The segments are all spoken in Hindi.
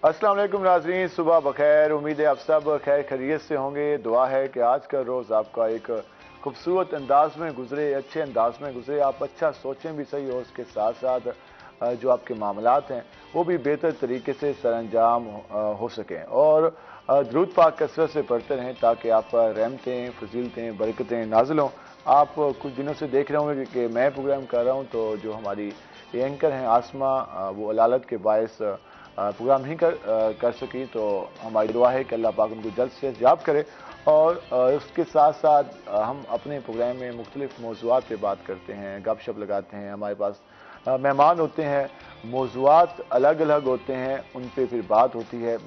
अस्सलाम वालेकुम नाज़रीन, सुबह बखैर। उम्मीद है आप सब खैर खैरियत से होंगे। दुआ है कि आज का रोज़ आपका एक खूबसूरत अंदाज में गुजरे, अच्छे अंदाज में गुजरे। आप अच्छा सोचें भी सही, और उसके साथ साथ जो आपके मामलात हैं वो भी बेहतर तरीके से सरअंजाम हो सकें। और दरूद पाक कसरत से पढ़ते रहें ताकि आप रहमतें, फजीलतें, बरकतें नाज़िल हों। आप कुछ दिनों से देख रहे होंगे कि मैं प्रोग्राम कर रहा हूँ, तो जो हमारी एंकर हैं आसमा, वो अलालत के बायस प्रोग्राम नहीं कर सकी। तो हमारी दुआ है कि अल्लाह पाक उनको जल्द से जल्द याब करे। और उसके साथ साथ हम अपने प्रोग्राम में मुख्तलिफ मौज़ूआत पे बात करते हैं, गपशप लगाते हैं। हमारे पास मेहमान होते हैं, मौज़ूआत अलग अलग होते हैं, उन पर फिर बात होती है।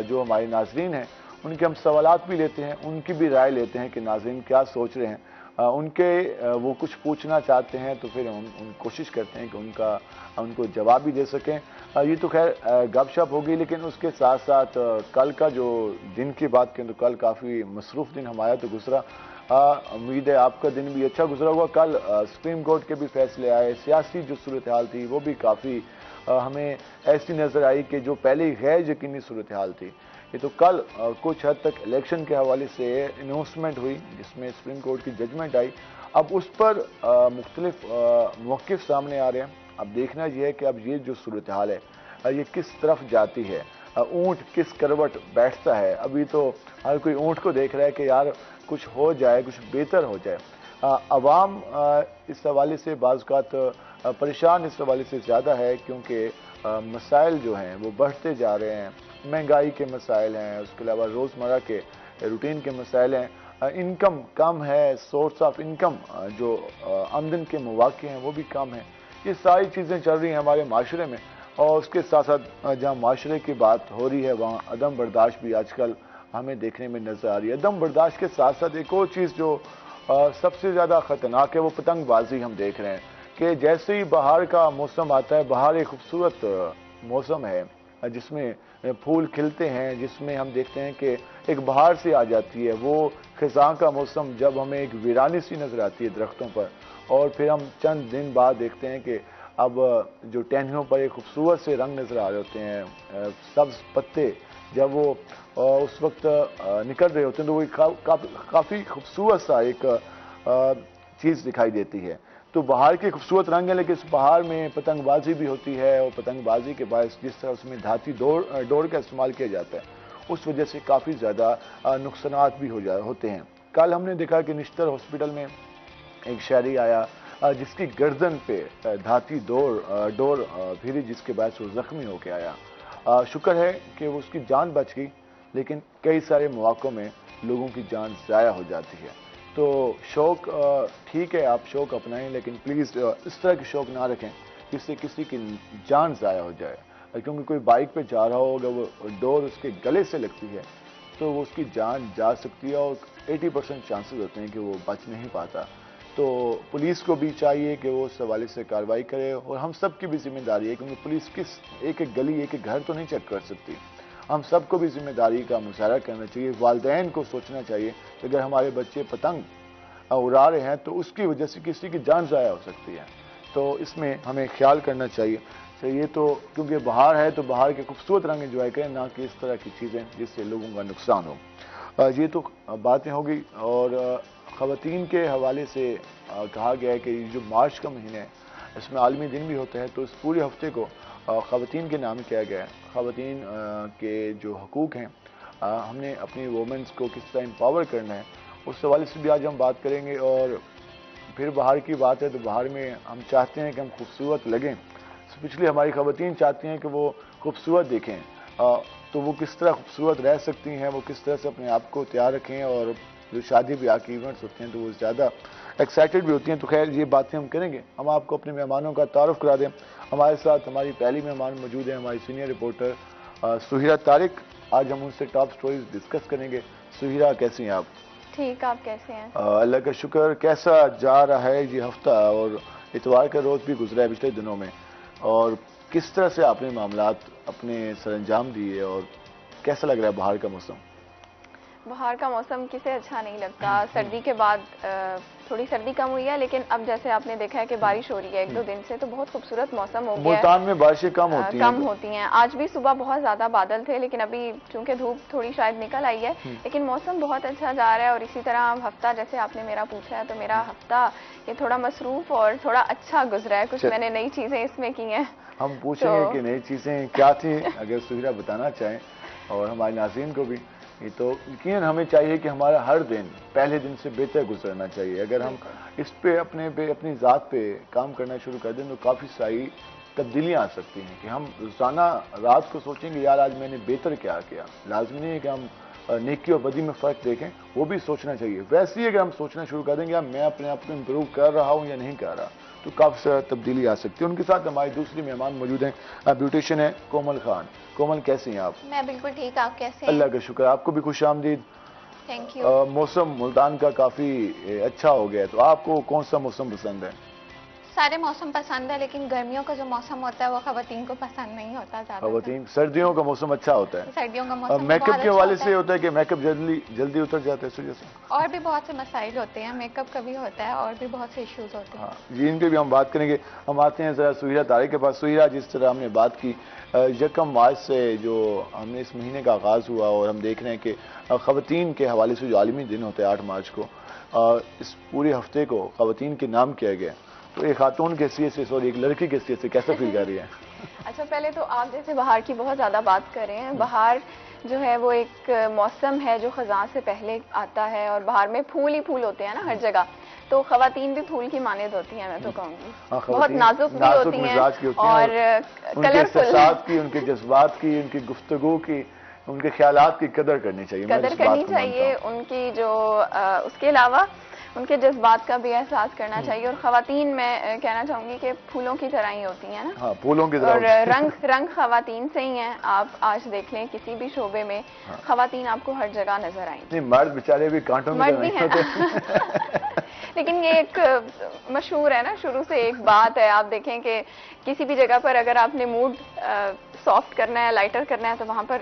जो हमारे नाजरीन हैं उनके हम सवालात भी लेते हैं, उनकी भी राय लेते हैं कि नाजरीन क्या सोच रहे हैं। वो कुछ पूछना चाहते हैं तो फिर हम कोशिश करते हैं कि उनको जवाब भी दे सकें। ये तो खैर गपशप होगी, लेकिन उसके साथ साथ कल का जो दिन की बात करें तो कल काफ़ी मसरूफ़ दिन हमारा तो गुजरा। उम्मीद है आपका दिन भी अच्छा गुजरा होगा। कल सुप्रीम कोर्ट के भी फैसले आए, सियासी जो सूरत हाल थी वो भी काफ़ी हमें ऐसी नज़र आई कि जो पहले गैर यकीनी सूरत हाल थी। ये तो कल कुछ हद तक इलेक्शन के हवाले से अनाउंसमेंट हुई जिसमें सुप्रीम कोर्ट की जजमेंट आई। अब उस पर मुख्तलिफ मौक़िफ़ सामने आ रहे हैं। अब देखना यह है कि अब ये जो सूरत हाल है ये किस तरफ जाती है, ऊँट किस करवट बैठता है। अभी तो हर कोई ऊँट को देख रहा है कि यार कुछ हो जाए, कुछ बेहतर हो जाए। अवाम इस हवाले से बाज़-औक़ात परेशान इस हवाले से ज़्यादा है क्योंकि मसाइल जो हैं वो बढ़ते जा रहे हैं। महंगाई के मसाइल हैं, उसके अलावा रोज़मर्रा के रूटीन के मसाइल हैं, इनकम कम है, सोर्स ऑफ इनकम जो आमदन के मौक़े हैं वो भी कम है। ये सारी चीज़ें चल रही हैं हमारे माशरे में। और उसके साथ साथ जहाँ माशरे की बात हो रही है वहाँ अदम बर्दाश्त भी आजकल हमें देखने में नज़र आ रही है। अदम बर्दाश्त के साथ साथ एक और चीज़ जो सबसे ज़्यादा ख़तरनाक है वो पतंगबाजी हम देख रहे हैं कि जैसे ही बाहर का मौसम आता है, बाहर एक खूबसूरत मौसम है जिसमें फूल खिलते हैं, जिसमें हम देखते हैं कि एक बहार सी आ जाती है। वो ख़ज़ां का मौसम जब हमें एक वीरानी सी नज़र आती है दरख्तों पर, और फिर हम चंद दिन बाद देखते हैं कि अब जो टहनियों पर एक खूबसूरत से रंग नज़र आ रहे होते हैं, सब्ज़ पत्ते जब वो उस वक्त निकल रहे होते हैं तो वो काफ़ी खूबसूरत सा एक चीज़ दिखाई देती है। तो बाहर के खूबसूरत रंग है, लेकिन इस बाहर में पतंगबाजी भी होती है, और पतंगबाजी के बायस जिस तरह उसमें धाती डोर का इस्तेमाल किया जाता है उस वजह से काफ़ी ज़्यादा नुकसानात भी होते हैं। कल हमने देखा कि निश्तर हॉस्पिटल में एक शहरी आया जिसकी गर्दन पे धाती डोर भिड़ी, जिसके बाद वो जख्मी होकर आया। शुक्र है कि उसकी जान बच गई, लेकिन कई सारे मौक़ों में लोगों की जान ज़ाया हो जाती है। तो शौक ठीक है, आप शौक अपनाएं, लेकिन प्लीज़ इस तरह के शौक ना रखें जिससे किसी की जान ज़ाया हो जाए। क्योंकि कोई बाइक पे जा रहा हो, अगर वो डोर उसके गले से लगती है तो वो उसकी जान जा सकती है, और 80% चांसेस होते हैं कि वो बच नहीं पाता। तो पुलिस को भी चाहिए कि वो इस हवाले से कार्रवाई करे, और हम सब की भी जिम्मेदारी है, क्योंकि पुलिस एक एक गली, एक एक घर तो नहीं चेक कर सकती। हम सबको भी जिम्मेदारी का मुजाहरा करना चाहिए। वालिदैन को सोचना चाहिए कि अगर हमारे बच्चे पतंग उड़ा रहे हैं तो उसकी वजह से किसी की जान ज़ाया हो सकती है, तो इसमें हमें ख्याल करना चाहिए। तो ये तो क्योंकि बाहर है तो बाहर के खूबसूरत रंग एंजॉय करें, ना कि इस तरह की चीज़ें जिससे लोगों का नुकसान हो। ये तो बातें होगी। और ख़वातीन के हवाले से कहा गया है कि जो मार्च का महीना है इसमें आलमी दिन भी होता है, तो इस पूरे हफ्ते को ख़वातीन के नाम किया गया है। ख़वातीन के जो हकूक़ हैं, हमने अपनी वोमेंस को किस तरह एम्पावर करना है उस हवाले से भी आज हम बात करेंगे। और फिर बाहर की बात है तो बाहर में हम चाहते हैं कि हम खूबसूरत लगें, स्पेशली हमारी ख़वातीन चाहती हैं कि वो खूबसूरत दिखें। तो वो किस तरह खूबसूरत रह सकती हैं, वो किस तरह से अपने आप को तैयार रखें। और जो शादी ब्याह के इवेंट्स होते हैं तो वो ज़्यादा एक्साइटेड भी होती हैं। तो खैर ये बातें हम करेंगे। हम आपको अपने मेहमानों का तारुफ करा दें। हमारे साथ हमारी पहली मेहमान मौजूद है, हमारी सीनियर रिपोर्टर सुहिरा तारिक। आज हम उनसे टॉप स्टोरीज डिस्कस करेंगे। सुहिरा, कैसी हैं आप? ठीक, आप कैसे हैं? अल्लाह का शुक्र। कैसा जा रहा है ये हफ्ता, और इतवार का रोज़ भी गुजरा है पिछले दिनों में, और किस तरह से आपने मामलात अपने सरंजाम दिए, और कैसा लग रहा है बाहर का मौसम? बाहर का मौसम किसे अच्छा नहीं लगता। सर्दी के बाद थोड़ी सर्दी कम हुई है, लेकिन अब जैसे आपने देखा है कि बारिश हो रही है 1-2 दिन से, तो बहुत खूबसूरत मौसम हो गया है। मुल्तान में बारिशें कम होती हैं। आज भी सुबह बहुत ज़्यादा बादल थे, लेकिन अभी चूंकि धूप थोड़ी शायद निकल आई है, लेकिन मौसम बहुत अच्छा जा रहा है। और इसी तरह हफ्ता, जैसे आपने मेरा पूछा है, तो मेरा हफ्ता ये थोड़ा मसरूफ और थोड़ा अच्छा गुजरा है। कुछ मैंने नई चीज़ें इसमें की हैं। हम पूछेंगे कि नई चीज़ें क्या थी, अगर सुहिरा बताना चाहें, और हमारे नाज़रीन को भी। ये तो यकीन हमें चाहिए कि हमारा हर दिन पहले दिन से बेहतर गुजरना चाहिए। अगर हम इस पे अपनी ज़ात पे काम करना शुरू कर दें तो काफ़ी सारी तब्दीलियाँ आ सकती हैं कि हम रोज़ाना रात को सोचेंगे यार आज मैंने बेहतर क्या किया। लाजमी नहीं है कि हम नेकी और बदी में फ़र्क देखें, वो भी सोचना चाहिए। वैसे ही अगर हम सोचना शुरू कर देंगे यार मैं अपने आप को इम्प्रूव कर रहा हूँ या नहीं कर रहा, तो काफ़ी सारा तब्दीली आ सकती है। उनके साथ हमारी दूसरी मेहमान मौजूद हैं, ब्यूटिशियन है कोमल खान। कोमल कैसी हैं आप? मैं बिल्कुल ठीक, आप कैसे हैं? अल्लाह का शुक्र, आपको भी खुश आमदीद। Thank you. मौसम मुल्तान का काफ़ी अच्छा हो गया है, तो आपको कौन सा मौसम पसंद है? सारे मौसम पसंद है, लेकिन गर्मियों का जो मौसम होता है वो खवातीन को पसंद नहीं होता ज़्यादा। खवातीन, सर्दियों का मौसम अच्छा होता है। सर्दियों का मौसम मेकअप के हवाले से होता है कि मेकअप जल्दी उतर जाता है इस वजह से। और भी बहुत से मसाइल होते हैं, मेकअप का भी होता है और भी बहुत से इश्यूज होते हैं। हाँ जी, इनके भी हम बात करेंगे। हम आते हैं ज़रा सुहिरा तारिक के पास। सुहिरा, जिस तरह हमने बात की 1 मार्च से जो हमने इस महीने का आगाज़ हुआ, और हम देख रहे हैं कि खवातीन के हवाले से जो आलमी दिन होता है 8 मार्च को, इस पूरे हफ्ते को खवातीन के नाम किया गया, तो एक खातून की हैसियत से और एक लड़की की हैसियत से कैसा फील कर रही है? अच्छा, पहले तो आप जैसे बाहर की बहुत ज़्यादा बात कर रहे हैं। बाहर जो है वो एक मौसम है जो खज़ां से पहले आता है, और बाहर में फूल ही फूल होते हैं ना हर जगह, तो खवातीन भी फूल की मानिंद होती हैं, मैं तो कहूँगी। बहुत नाजुक भी होती हैं और कलरफुल। उनके जज्बात की, उनकी गुफ्तगू की, उनके ख्यालात की कदर करनी चाहिए। उनकी जो उसके अलावा उनके जज्बात का भी एहसास करना चाहिए। और खवातीन, मैं कहना चाहूंगी कि फूलों की तरह ही होती हैं ना। हाँ, फूलों की तरह। और रंग खवातीन से ही हैं। आप आज देख लें किसी भी शोबे में खवातीन आपको हर जगह नजर आएंगी। नहीं, मर्द बेचारे भी कांटों में मर्द भी हैं। लेकिन ये एक मशहूर है ना, शुरू से एक बात है। आप देखें कि किसी भी जगह पर अगर आपने मूड सॉफ्ट करना है, लाइटर करना है, तो वहाँ पर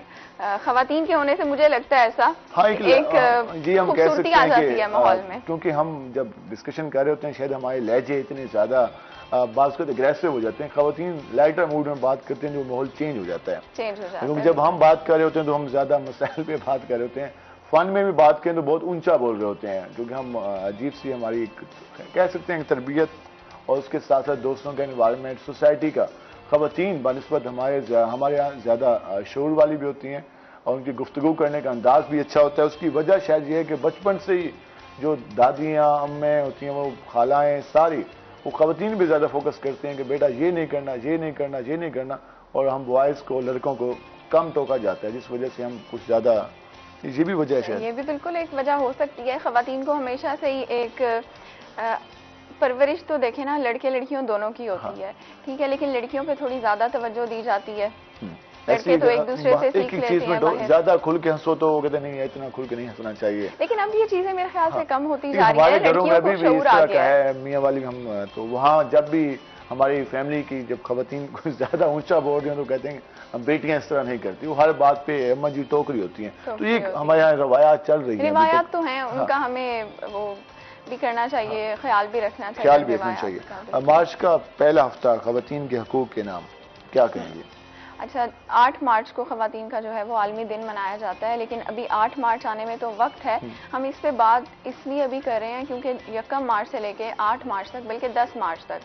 खवातीन के होने से मुझे लगता है ऐसा एक खूबसूरती आ जाती है माहौल में। क्योंकि हम जब डिस्कशन कर रहे होते हैं, शायद हमारे लहजे इतने ज़्यादा बात करते अग्रेसिव हो जाते हैं। खवातीन लाइटर मूड में बात करते हैं, जो माहौल चेंज हो जाता है। क्योंकि जब हम बात कर रहे होते हैं तो हम ज़्यादा मसाइल पे बात कर रहे होते हैं। फन में भी बात करें तो बहुत ऊंचा बोल रहे होते हैं, क्योंकि हम अजीब सी हमारी कह सकते हैं तरबियत, और उसके साथ साथ दोस्तों का इन्वायरमेंट, सोसाइटी का। खवातीन बनिस्बत हमारे यहाँ ज़्यादा शऊर वाली भी होती हैं, और उनकी गुफ्तगू करने का अंदाज भी अच्छा होता है। उसकी वजह शायद ये है कि बचपन से ही जो दादियाँ, अम्में होती हैं, वो खालाएँ सारी, वो खवातीन भी ज़्यादा फोकस करते हैं कि बेटा ये नहीं करना, ये नहीं करना, ये नहीं करना, और हम बॉयज़ को, लड़कों को कम टोका जाता है, जिस वजह से हम कुछ ज़्यादा, ये भी वजह है। ये भी बिल्कुल एक वजह हो सकती है। खवातीन को हमेशा से ही एक परवरिश तो देखें ना, लड़के लड़कियों दोनों की होती है, ठीक है, लेकिन लड़कियों पे थोड़ी ज्यादा तवज्जो दी जाती है। लड़के तो एक दूसरे से सीख लेते हैं। ज्यादा खुल के हंसो तो वो कहते नहीं, इतना खुल के नहीं हंसना चाहिए। लेकिन अब ये चीजें मेरे ख्याल से कम होती जा रही है। घरों में भी इस तरह का है मियाँ वाली। हम तो वहाँ जब भी हमारी फैमिली की जब खवातीन कुछ ज्यादा ऊंचा बोल रही हो तो कहते हैं हम बेटियां इस तरह नहीं करती, वो हर बात पे अम्मा जी टोक रही होती हैं। तो ये हमारे यहाँ रवायात चल रही है। रिवायात तो हैं, उनका हमें वो भी करना चाहिए, ख्याल भी रखना चाहिए। ख्याल भी रखना चाहिए। मार्च का पहला हफ्ता खवातीन के हकूक के नाम क्या कहेंगे? अच्छा, 8 मार्च को खवातीन का जो है वो आलमी दिन मनाया जाता है, लेकिन अभी 8 मार्च आने में तो वक्त है। हम इस पे बात इसलिए अभी कर रहे हैं क्योंकि 1 मार्च से लेके 8 मार्च तक, बल्कि 10 मार्च तक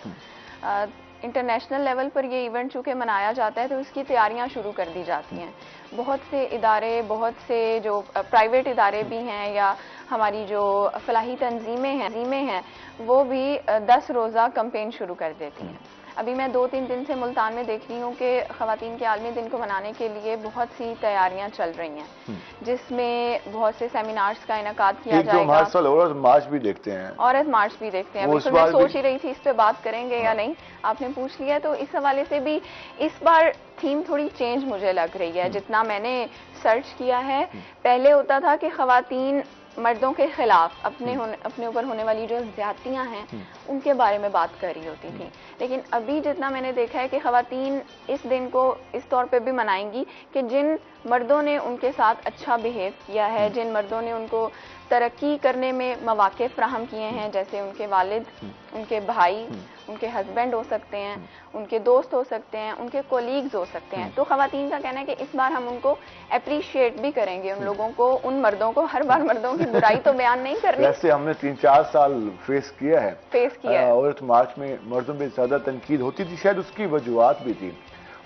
इंटरनेशनल लेवल पर ये इवेंट चूँकि मनाया जाता है, तो इसकी तैयारियां शुरू कर दी जाती हैं। बहुत से इदारे, बहुत से जो प्राइवेट इदारे भी हैं, या हमारी जो फलाही तंजीमें हैं, वो भी 10 रोज़ा कैंपेन शुरू कर देती हैं। अभी मैं 2-3 दिन से मुल्तान में देख रही हूँ कि खवातीन के आलमी दिन को मनाने के लिए बहुत सी तैयारियां चल रही हैं, जिसमें बहुत से सेमिनार्स का इनेकाद किया जाएगा। हर साल औरत मार्च भी देखते हैं। औरत मार्च भी देखते हैं, बिल्कुल। मैं सोच ही रही थी इस पे बात करेंगे या नहीं, आपने पूछ लिया, तो इस हवाले से भी इस बार थीम थोड़ी चेंज मुझे लग रही है। जितना मैंने सर्च किया है, पहले होता था कि खवातीन मर्दों के खिलाफ अपने ऊपर होने वाली जो ज्यादतियां हैं उनके बारे में बात कर रही होती थी, लेकिन अभी जितना मैंने देखा है कि ख़वातीन इस दिन को इस तौर पे भी मनाएंगी कि जिन मर्दों ने उनके साथ अच्छा बिहेव किया है, जिन मर्दों ने उनको तरक्की करने में मौके फ्राहम किए हैं, जैसे उनके वालिद, उनके भाई, उनके हस्बैंड हो सकते हैं, उनके दोस्त हो सकते हैं, उनके कोलीग्स हो सकते हैं। तो ख़वातीन का कहना है कि इस बार हम उनको अप्रिशिएट भी करेंगे, उन लोगों को, उन मर्दों को। हर बार मर्दों की बुराई तो बयान नहीं करनी। वैसे हमने 3-4 साल फेस किया है और मार्च में मर्दों पर ज़्यादा तनकीद होती थी, शायद उसकी वजूहत भी थी।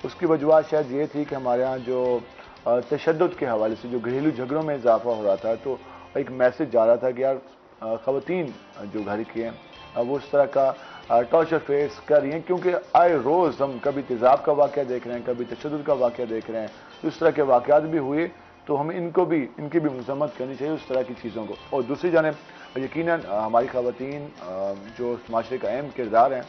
उसकी वजूहत शायद ये थी कि हमारे यहाँ जो तशद्दुद के हवाले से जो घरेलू झगड़ों में इजाफा हो रहा था, तो एक मैसेज जा रहा था कि यार ख़वातीन जो घर की हैं वो इस तरह का टॉर्चर फेस कर रही हैं, क्योंकि आए रोज़ हम कभी तेज़ाब का वाक़या देख रहे हैं, कभी तशद्दुद का वाक़या देख रहे हैं। तो इस तरह के वाक़यात भी हुए, तो हमें इनकी भी मज़म्मत करनी चाहिए उस तरह की चीज़ों को। और दूसरी जानिब यकीनन हमारी ख़वातीन जो माशरे का अहम किरदार हैं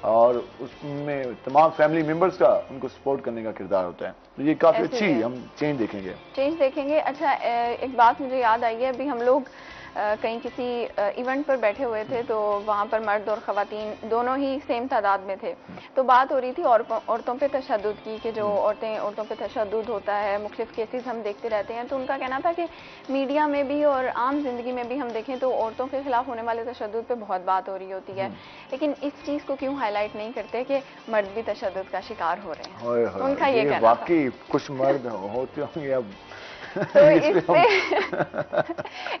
और उसमें तमाम फैमिली मेंबर्स का उनको सपोर्ट करने का किरदार होता है, तो ये काफ़ी अच्छी हम चेंज देखेंगे। अच्छा, एक बात मुझे याद आई है, अभी हम लोग कहीं किसी इवेंट पर बैठे हुए थे, तो वहाँ पर मर्द और ख़वातीन दोनों ही सेम तादाद में थे। तो बात हो रही थी औरतों पे तशद्दुद की, कि जो औरतों पे तशद्दुद होता है, मुख्तलिफ केसेस हम देखते रहते हैं। तो उनका कहना था कि मीडिया में भी और आम जिंदगी में भी हम देखें तो औरतों के खिलाफ होने वाले तशद्दुद पे बहुत बात हो रही होती है, लेकिन इस चीज़ को क्यों हाईलाइट नहीं करते कि मर्द भी तशद्दुद का शिकार हो रहे हैं। उनका ये कहना था। वाकई कुछ मर्द होते होंगे अब तो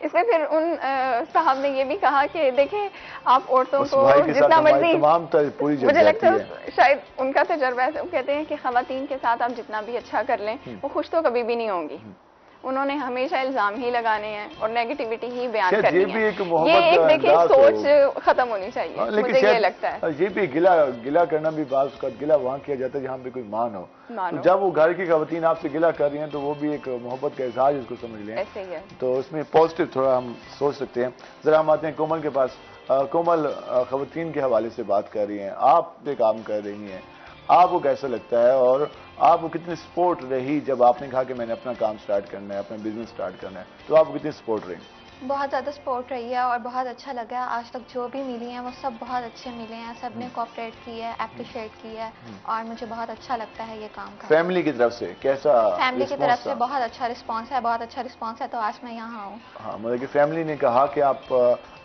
इससे फिर उन साहब ने ये भी कहा कि देखें, आप औरतों को जितना मर्जी, मुझे लगता है शायद उनका तजर्बा है, वो कहते हैं कि ख़वातीन के साथ आप जितना भी अच्छा कर लें, वो खुश तो कभी भी नहीं होंगी। उन्होंने हमेशा इल्जाम ही लगाने हैं और नेगेटिविटी ही बयान करनी है। ये एक देखिए सोच खत्म होनी चाहिए, मुझे ये लगता है। ये भी गिला करना भी बाज़ का गिला वहाँ किया जाता है जहाँ पे कोई मान हो। तो जब वो घर की ख़वातीन आपसे गिला कर रही हैं तो वो भी एक मोहब्बत का इजहार इसको समझ लें। ऐसे ही है। तो इसमें पॉजिटिव थोड़ा हम सोच सकते हैं। जरा हम आते हैं कोमल के पास। कोमल ख़वातीन के हवाले से बात कर रही हैं, आप पे काम कर रही हैं, आपको कैसा लगता है और आपको कितनी सपोर्ट रही जब आपने कहा कि मैंने अपना काम स्टार्ट करना है, अपना बिजनेस स्टार्ट करना है, तो आपको कितनी सपोर्ट रही? बहुत ज़्यादा सपोर्ट रही है और बहुत अच्छा लगा। आज तक जो भी मिली हैं वो सब बहुत अच्छे मिले हैं, सब ने कोऑपरेट की है, अप्रिशिएट की है और मुझे बहुत अच्छा लगता है ये काम करना। फैमिली की तरफ से कैसा? फैमिली की तरफ से बहुत अच्छा रिस्पांस है, बहुत अच्छा रिस्पांस है, तो आज मैं यहाँ हूँ। हाँ, मतलब कि फैमिली ने कहा कि आप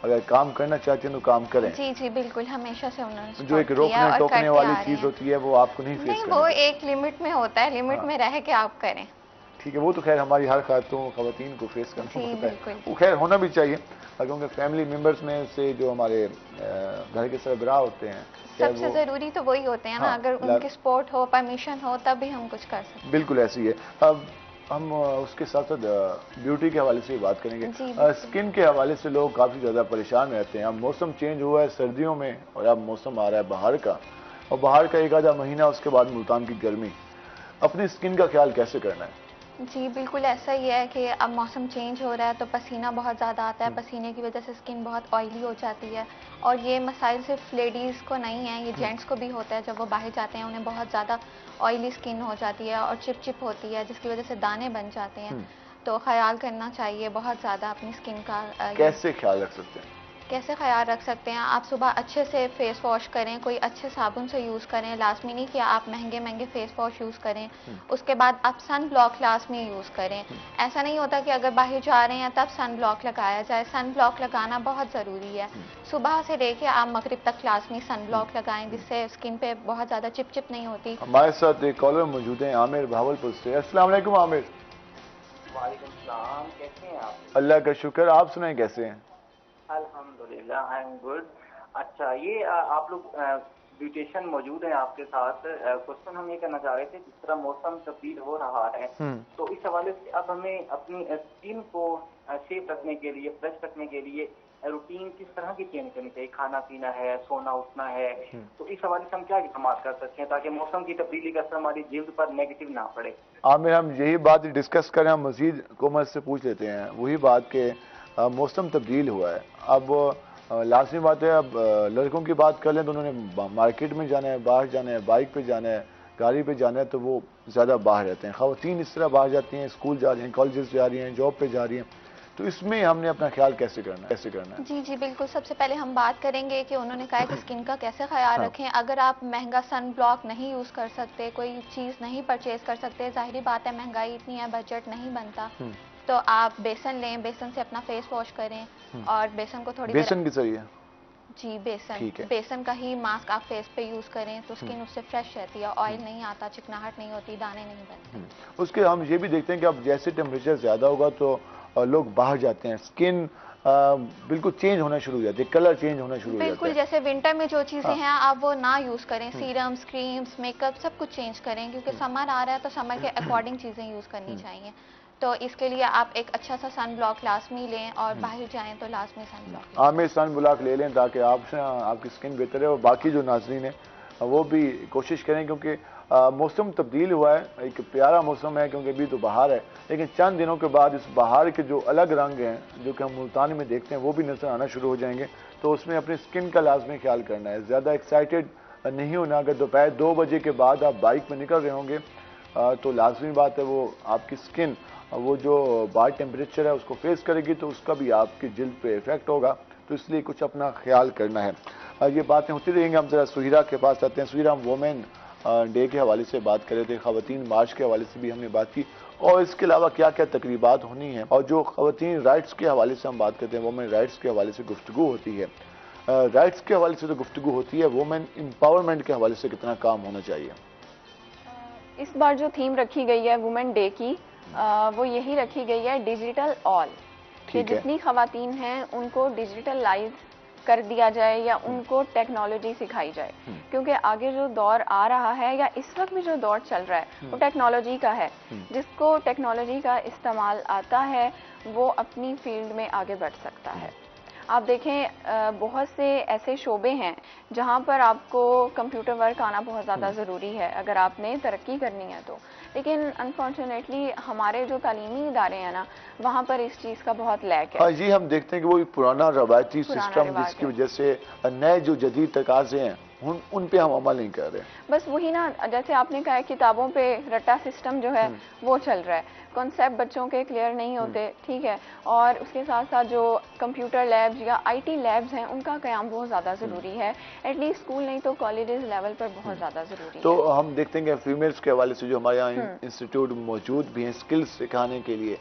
अगर काम करना चाहते हैं तो काम करें। जी जी बिल्कुल, हमेशा से उन्होंने जो एक रोकने टोकने वाली चीज होती है वो आपको नहीं फेस करनी। वो एक लिमिट में होता है, लिमिट में रह के आप करें। ठीक है, वो तो खैर हमारी हर ख़वातीन को फेस करना पड़ता है, वो खैर होना भी चाहिए, क्योंकि फैमिली मेंबर्स में से जो हमारे घर के सरबराह होते हैं, सबसे जरूरी तो वही होते हैं ना। अगर उनकी सपोर्ट हो, परमिशन हो, तब भी हम कुछ कर सकते हैं। बिल्कुल ऐसी है। अब हम उसके साथ साथ ब्यूटी के हवाले से बात करेंगे। स्किन के हवाले से लोग काफ़ी ज़्यादा परेशान रहते हैं। अब मौसम चेंज हुआ है सर्दियों में और अब मौसम आ रहा है बाहर का, और बाहर का एक आधा महीना उसके बाद मुल्तान की गर्मी। अपनी स्किन का ख्याल कैसे करना है? जी बिल्कुल ऐसा ही है कि अब मौसम चेंज हो रहा है तो पसीना बहुत ज़्यादा आता है, पसीने की वजह से स्किन बहुत ऑयली हो जाती है। और ये मसाइल सिर्फ लेडीज़ को नहीं है, ये जेंट्स को भी होता है। जब वो बाहर जाते हैं उन्हें बहुत ज़्यादा ऑयली स्किन हो जाती है और चिप होती है, जिसकी वजह से दाने बन जाते हैं। तो ख्याल करना चाहिए बहुत ज़्यादा अपनी स्किन का। कैसे ख्याल रख सकते हैं? कैसे ख्याल रख सकते हैं? आप सुबह अच्छे से फेस वॉश करें, कोई अच्छे साबुन से यूज़ करें, लाजमी नहीं कि आप महंगे फेस वॉश यूज़ करें। उसके बाद आप सन ब्लॉक लाजमी यूज़ करें। ऐसा नहीं होता कि अगर बाहर जा रहे हैं तब सन ब्लॉक लगाया जाए, सन ब्लॉक लगाना बहुत ज़रूरी है। सुबह से लेके आप मगरिब तक लाजमी सन ब्लॉक लगाएं, जिससे स्किन पे बहुत ज़्यादा चिप नहीं होती। हमारे साथ एक कॉलर मौजूद है, आमिर भावलपुर से। अस्सलाम वालेकुम आमिर। वालेकुम सलाम, कैसे हैं आप? अल्लाह का शुक्र, आप सुनाएं कैसे हैं? अल्हम्दुलिल्लाह, आई एम गुड। अच्छा, ये आप लोग ब्यूटिशियन मौजूद हैं आपके साथ। क्वेश्चन हम ये करना चाह रहे थे, जिस तरह मौसम तब्दील हो रहा है तो इस हवाले से अब हमें अपनी स्किन को सेफ रखने के लिए, फ्रेश रखने के लिए रूटीन किस तरह की चेंज करनी चाहिए? खाना पीना है, सोना उठना है, तो इस हवाले से हम क्या इकदाम कर सकते हैं ताकि मौसम की तब्दीली का असर हमारी जिल्द पर नेगेटिव ना पड़े? आमिर, हम यही बात डिस्कस करें, हम मजीद कोमल से पूछ लेते हैं वही बात के मौसम तब्दील हुआ है। अब लाजमी बात है, अब लड़कों की बात कर लें तो उन्होंने मार्केट में जाना है, बाहर जाना है, बाइक पे जाना है, गाड़ी पे जाना है, तो वो ज़्यादा बाहर रहते हैं। ख़वातीन इस तरह बाहर जाती हैं, स्कूल जा रही हैं, कॉलेजेस जा रही हैं, जॉब पे जा रही हैं, तो इसमें हमने अपना ख्याल कैसे करना है? जी जी बिल्कुल। सबसे पहले हम बात करेंगे कि उन्होंने कहा कि स्किन का कैसे ख्याल रखें। अगर आप महंगा सन ब्लॉक नहीं यूज़ कर सकते, कोई चीज़ नहीं परचेज कर सकते, जाहिर बात है महंगाई इतनी है, बजट नहीं बनता, तो आप बेसन लें, बेसन से अपना फेस वॉश करें और बेसन को थोड़ी बेसन की चाहिए? जी बेसन, ठीक है। बेसन का ही मास्क आप फेस पे यूज़ करें तो स्किन उससे फ्रेश रहती है, ऑयल नहीं आता, चिकनाहट नहीं होती, दाने नहीं बनते। उसके हम ये भी देखते हैं कि अब जैसे टेम्परेचर ज़्यादा होगा तो लोग बाहर जाते हैं, स्किन बिल्कुल चेंज होना शुरू हो जाती है, कलर चेंज होना शुरू हो जाता है। बिल्कुल, जैसे विंटर में जो चीज़ें हैं आप वो ना यूज़ करें, सीरम्स, क्रीम्स, मेकअप सब कुछ चेंज करें, क्योंकि समर आ रहा है तो समर के अकॉर्डिंग चीज़ें यूज़ करनी चाहिए। तो इसके लिए आप एक अच्छा सा सन ब्लॉक लाजमी लें और बाहर जाएं तो लाजमी सन ब्लॉक आप में सन ब्लॉक ले लें ताकि आपकी स्किन बेहतर है और बाकी जो नाजरीन है वो भी कोशिश करें, क्योंकि मौसम तब्दील हुआ है, एक प्यारा मौसम है क्योंकि अभी तो बाहर है, लेकिन चंद दिनों के बाद इस बाहर के जो अलग रंग हैं जो कि हम मुल्तान में देखते हैं वो भी नजर आना शुरू हो जाएंगे। तो उसमें अपनी स्किन का लाजमी ख्याल करना है, ज़्यादा एक्साइटेड नहीं होना। अगर दोपहर 2 बजे के बाद आप बाइक में निकल रहे होंगे तो लाजमी बात है वो आपकी स्किन वो जो बाहर टेम्परेचर है उसको फेस करेगी, तो उसका भी आपकी जिल्द पे इफेक्ट होगा। तो इसलिए कुछ अपना ख्याल करना है। ये बातें होती रहेंगी। हम जरा सुहिरा के पास आते हैं। सुहिरा, हम वोमेन डे के हवाले से बात कर रहे थे, ख़वातीन मार्च के हवाले से भी हमने बात की, और इसके अलावा क्या क्या तकरीबात होनी है, और जो ख़वातीन राइट्स के हवाले से हम बात करते हैं, वोमेन राइट्स के हवाले से गुफ्तगू होती है। राइट्स के हवाले से तो गुफ्तगू होती है, वोमेन एम्पावरमेंट के हवाले से कितना काम होना चाहिए? इस बार जो थीम रखी गई है वुमेन डे की, वो यही रखी गई है डिजिटल ऑल, कि जितनी खवातीन हैं उनको डिजिटलाइज कर दिया जाए या उनको टेक्नोलॉजी सिखाई जाए, क्योंकि आगे जो दौर आ रहा है या इस वक्त भी जो दौर चल रहा है वो टेक्नोलॉजी का है। जिसको टेक्नोलॉजी का इस्तेमाल आता है वो अपनी फील्ड में आगे बढ़ सकता है। आप देखें बहुत से ऐसे शोबे हैं जहां पर आपको कंप्यूटर वर्क आना बहुत ज़्यादा ज़रूरी है अगर आपने तरक्की करनी है तो, लेकिन अनफॉर्चुनेटली हमारे जो तालीमी इदारे हैं ना वहाँ पर इस चीज़ का बहुत लैक है। हाँ जी, हम देखते हैं कि वो एक पुराना रवायती सिस्टम जिसकी वजह से नए जो जदीद तकाजे हैं उन पे हम अमल नहीं कर रहे। बस वही ना, जैसे आपने कहा किताबों पे रट्टा सिस्टम जो है वो चल रहा है, कॉन्सेप्ट बच्चों के क्लियर नहीं होते, ठीक है, और उसके साथ साथ जो कंप्यूटर लैब्स या आईटी लैब्स हैं उनका क़याम बहुत ज़्यादा ज़रूरी है, एटलीस्ट स्कूल नहीं तो कॉलेजेस लेवल पर बहुत ज़्यादा ज़रूरी है। तो हम देखते हैं कि फीमेल्स के हवाले से जो हमारे यहाँ इंस्टीट्यूट मौजूद भी हैं स्किल्स सिखाने के लिए,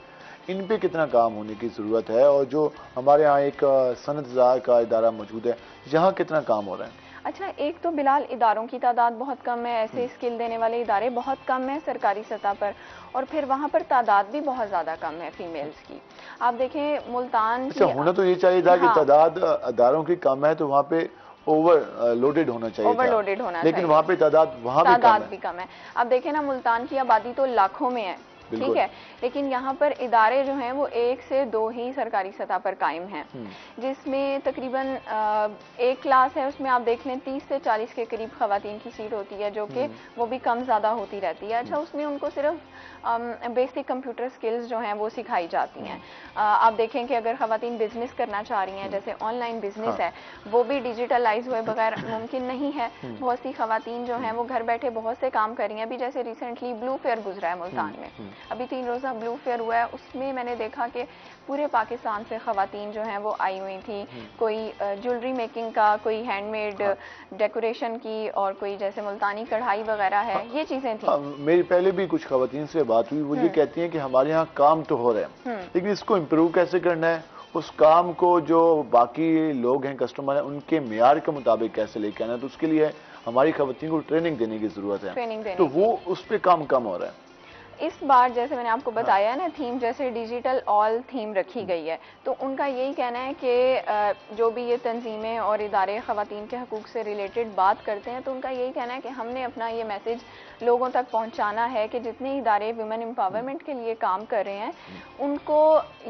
इन पे कितना काम होने की ज़रूरत है, और जो हमारे यहाँ एक सनतज़ार का इदारा मौजूद है यहाँ कितना काम हो रहा है? अच्छा, एक तो बिलाल इदारों की तादाद बहुत कम है, ऐसे स्किल देने वाले इदारे बहुत कम है सरकारी सतह पर, और फिर वहाँ पर तादाद भी बहुत ज़्यादा कम है फीमेल्स की। आप देखें मुल्तान अच्छा, होना तो ये चाहिए था कि तादाद इदारों की कम है तो वहाँ पे ओवरलोडेड होना चाहिए, ओवरलोडेड होना लेकिन वहाँ पे तादाद भी कम है। अब देखें ना, मुल्तान की आबादी तो लाखों में है, ठीक है, लेकिन यहाँ पर इदारे जो हैं वो 1 से 2 ही सरकारी सतह पर कायम हैं, जिसमें तकरीबन एक क्लास है उसमें आप देख लें 30 से 40 के करीब खवातीन की सीट होती है, जो कि वो भी कम ज़्यादा होती रहती है। अच्छा, उसमें उनको सिर्फ बेसिक कंप्यूटर स्किल्स जो हैं वो सिखाई जाती हैं। आप देखें कि अगर खवातीन बिजनेस करना चाह रही हैं, जैसे ऑनलाइन बिजनेस है, वो भी डिजिटलाइज हुए बगैर मुमकिन नहीं है। बहुत सी खवातीन जो हैं वो घर बैठे बहुत से काम कर रही हैं। अभी जैसे रिसेंटली ब्लू फेयर गुजरा है मुल्तान में, अभी 3 रोज़ा ब्लू फेयर हुआ है, उसमें मैंने देखा कि पूरे पाकिस्तान से खवातीन जो हैं वो आई हुई थी, कोई ज्वेलरी मेकिंग का, कोई हैंडमेड डेकोरेशन की, और कोई जैसे मुल्तानी कढ़ाई वगैरह है, ये चीज़ें थी। मेरी पहले भी कुछ खवातीन से बात हुई, वो ये कहती हैं कि हमारे यहाँ काम तो हो रहा है लेकिन इसको इम्प्रूव कैसे करना है, उस काम को जो बाकी लोग हैं कस्टमर हैं उनके मेयार के मुताबिक कैसे लेके आना है, तो उसके लिए हमारी खवातीन को ट्रेनिंग देने की जरूरत है, तो वो उस पर काम कम हो रहा है। इस बार जैसे मैंने आपको बताया ना, थीम जैसे डिजिटल ऑल थीम रखी गई है, तो उनका यही कहना है कि जो भी ये तंजीमें और इदारे ख़वातीन के हकूक़ से रिलेटेड बात करते हैं, तो उनका यही कहना है कि हमने अपना ये मैसेज लोगों तक पहुंचाना है कि जितने इदारे वुमेन एम्पावरमेंट के लिए काम कर रहे हैं उनको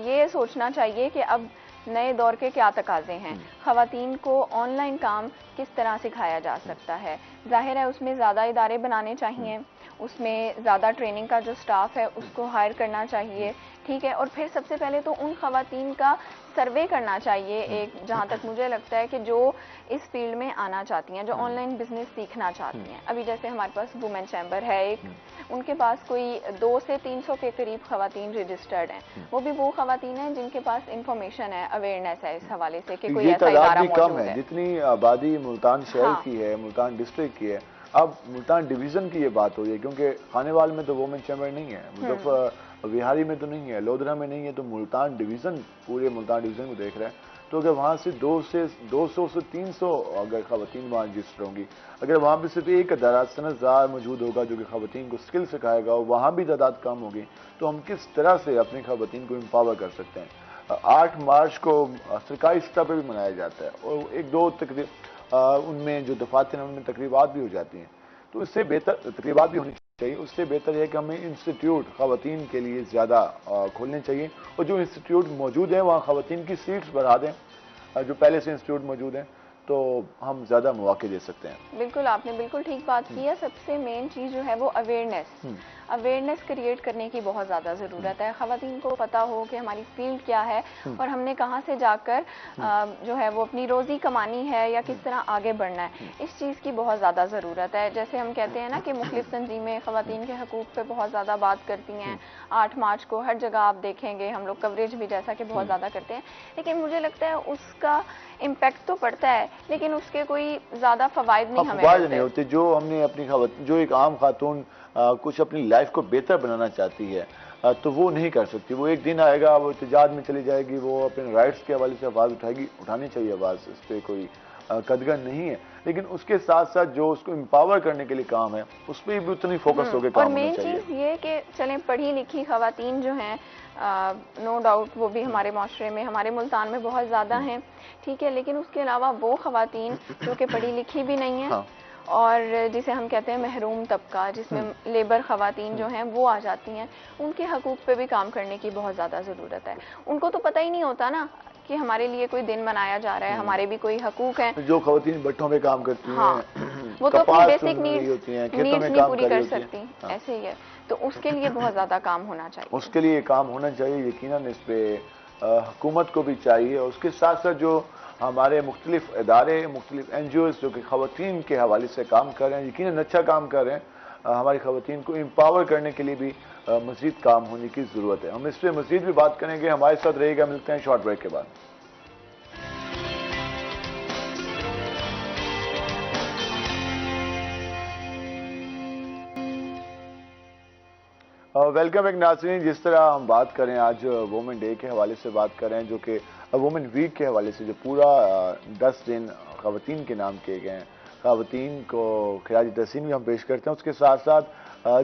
ये सोचना चाहिए कि अब नए दौर के क्या तकाजे हैं, ख़वातीन को ऑनलाइन काम किस तरह सिखाया जा सकता है। जाहिर है उसमें ज़्यादा इदारे बनाने चाहिए, उसमें ज़्यादा ट्रेनिंग का जो स्टाफ है उसको हायर करना चाहिए, ठीक है, और फिर सबसे पहले तो उन ख़वातीन का सर्वे करना चाहिए, एक जहाँ तक मुझे लगता है कि जो इस फील्ड में आना चाहती हैं, जो ऑनलाइन बिजनेस सीखना चाहती हैं। अभी जैसे हमारे पास वुमेन चैम्बर है एक, उनके पास कोई 200 से 300 के करीब खवातीन रजिस्टर्ड हैं। वो भी वो खवातीन हैं जिनके पास इंफॉर्मेशन है, अवेयरनेस है इस हवाले से कि कोई ऐसा इदारा मौजूद है। जितनी आबादी मुल्तान शहर की है, मुल्तान डिस्ट्रिक्ट की है, अब मुल्तान डिवीजन की ये बात हो रही है, क्योंकि खानेवाल में तो वोमेन चैम्बर नहीं है, मुजफ्फर विहारी में तो नहीं है, लोधरा में नहीं है, तो मुल्तान डिवीजन पूरे मुल्तान डिवीजन को देख रहे हैं। तो अगर वहाँ से 200 से 300 अगर खवातीन वहाँ रजिस्टर होंगी, अगर वहाँ पे सिर्फ एक अदारा सनतदार मौजूद होगा जो कि खवातीन को स्किल सिखाएगा और वहाँ भी तादाद कम होगी, तो हम किस तरह से अपनी खवातीन को एम्पावर कर सकते हैं। 8 मार्च को सरकारी सतह पर भी मनाया जाता है और एक दो उनमें जो दफातर हैं उनमें तकरीबात भी हो जाती हैं, तो इससे बेहतर तकरीबात भी होनी चाहिए। उससे बेहतर है कि हमें इंस्टीट्यूट खवातीन के लिए ज़्यादा खोलने चाहिए और जो इंस्टीट्यूट मौजूद हैं वहाँ खवातीन की सीट्स बढ़ा दें, जो पहले से इंस्टीट्यूट मौजूद हैं, तो हम ज़्यादा मौके दे सकते हैं। बिल्कुल, आपने बिल्कुल ठीक बात की है। सबसे मेन चीज़ जो है वो अवेयरनेस क्रिएट करने की बहुत ज़्यादा ज़रूरत है। ख़वातीन को पता हो कि हमारी फील्ड क्या है और हमने कहाँ से जाकर जो है वो अपनी रोज़ी कमानी है या किस तरह आगे बढ़ना है, इस चीज़ की बहुत ज़्यादा ज़रूरत है। जैसे हम कहते हैं ना कि मुख्तलिफ तंजीमें ख़वातीन के हकूक़ पे बहुत ज़्यादा बात करती हैं। 8 मार्च को हर जगह आप देखेंगे हम लोग कवरेज भी जैसा कि बहुत ज़्यादा करते हैं, लेकिन मुझे लगता है उसका इम्पैक्ट तो पड़ता है लेकिन उसके कोई ज़्यादा फ़वाइद नहीं हमें नहीं होते। जो हमने अपनी जो एक आम खातून कुछ अपनी लाइफ को बेहतर बनाना चाहती है, तो वो नहीं कर सकती। वो एक दिन आएगा, वो इत्तेजाज में चली जाएगी, वो अपने राइट्स के हवाले से आवाज़ उठाएगी, उठानी चाहिए आवाज़, इस पर कोई कदगन नहीं है, लेकिन उसके साथ साथ जो उसको एम्पावर करने के लिए काम है उस पर भी उतनी फोकस होकर काम होना चाहिए। और मेन चीज़ ये कि चलें पढ़ी लिखी खवातीन जो हैं, नो डाउट वो भी हमारे माशरे में, हमारे मुल्तान में बहुत ज़्यादा हैं, ठीक है, लेकिन उसके अलावा वो खवातीन जो कि पढ़ी लिखी भी नहीं है और जिसे हम कहते हैं महरूम तबका, जिसमें लेबर खवातीन जो हैं वो आ जाती हैं, उनके हकूक़ पे भी काम करने की बहुत ज़्यादा ज़रूरत है। उनको तो पता ही नहीं होता ना कि हमारे लिए कोई दिन मनाया जा रहा है, हमारे भी कोई हकूक़ हैं। जो खवातीन भट्ठों में काम करती हैं, वो तो अपनी बेसिक नीड्स नहीं पूरी कर सकती, ऐसे ही है, तो उसके लिए बहुत ज़्यादा काम होना चाहिए। उसके लिए काम होना चाहिए, यकीनन इस पर हुकूमत को भी चाहिए। उसके साथ साथ जो हमारे मुख्तलिफ इदारे, मुख्तलिफ NGOs जो कि खवातीन के हवाले से काम कर रहे हैं, यकीनन अच्छा काम कर रहे हैं, हमारी खवातीन को एम्पावर करने के लिए भी मज़ीद काम होने की ज़रूरत है। हम इस पर मज़ीद भी बात करेंगे, हमारे साथ रहेगा। मिलते हैं शॉर्ट ब्रेक के बाद। वेलकम एक नाज़रीन, जिस तरह हम बात करें आज वुमेन डे के हवाले से बात कर रहे हैं, जो कि वुमेन वीक के हवाले से जो पूरा 10 दिन खवातीन के नाम किए गए हैं, खवातीन को खिराज तहसीन भी हम पेश करते हैं। उसके साथ साथ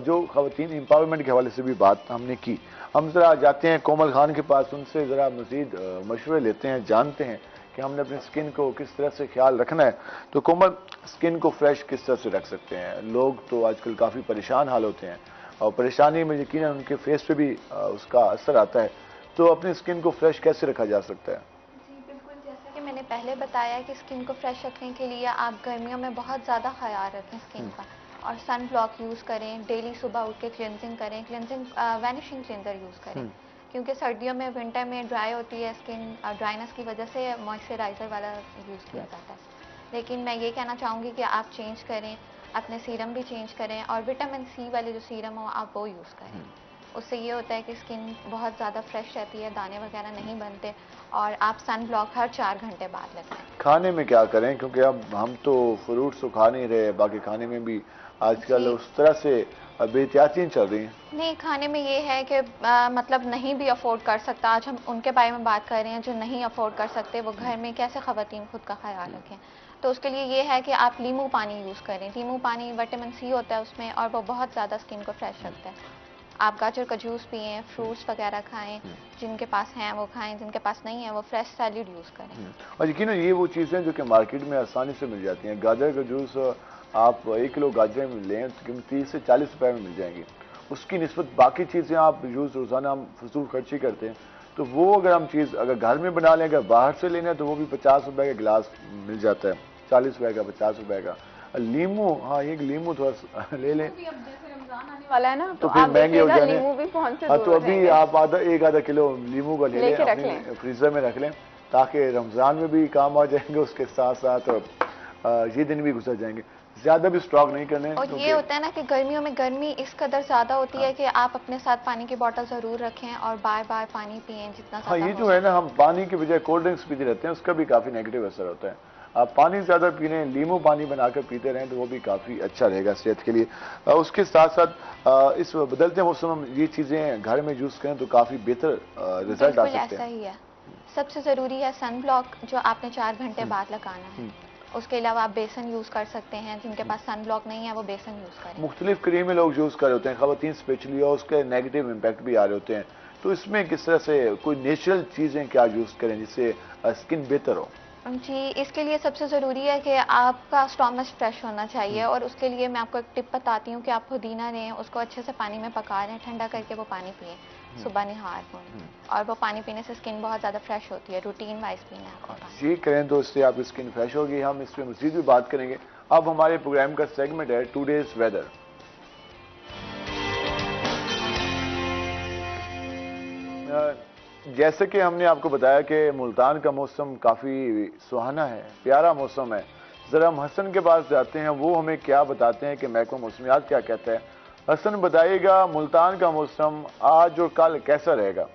जो खवातीन एम्पावरमेंट के हवाले से भी बात हमने की। हम ज़रा जाते हैं कोमल खान के पास, उनसे ज़रा मज़ीद मशवरे लेते हैं, जानते हैं कि हमने अपनी स्किन को किस तरह से ख्याल रखना है। तो कोमल, स्किन को फ्रेश किस तरह से रख सकते हैं? लोग तो आजकल काफ़ी परेशान हाल होते हैं और परेशानी में यकीनन उनके फेस पे भी उसका असर आता है, तो अपनी स्किन को फ्रेश कैसे रखा जा सकता है? जी बिल्कुल, जैसा कि मैंने पहले बताया कि स्किन को फ्रेश रखने के लिए आप गर्मियों में बहुत ज़्यादा ख्याल रखें स्किन का, और सन ब्लॉक यूज़ करें, डेली सुबह उठ के क्लिनजिंग करें, वैनिशिंग क्लिनजर यूज़ करें, क्योंकि सर्दियों में, विंटर में ड्राई होती है स्किन, ड्राइनेस की वजह से मॉइस्चराइज़र वाला यूज़ किया जाता है। लेकिन मैं ये कहना चाहूँगी कि आप चेंज करें, अपने सीरम भी चेंज करें, और विटामिन C वाले जो सीरम हो आप वो यूज़ करें। उससे ये होता है कि स्किन बहुत ज़्यादा फ्रेश रहती है, दाने वगैरह नहीं बनते, और आप सन ब्लॉक हर 4 घंटे बाद लगाएं। खाने में क्या करें, क्योंकि अब हम तो फ्रूट्स तो खा नहीं रहे, बाकी खाने में भी आजकल उस तरह से बेहतियातियाँ चल रही हैं। नहीं, खाने में ये है कि मतलब नहीं भी अफोर्ड कर सकता, आज हम उनके बारे में बात कर रहे हैं जो नहीं अफोर्ड कर सकते, वो घर में कैसे खवातीन खुद का ख्याल रखें। तो उसके लिए ये है कि आप नींबू पानी यूज़ करें। नींबू पानी विटामिन C होता है उसमें, और वो बहुत ज़्यादा स्किन को फ्रेश रखता है। आप गाजर का जूस पिएं, फ्रूट्स वगैरह खाएं, जिनके पास हैं वो खाएं, जिनके पास नहीं है वो फ्रेश सैलेड यूज़ करें। और यकीन ये वो चीज़ें जो कि मार्केट में आसानी से मिल जाती हैं। गाजर का जूस आप 1 किलो गाजर में लें तो 30 से 40 रुपए में मिल जाएंगी। उसकी निस्बत बाकी चीज़ें आप यूज़ रोज़ाना हम फजूल खर्ची करते हैं, तो वो अगर हम चीज़ अगर घर में बना लें, अगर बाहर से लेना है तो वो भी 50 रुपए का गिलास मिल जाता है, 40 रुपए का, 50 रुपए का। लीमू, हाँ ये लीमू थोड़ा ले लें, आने वाला है ना, तो फिर महंगे हो जाने। लीमू भी पहुंच से हाँ, तो अभी आप आधा किलो लीमू का ले लें, अपने फ्रीजर में रख लें, ताकि रमज़ान में भी काम आ जाएंगे, उसके साथ साथ ये दिन भी गुजर जाएंगे। ज्यादा भी स्टॉक नहीं करने। और ये होता है ना कि गर्मियों में गर्मी इस कदर ज्यादा होती है कि आप अपने साथ पानी की बोतल जरूर रखें और बार बार पानी पिएं जितना हाँ, ज्यादा ये हो जो है ना, हम पानी की बजाय कोल्ड ड्रिंक्स पीते रहते हैं, उसका भी काफी नेगेटिव असर होता है। आप पानी ज्यादा पी रहे हैं, नींबू पानी बनाकर पीते रहें तो वो भी काफी अच्छा रहेगा सेहत के लिए। उसके साथ साथ इस बदलते मौसम में ये चीजें घर में यूज करें तो काफी बेहतर रिजल्ट आ बिल्कुल सकते ऐसा हैं। ही है। सबसे जरूरी है सन ब्लॉक, जो आपने 4 घंटे बाद लगाना है। उसके अलावा आप बेसन यूज कर सकते हैं, जिनके पास सन ब्लॉक नहीं है वो बेसन यूज करें। मुख्तलिफ क्रीमें लोग यूज कर रहे होते हैं, खवातीन स्पेशली, और उसके नेगेटिव इम्पैक्ट भी आ रहे होते हैं। तो इसमें किस तरह से कोई नेचुरल चीजें क्या यूज करें जिससे स्किन बेहतर हो? जी, इसके लिए सबसे ज़रूरी है कि आपका स्टोमच फ्रेश होना चाहिए, और उसके लिए मैं आपको एक टिप बताती हूँ कि आप पुदीना लें, उसको अच्छे से पानी में पका लें, ठंडा करके वो पानी पिए सुबह निहार को, और वो पानी पीने से स्किन बहुत ज़्यादा फ्रेश होती है। रूटीन वाइज पीना है आपको पानी। ये करें तो इससे आपकी स्किन फ्रेश होगी। हम इस पर मजीद भी बात करेंगे। अब हमारे प्रोग्राम का सेगमेंट है टुडेज वेदर। जैसे कि हमने आपको बताया कि मुल्तान का मौसम काफ़ी सुहाना है, प्यारा मौसम है। ज़रा हम हसन के पास जाते हैं, वो हमें क्या बताते हैं कि महकमा मौसमियात क्या कहता है। हसन, बताइएगा मुल्तान का मौसम आज और कल कैसा रहेगा?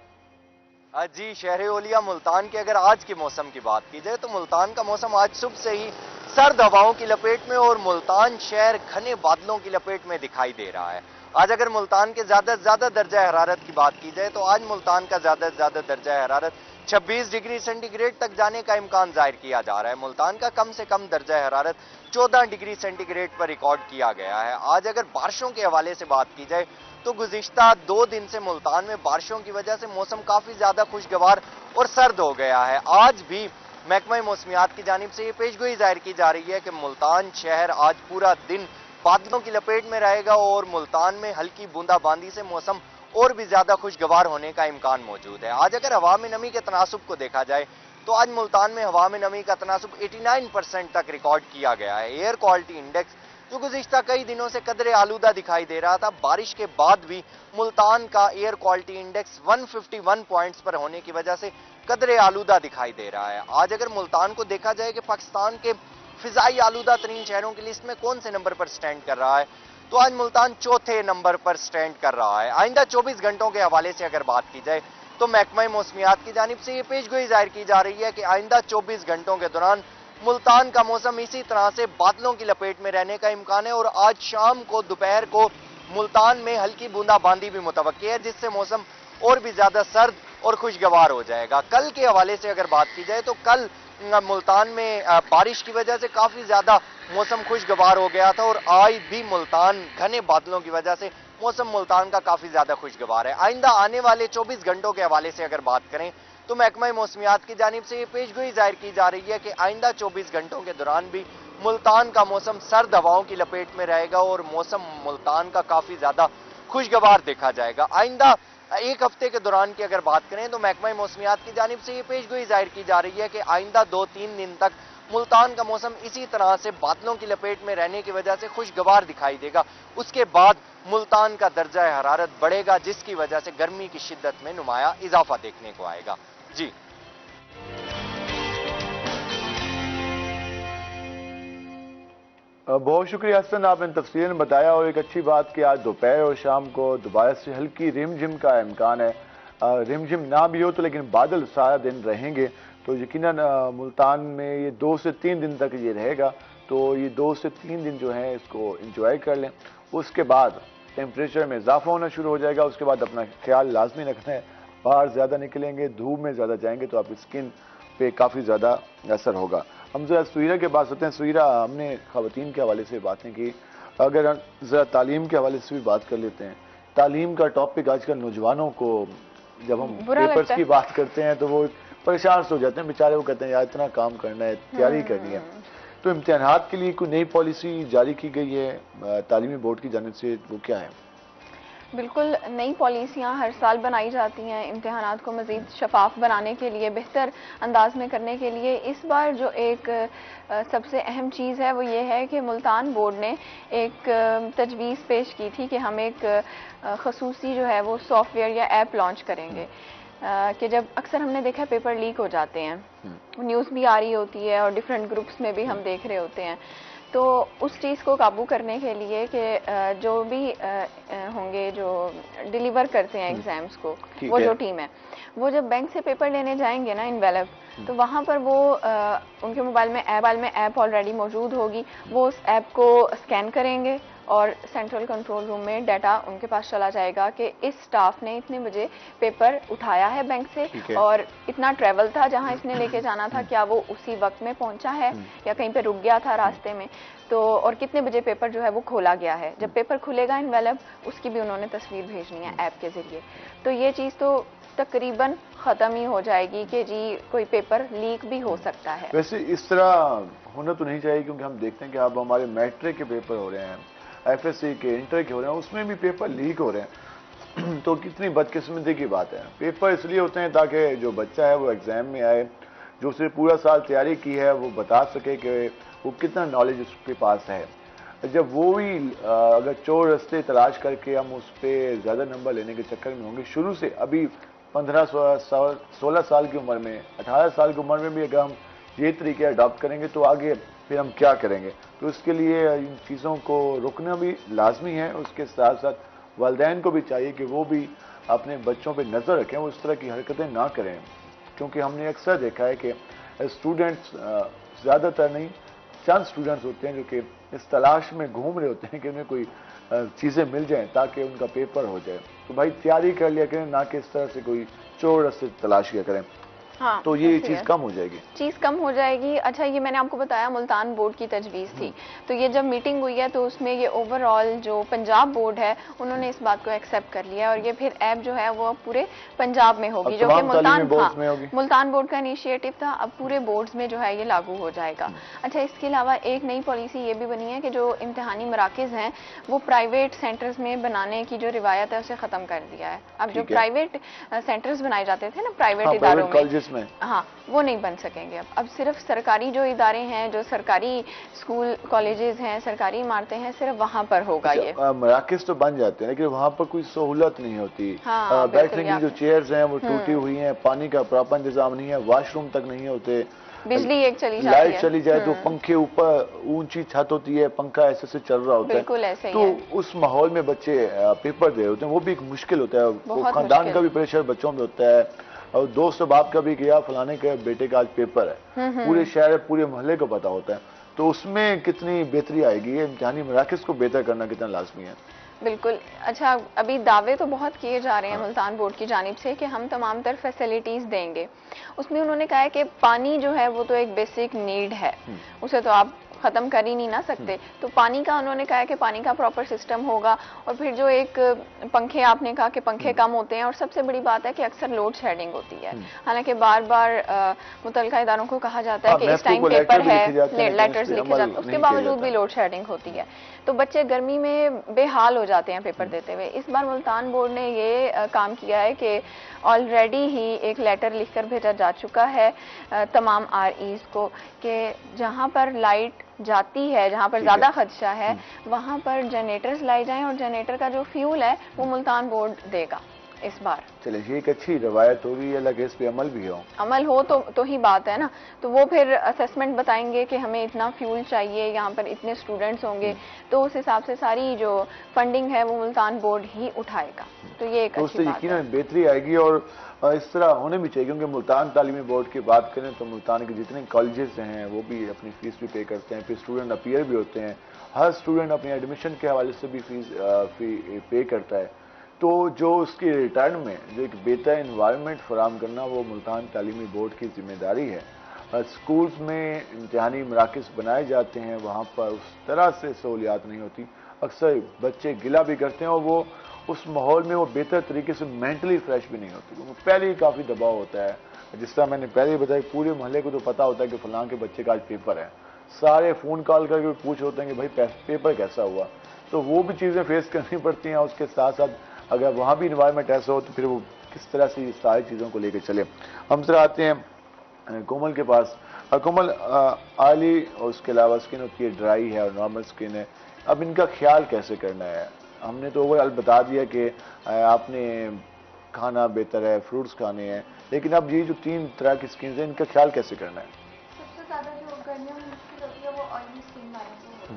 जी शहर ओलिया मुल्तान के अगर आज के मौसम की बात की जाए तो मुल्तान का मौसम आज सुबह से ही सर्द हवाओं की लपेट में और मुल्तान शहर घने बादलों की लपेट में दिखाई दे रहा है। आज अगर मुल्तान के ज्यादा से ज्यादा दर्जा हरारत की बात की जाए तो आज मुल्तान का ज्यादा से ज्यादा दर्जा हरारत 26 डिग्री सेंटीग्रेड तक जाने का इम्कान जाहिर किया जा रहा है। मुल्तान का कम से कम दर्जा हरारत 14 डिग्री सेंटीग्रेड पर रिकॉर्ड किया गया है। आज अगर बारिशों के हवाले से बात की जाए तो गुज़िश्ता 2 दिन से मुल्तान में बारिशों की वजह से मौसम काफी ज्यादा खुशगवार और सर्द हो गया है। आज भी महकमा मौसमियात की जानिब से ये पेशगोई जाहिर की जा रही है कि मुल्तान शहर आज पूरा दिन बादलों की लपेट में रहेगा और मुल्तान में हल्की बूंदाबांदी से मौसम और भी ज्यादा खुशगवार होने का इम्कान मौजूद है। आज अगर हवा में नमी के तनासुब को देखा जाए तो आज मुल्तान में हवा में नमी का तनासुब 89% तक रिकॉर्ड किया गया है। एयर क्वालिटी इंडेक्स जो गुज़िश्ता कई दिनों से कदरे आलूदा दिखाई दे रहा था, बारिश के बाद भी मुल्तान का एयर क्वालिटी इंडेक्स 151 पॉइंट्स पर होने की वजह से कदरे आलूदा दिखाई दे रहा है। आज अगर मुल्तान को देखा जाए कि पाकिस्तान के फिजाई आलूदा तरीन शहरों की लिस्ट में कौन से नंबर पर स्टैंड कर रहा है, तो आज मुल्तान चौथे नंबर पर स्टैंड कर रहा है। आइंदा 24 घंटों के हवाले से अगर बात की जाए तो महकमा मौसमियात की जानिब से ये पेशगोई जाहिर की जा रही है कि आइंदा 24 घंटों के दौरान मुल्तान का मौसम इसी तरह से बादलों की लपेट में रहने का इम्कान है और आज शाम को दोपहर को मुल्तान में हल्की बूंदाबांदी भी मुतवक्की है, जिससे मौसम और भी ज्यादा सर्द और खुशगवार हो जाएगा। कल के हवाले से अगर बात की जाए तो कल मुल्तान में बारिश की वजह से काफी ज्यादा मौसम खुशगवार हो गया था और आज भी मुल्तान घने बादलों की वजह से मौसम मुल्तान का काफी ज्यादा खुशगवार है। आइंदा आने वाले 24 घंटों के हवाले से अगर बात करें तो महकमा मौसमियात की जानिब से ये पेशगोई जाहिर की जा रही है कि आइंदा 24 घंटों के दौरान भी मुल्तान का मौसम सर्द हवाओं की लपेट में रहेगा और मौसम मुल्तान का काफी ज्यादा खुशगवार देखा जाएगा। आइंदा एक हफ्ते के दौरान की अगर बात करें तो महकमा मौसमियात की जानिब से ये पेशगोई जाहिर की जा रही है कि आइंदा 2-3 दिन तक मुल्तान का मौसम इसी तरह से बादलों की लपेट में रहने की वजह से खुशगवार दिखाई देगा। उसके बाद मुल्तान का दर्जा हरारत बढ़ेगा, जिसकी वजह से गर्मी की शिद्दत में नुमाया इजाफा देखने को आएगा। जी बहुत शुक्रिया हसन, आपने तफसीलन बताया। और एक अच्छी बात कि आज दोपहर और शाम को दोबारा से हल्की रिमझिम का इम्कान है। रिमझिम ना भी हो तो लेकिन बादल सारा दिन रहेंगे, तो यकीनन मुल्तान में ये 2 से 3 दिन तक ये रहेगा। तो ये 2 से 3 दिन जो है इसको इंजॉय कर लें। उसके बाद टेम्परेचर में इजाफा होना शुरू हो जाएगा। उसके बाद अपना ख्याल लाजमी रखना है, बाहर ज़्यादा निकलेंगे, धूप में ज़्यादा जाएंगे तो आपकी स्किन पे काफ़ी ज़्यादा असर होगा। हम ज़रा सुईरा के पास होते हैं। सुईरा, हमने ख़वातीन के हवाले से बातें की, अगर ज़रा तालीम के हवाले से भी बात कर लेते हैं। तालीम का टॉपिक आजकल नौजवानों को, जब हम पेपर्स की बात करते हैं तो वो परेशान हो जाते हैं बेचारे। वो कहते हैं यार इतना काम करना है, तैयारी करनी है। तो इम्तिहानात के लिए कोई नई पॉलिसी जारी की गई है तालीमी बोर्ड की जानिब से, वो क्या है? बिल्कुल, नई पॉलिसियां हर साल बनाई जाती हैं इम्तिहानात को मज़ीद शफाफ बनाने के लिए, बेहतर अंदाज में करने के लिए। इस बार जो एक सबसे अहम चीज़ है वो ये है कि मुल्तान बोर्ड ने एक तजवीज़ पेश की थी कि हम एक खसूसी जो है वो सॉफ्टवेयर या ऐप लॉन्च करेंगे। कि जब अक्सर हमने देखा पेपर लीक हो जाते हैं, न्यूज़ भी आ रही होती है और डिफरेंट ग्रुप्स में भी हम देख रहे होते हैं, तो उस चीज़ को काबू करने के लिए कि जो भी होंगे जो डिलीवर करते हैं एग्जाम्स को, वो जो टीम है, वो जब बैंक से पेपर लेने जाएंगे ना इनवेलप, तो वहाँ पर वो उनके मोबाइल में ऐप ऑलरेडी मौजूद होगी, वो उस ऐप को स्कैन करेंगे और सेंट्रल कंट्रोल रूम में डाटा उनके पास चला जाएगा कि इस स्टाफ ने इतने बजे पेपर उठाया है बैंक से और इतना ट्रेवल था जहां इसने लेके जाना था, क्या वो उसी वक्त में पहुंचा है या कहीं पे रुक गया था रास्ते में, तो और कितने बजे पेपर जो है वो खोला गया है। जब पेपर खुलेगा इनवेलप, उसकी भी उन्होंने तस्वीर भेजनी है ऐप के जरिए। तो ये चीज़ तो तकरीबन ख़त्म ही हो जाएगी कि जी कोई पेपर लीक भी हो सकता है। वैसे इस तरह होना तो नहीं चाहिए, क्योंकि हम देखते हैं कि अब हमारे मैट्रिक के पेपर हो रहे हैं, एफएससी के, इंटर के हो रहे हैं, उसमें भी पेपर लीक हो रहे हैं। तो कितनी बदकिस्मती की बात है। पेपर इसलिए होते हैं ताकि जो बच्चा है वो एग्जाम में आए, जो उसने पूरा साल तैयारी की है वो बता सके कि वो कितना नॉलेज उसके पास है। जब वो भी अगर चोर रास्ते तलाश करके हम उस पर ज़्यादा नंबर लेने के चक्कर में होंगे, शुरू से अभी 15-16 साल की उम्र में, 18 साल की उम्र में भी अगर हम ये तरीके अडॉप्ट करेंगे तो आगे फिर हम क्या करेंगे। तो इसके लिए इन चीज़ों को रुकना भी लाजमी है। उसके साथ साथ वालिदैन को भी चाहिए कि वो भी अपने बच्चों पे नज़र रखें, वो इस तरह की हरकतें ना करें, क्योंकि हमने अक्सर देखा है कि स्टूडेंट्स, ज़्यादातर नहीं, चंद स्टूडेंट्स होते हैं जो कि इस तलाश में घूम रहे होते हैं कि उन्हें कोई चीज़ें मिल जाएं ताकि उनका पेपर हो जाए। तो भाई तैयारी कर लिया करें, ना कि इस तरह से कोई चोर रास्ते तलाश किया करें। हाँ, तो ये चीज़ कम हो जाएगी। चीज़ कम हो जाएगी। अच्छा, ये मैंने आपको बताया मुल्तान बोर्ड की तजवीज़ थी, तो ये जब मीटिंग हुई है तो उसमें ये ओवरऑल जो पंजाब बोर्ड है उन्होंने इस बात को एक्सेप्ट कर लिया और ये फिर ऐप जो है वो पूरे पंजाब में होगी, जो कि मुल्तान बोर्ड का इनिशिएटिव था, अब पूरे बोर्ड्स में जो है ये लागू हो जाएगा। अच्छा, इसके अलावा एक नई पॉलिसी ये भी बनी है कि जो इम्तिहानी मराकिज़ हैं वो प्राइवेट सेंटर्स में बनाने की जो रिवायत है उसे ख़त्म कर दिया है। अब जो प्राइवेट सेंटर्स बनाए जाते थे ना प्राइवेट इदारों में, हाँ, वो नहीं बन सकेंगे। अब सिर्फ सरकारी जो इदारे हैं, जो सरकारी स्कूल कॉलेजेस हैं, सरकारी इमारतें हैं, सिर्फ वहाँ पर होगा। ये मराकिज़ तो बन जाते हैं लेकिन वहाँ पर कोई सहूलत नहीं होती। बैठने की जो चेयर्स हैं वो टूटी हुई हैं, पानी का प्रॉपर इंतजाम नहीं है, वॉशरूम तक नहीं होते, बिजली एक चली जाती लाइट चली जाए तो पंखे ऊपर, ऊंची छत होती है, पंखा ऐसे से चल रहा होता है, तो उस माहौल में बच्चे पेपर दे रहे होते हैं, वो भी एक मुश्किल होता है। खानदान का भी प्रेशर बच्चों में होता है और दोस्त बाप का भी किया फलाने के बेटे का आज पेपर है, पूरे शहर पूरे मोहल्ले को पता होता है, तो उसमें कितनी बेहतरी आएगी। ये इम्तिहानी मराकिज़ को बेहतर करना कितना लाजमी है। बिल्कुल। अच्छा, अभी दावे तो बहुत किए जा रहे हैं मुल्तान बोर्ड की जानिब से कि हम तमाम तर फैसिलिटीज़ देंगे। उसमें उन्होंने कहा है कि पानी जो है वो तो एक बेसिक नीड है, उसे तो आप ख़त्म कर ही नहीं ना सकते, तो पानी का उन्होंने कहा है कि पानी का प्रॉपर सिस्टम होगा। और फिर जो एक पंखे, आपने कहा कि पंखे कम होते हैं और सबसे बड़ी बात है कि अक्सर लोड शेडिंग होती है, हालांकि बार बार मुतल्लिका इदारों को कहा जाता है कि इस टाइम पेपर है, लेटर्स लिखे जाते हैं, उसके बावजूद भी लोड शेडिंग होती है, तो बच्चे गर्मी में बेहाल हो जाते हैं पेपर देते हुए। इस बार मुल्तान बोर्ड ने ये काम किया है कि ऑलरेडी ही एक लेटर लिखकर भेजा जा चुका है तमाम REs को कि जहां पर लाइट जाती है, जहां पर ज़्यादा खदशा है, वहां पर जनरेटर्स लाए जाएं और जनरेटर का जो फ्यूल है वो मुल्तान बोर्ड देगा इस बार। चलिए, ये एक अच्छी रवायत होगी, अलग इस पे अमल भी हो, अमल हो तो ही बात है ना। तो वो फिर असेसमेंट बताएंगे कि हमें इतना फ्यूल चाहिए, यहाँ पर इतने स्टूडेंट्स होंगे, तो उस हिसाब से सारी जो फंडिंग है वो मुल्तान बोर्ड ही उठाएगा। तो ये एक अच्छी बात है, यकीनन बेहतरी आएगी और इस तरह होने भी चाहिए, क्योंकि मुल्तान तालीमी बोर्ड की बात करें तो मुल्तान के जितने कॉलेजेस हैं वो भी अपनी फीस भी पे करते हैं, फिर स्टूडेंट अपीयर भी होते हैं, हर स्टूडेंट अपने एडमिशन के हवाले से भी फीस पे करता है। तो जो उसके रिटर्न में जो एक बेहतर इन्वायरमेंट फराहम करना वो मुल्तान तालीमी बोर्ड की जिम्मेदारी है। स्कूल्स में इम्तिहानी मराकिज़ बनाए जाते हैं, वहाँ पर उस तरह से सहूलियात नहीं होती, अक्सर बच्चे गिला भी करते हैं और वो उस माहौल में वो बेहतर तरीके से मेंटली फ्रेश भी नहीं होती, क्योंकि पहले ही काफ़ी दबाव होता है। जिस तरह मैंने पहले ही बताया, पूरे मोहल्ले को तो पता होता है कि फलां के बच्चे का आज पेपर है, सारे फ़ोन कॉल करके पूछ होते हैं कि भाई पेपर कैसा हुआ, तो वो भी चीज़ें फेस करनी पड़ती हैं। उसके साथ साथ अगर वहाँ भी इन्वायरमेंट ऐसा हो तो फिर वो किस तरह से सारी चीज़ों को लेकर चले। हम सर आते हैं कोमल के पास। कोमल, आली और उसके अलावा स्किन होती है ड्राई है और नॉर्मल स्किन है, अब इनका ख्याल कैसे करना है? हमने तो ओवरऑल बता दिया कि आपने खाना बेहतर है, फ्रूट्स खाने हैं, लेकिन अब ये जो 3 तरह की स्किन है इनका ख्याल कैसे करना है? सबसे ज़्यादा जो गर्मियों में मुश्किल होती है वो ऑयली स्किन वालों को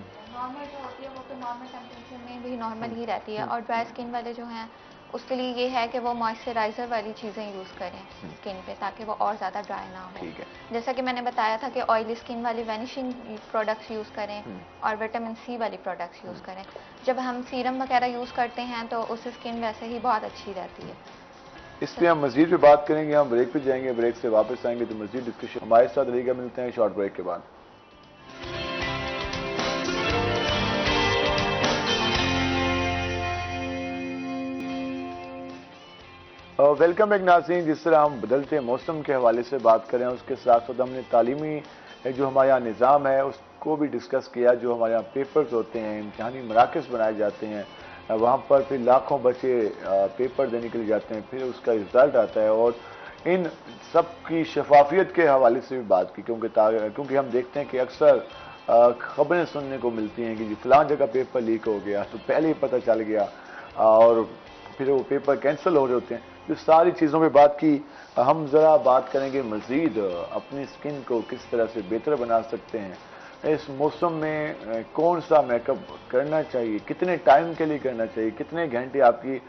भी नॉर्मल ही रहती है। और ड्राई स्किन वाले जो हैं उसके लिए ये है कि वो मॉइस्चराइजर वाली चीज़ें यूज़ करें स्किन पे, ताकि वो और ज़्यादा ड्राई ना हो। जैसा कि मैंने बताया था कि ऑयली स्किन वाली वैनिशिंग प्रोडक्ट्स यूज़ करें और विटामिन सी वाली प्रोडक्ट्स यूज़ करें। जब हम सीरम वगैरह यूज़ करते हैं तो उससे स्किन वैसे ही बहुत अच्छी रहती है। इस पे हम मजीद भी बात करेंगे, हम ब्रेक पे जाएंगे, ब्रेक से वापस आएंगे तो मजीद डिस्कशन हमारे साथ रहेगा। मिलते हैं शॉर्ट ब्रेक के बाद। वेलकम बैक नाज़रीन। जिस तरह हम बदलते मौसम के हवाले से बात करें, उसके साथ साथ हमने तालीमी जो हमारे यहाँ निज़ाम है उसको भी डिस्कस किया। जो हमारे यहाँ पेपर्स होते हैं, इम्तहानी मराकज़ बनाए जाते हैं, वहाँ पर फिर लाखों बच्चे पेपर देने के लिए जाते हैं, फिर उसका रिज़ल्ट आता है। और इन सब की शफाफियत के हवाले से भी बात की, क्योंकि हम देखते हैं कि अक्सर खबरें सुनने को मिलती हैं कि जी फ़लाँ जगह पेपर लीक हो गया, तो पहले ही पता चल गया और फिर वो पेपर कैंसिल हो रहे होते हैं। जो सारी चीज़ों पे बात की, हम ज़रा बात करेंगे मज़ीद अपनी स्किन को किस तरह से बेहतर बना सकते हैं। इस मौसम में कौन सा मेकअप करना चाहिए, कितने टाइम के लिए करना चाहिए, कितने घंटे आपकी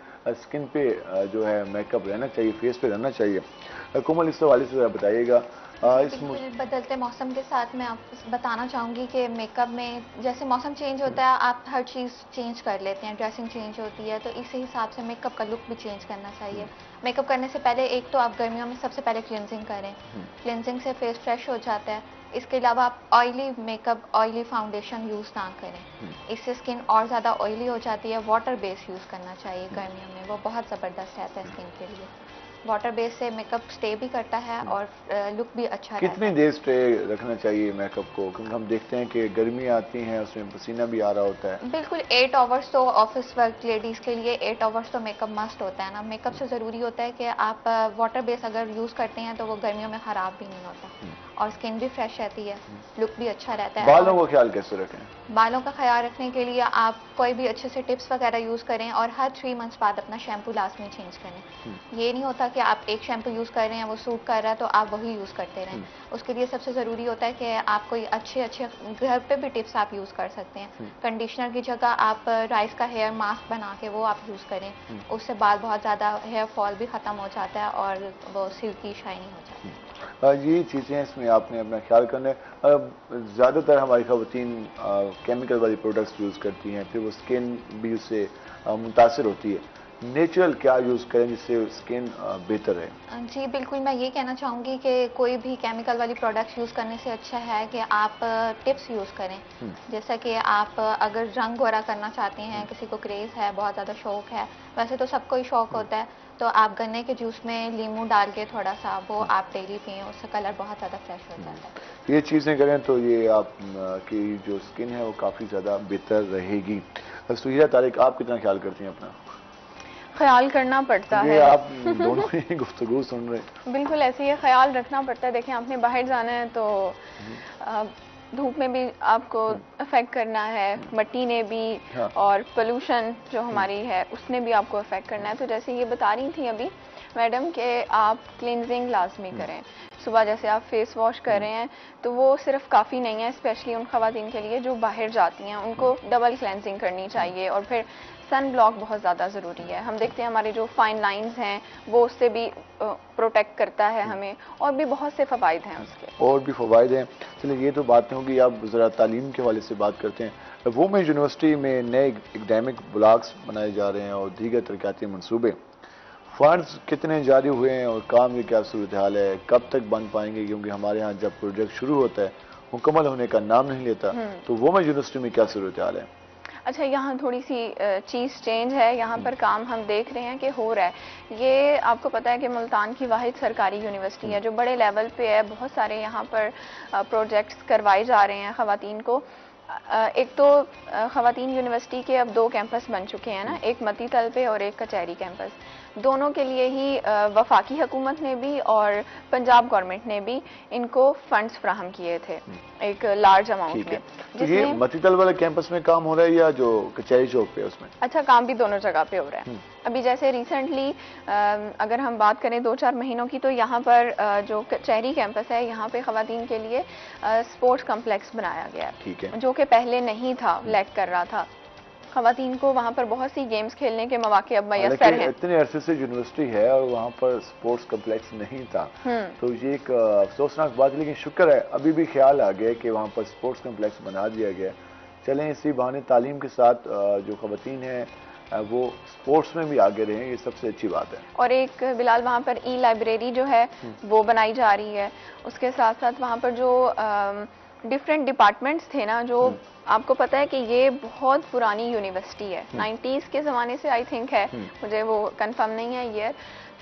स्किन पे जो है मेकअप रहना चाहिए, फेस पे रहना चाहिए। कोमल, इस हवाले से बताइएगा। बदलते मौसम के साथ मैं आपको बताना चाहूँगी कि मेकअप में जैसे मौसम चेंज होता है आप हर चीज़ चेंज कर लेते हैं, ड्रेसिंग चेंज होती है, तो इसी हिसाब से मेकअप का लुक भी चेंज करना चाहिए। मेकअप करने से पहले एक तो आप गर्मियों में सबसे पहले क्लिनजिंग करें, क्लिनजिंग से फेस फ्रेश हो जाता है। इसके अलावा आप oily makeup, oily foundation use ना करें, इससे स्किन और ज़्यादा ऑयली हो जाती है। वाटर बेस यूज़ करना चाहिए गर्मियों में, वो बहुत ज़बरदस्त रहता है स्किन के लिए। वाटर बेस से मेकअप स्टे भी करता है और लुक भी अच्छा रहता है। कितनी देर स्टे रखना चाहिए मेकअप को, क्योंकि हम देखते हैं कि गर्मी आती है उसमें पसीना भी आ रहा होता है। बिल्कुल 8 आवर्स तो ऑफिस वर्क लेडीज़ के लिए 8 आवर्स तो मेकअप मस्ट होता है ना। मेकअप से ज़रूरी होता है कि आप वाटर बेस अगर यूज़ करते हैं तो वो गर्मियों में ख़राब भी नहीं होता और स्किन भी फ्रेश रहती है, लुक भी अच्छा रहता है। बालों का ख्याल कैसे रखें? बालों का ख्याल रखने के लिए आप कोई भी अच्छे से टिप्स वगैरह यूज़ करें और हर 3 मंथ्स बाद अपना शैम्पू लाजमी चेंज करें। ये नहीं होता कि आप एक शैम्पू यूज़ कर रहे हैं, वो सूट कर रहा है तो आप वही यूज़ करते रहें। उसके लिए सबसे ज़रूरी होता है कि आप कोई अच्छे घर पे भी टिप्स आप यूज़ कर सकते हैं। कंडीशनर की जगह आप राइस का हेयर मास्क बना के वो आप यूज़ करें, उससे बाल बहुत ज़्यादा हेयर फॉल भी ख़त्म हो जाता है और वो सिल्की शाइनी हो जाती है। ये चीज़ें इसमें आपने अपना ख्याल करना है। ज़्यादातर हमारी ख़वातीन केमिकल वाली प्रोडक्ट्स यूज़ करती हैं, फिर वो स्किन भी उससे मुतासर होती है। नेचुरल क्या यूज़ करें जिससे स्किन बेहतर रहे? जी बिल्कुल, मैं ये कहना चाहूँगी कि कोई भी केमिकल वाली प्रोडक्ट्स यूज़ करने से अच्छा है कि आप टिप्स यूज़ करें। जैसा कि आप अगर रंग गोरा करना चाहते हैं, किसी को क्रेज़ है, बहुत ज़्यादा शौक है, वैसे तो सबको ही शौक होता है, तो आप गन्ने के जूस में लीमू डाल के थोड़ा सा वो आप डेली पिएं, उससे कलर बहुत ज़्यादा फ्रेश हो जाता है। ये चीज़ें करें तो ये आप की जो स्किन है वो काफ़ी ज़्यादा बेहतर रहेगी। सुहिरा तारिक, आप कितना ख्याल करती हैं अपना? ख्याल करना पड़ता है। आप दोनों ही गुफ्तगू सुन रहे हैं। बिल्कुल ऐसे ही ख्याल रखना पड़ता है। देखिए आपने बाहर जाना है तो धूप में भी आपको अफेक्ट करना है, मिट्टी ने भी, और पोल्यूशन जो हमारी है उसने भी आपको अफेक्ट करना है। तो जैसे ये बता रही थी अभी मैडम कि आप क्लिनजिंग लाजमी करें। सुबह जैसे आप फेस वॉश कर रहे हैं तो वो सिर्फ काफ़ी नहीं है, स्पेशली उन खवातीन के लिए जो बाहर जाती हैं, उनको डबल क्लेंजिंग करनी चाहिए। और फिर सन ब्लॉक बहुत ज़्यादा ज़रूरी है। हम देखते हैं हमारे जो फाइन लाइंस हैं वो उससे भी प्रोटेक्ट करता है हमें, और भी बहुत से फ़वाइद हैं उसके। और भी फ़वाइद हैं। चलिए ये तो बातें होंगी, आप ज़रा तालीम के हवाले से बात करते हैं। वुमेन यूनिवर्सिटी में नए एकेडमिक ब्लॉक्स बनाए जा रहे हैं और दीगर तरक्याती मनसूबे, फंड्स कितने जारी हुए हैं और काम की क्या सूरत हाल है, कब तक बन पाएंगे? क्योंकि हमारे यहाँ जब प्रोजेक्ट शुरू होता है मुकम्मल होने का नाम नहीं लेता, तो वुमेन यूनिवर्सिटी में क्या सूरत हाल है? अच्छा, यहाँ थोड़ी सी चीज़ चेंज है। यहाँ पर काम हम देख रहे हैं कि हो रहा है। ये आपको पता है कि मुल्तान की वाहिद सरकारी यूनिवर्सिटी है जो बड़े लेवल पे है। बहुत सारे यहाँ पर प्रोजेक्ट्स करवाए जा रहे हैं ख़वातीन को। एक तो ख़वातीन यूनिवर्सिटी के अब 2 कैंपस बन चुके हैं ना, एक मती तल पे और एक कचहरी कैंपस। दोनों के लिए ही वफाकी हुकूमत ने भी और पंजाब गवर्नमेंट ने भी इनको फंड्स फ्राहम किए थे एक लार्ज अमाउंट में। तो ये मतीतल वाले कैंपस में काम हो रहा है या जो कचहरी चौक पे उसमें? अच्छा, काम भी दोनों जगह पे हो रहा है। अभी जैसे रिसेंटली अगर हम बात करें 2-4 महीनों की, तो यहाँ पर जो कचहरी कैंपस है यहाँ पे ख़वातीन के लिए स्पोर्ट्स कम्प्लेक्स बनाया गया है, जो कि पहले नहीं था, लैक कर रहा था। खवातीन को वहाँ पर बहुत सी गेम्स खेलने के मौके अब मैसर लेकिन हैं। इतने अरसे से यूनिवर्सिटी है और वहाँ पर स्पोर्ट्स कम्प्लेक्स नहीं था, तो ये एक अफसोसनाक बात है, लेकिन शुक्र है अभी भी ख्याल आ गया कि वहाँ पर स्पोर्ट्स कम्प्लेक्स बना दिया गया। चलें, इसी बहाने तालीम के साथ जो खवातीन हैं वो स्पोर्ट्स में भी आगे रहें, ये सबसे अच्छी बात है। और एक बिलाल वहाँ पर ई लाइब्रेरी जो है वो बनाई जा रही है। उसके साथ साथ वहाँ पर जो डिफरेंट डिपार्टमेंट्स थे ना, जो आपको पता है कि ये बहुत पुरानी यूनिवर्सिटी है, 90s के ज़माने से आई थिंक है, मुझे वो कंफर्म नहीं है ईयर,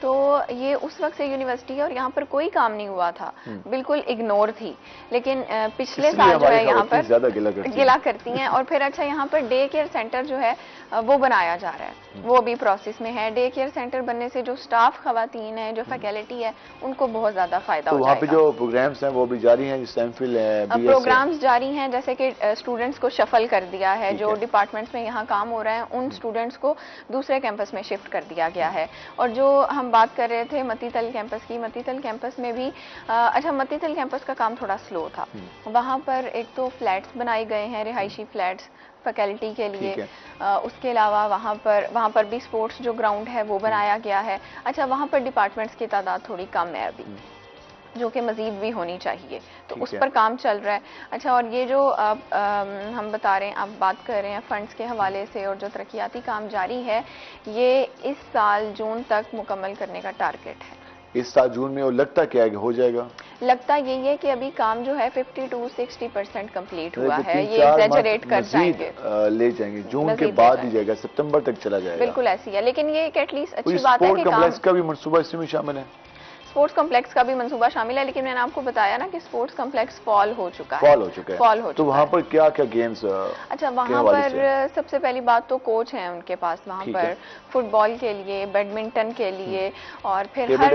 तो ये उस वक्त से यूनिवर्सिटी है और यहाँ पर कोई काम नहीं हुआ था, बिल्कुल इग्नोर थी। लेकिन पिछले साल जो है यहाँ पर ज़्यादा गिला करती हैं। और फिर अच्छा यहाँ पर डे केयर सेंटर जो है वो बनाया जा रहा है, वो भी प्रोसेस में है। डे केयर सेंटर बनने से जो स्टाफ खवातीन है, जो फैकल्टी है, उनको बहुत ज़्यादा फायदा हो जाएगा। वहाँ पे जो प्रोग्राम्स हैं वो भी जारी हैं, जैसे एमफिल है, प्रोग्राम्स जारी हैं, जैसे कि स्टूडेंट्स को शफल कर दिया है, जो डिपार्टमेंट्स में यहाँ काम हो रहा है उन स्टूडेंट्स को दूसरे कैंपस में शिफ्ट कर दिया गया है। और जो हम बात कर रहे थे मतीतल कैंपस की, मतीतल कैंपस में भी अच्छा, मतीतल कैंपस का काम थोड़ा स्लो था। वहाँ पर एक तो फ्लैट्स बनाए गए हैं, रिहायशी फ्लैट्स फैकल्टी के लिए। उसके अलावा वहाँ पर भी स्पोर्ट्स जो ग्राउंड है वो बनाया गया है। अच्छा, वहाँ पर डिपार्टमेंट्स की तादाद थोड़ी कम है अभी, जो कि मजीद भी होनी चाहिए, तो उस पर काम चल रहा है। अच्छा, और ये जो हम बता रहे हैं, आप बात कर रहे हैं फंड्स के हवाले से, और जो तरक्याती काम जारी है ये इस साल जून तक मुकम्मल करने का टारगेट है। इस साल जून में, और लगता क्या है कि हो जाएगा? लगता यही है कि अभी काम जो है 50 to 60% कंप्लीट हुआ है। ये एग्जैजरेट कर जाएंगे, ले जाएंगे, जून के बाद ही जाएगा, सितंबर तक चला जाएगा। बिल्कुल ऐसी है, लेकिन ये एक एटलीस्ट अच्छी बात है कि कॉम्प्लेक्स का भी मंसूबा इसमें भी शामिल है। स्पोर्ट्स कॉम्प्लेक्स का भी मंसूबा शामिल है, लेकिन मैंने आपको बताया ना कि स्पोर्ट्स कॉम्प्लेक्स फॉल हो चुका है। तो वहाँ पर क्या क्या गेम्स? अच्छा, वहाँ पर सबसे पहली बात तो कोच हैं उनके पास वहाँ पर, फुटबॉल के लिए, बैडमिंटन के लिए, और फिर टेबल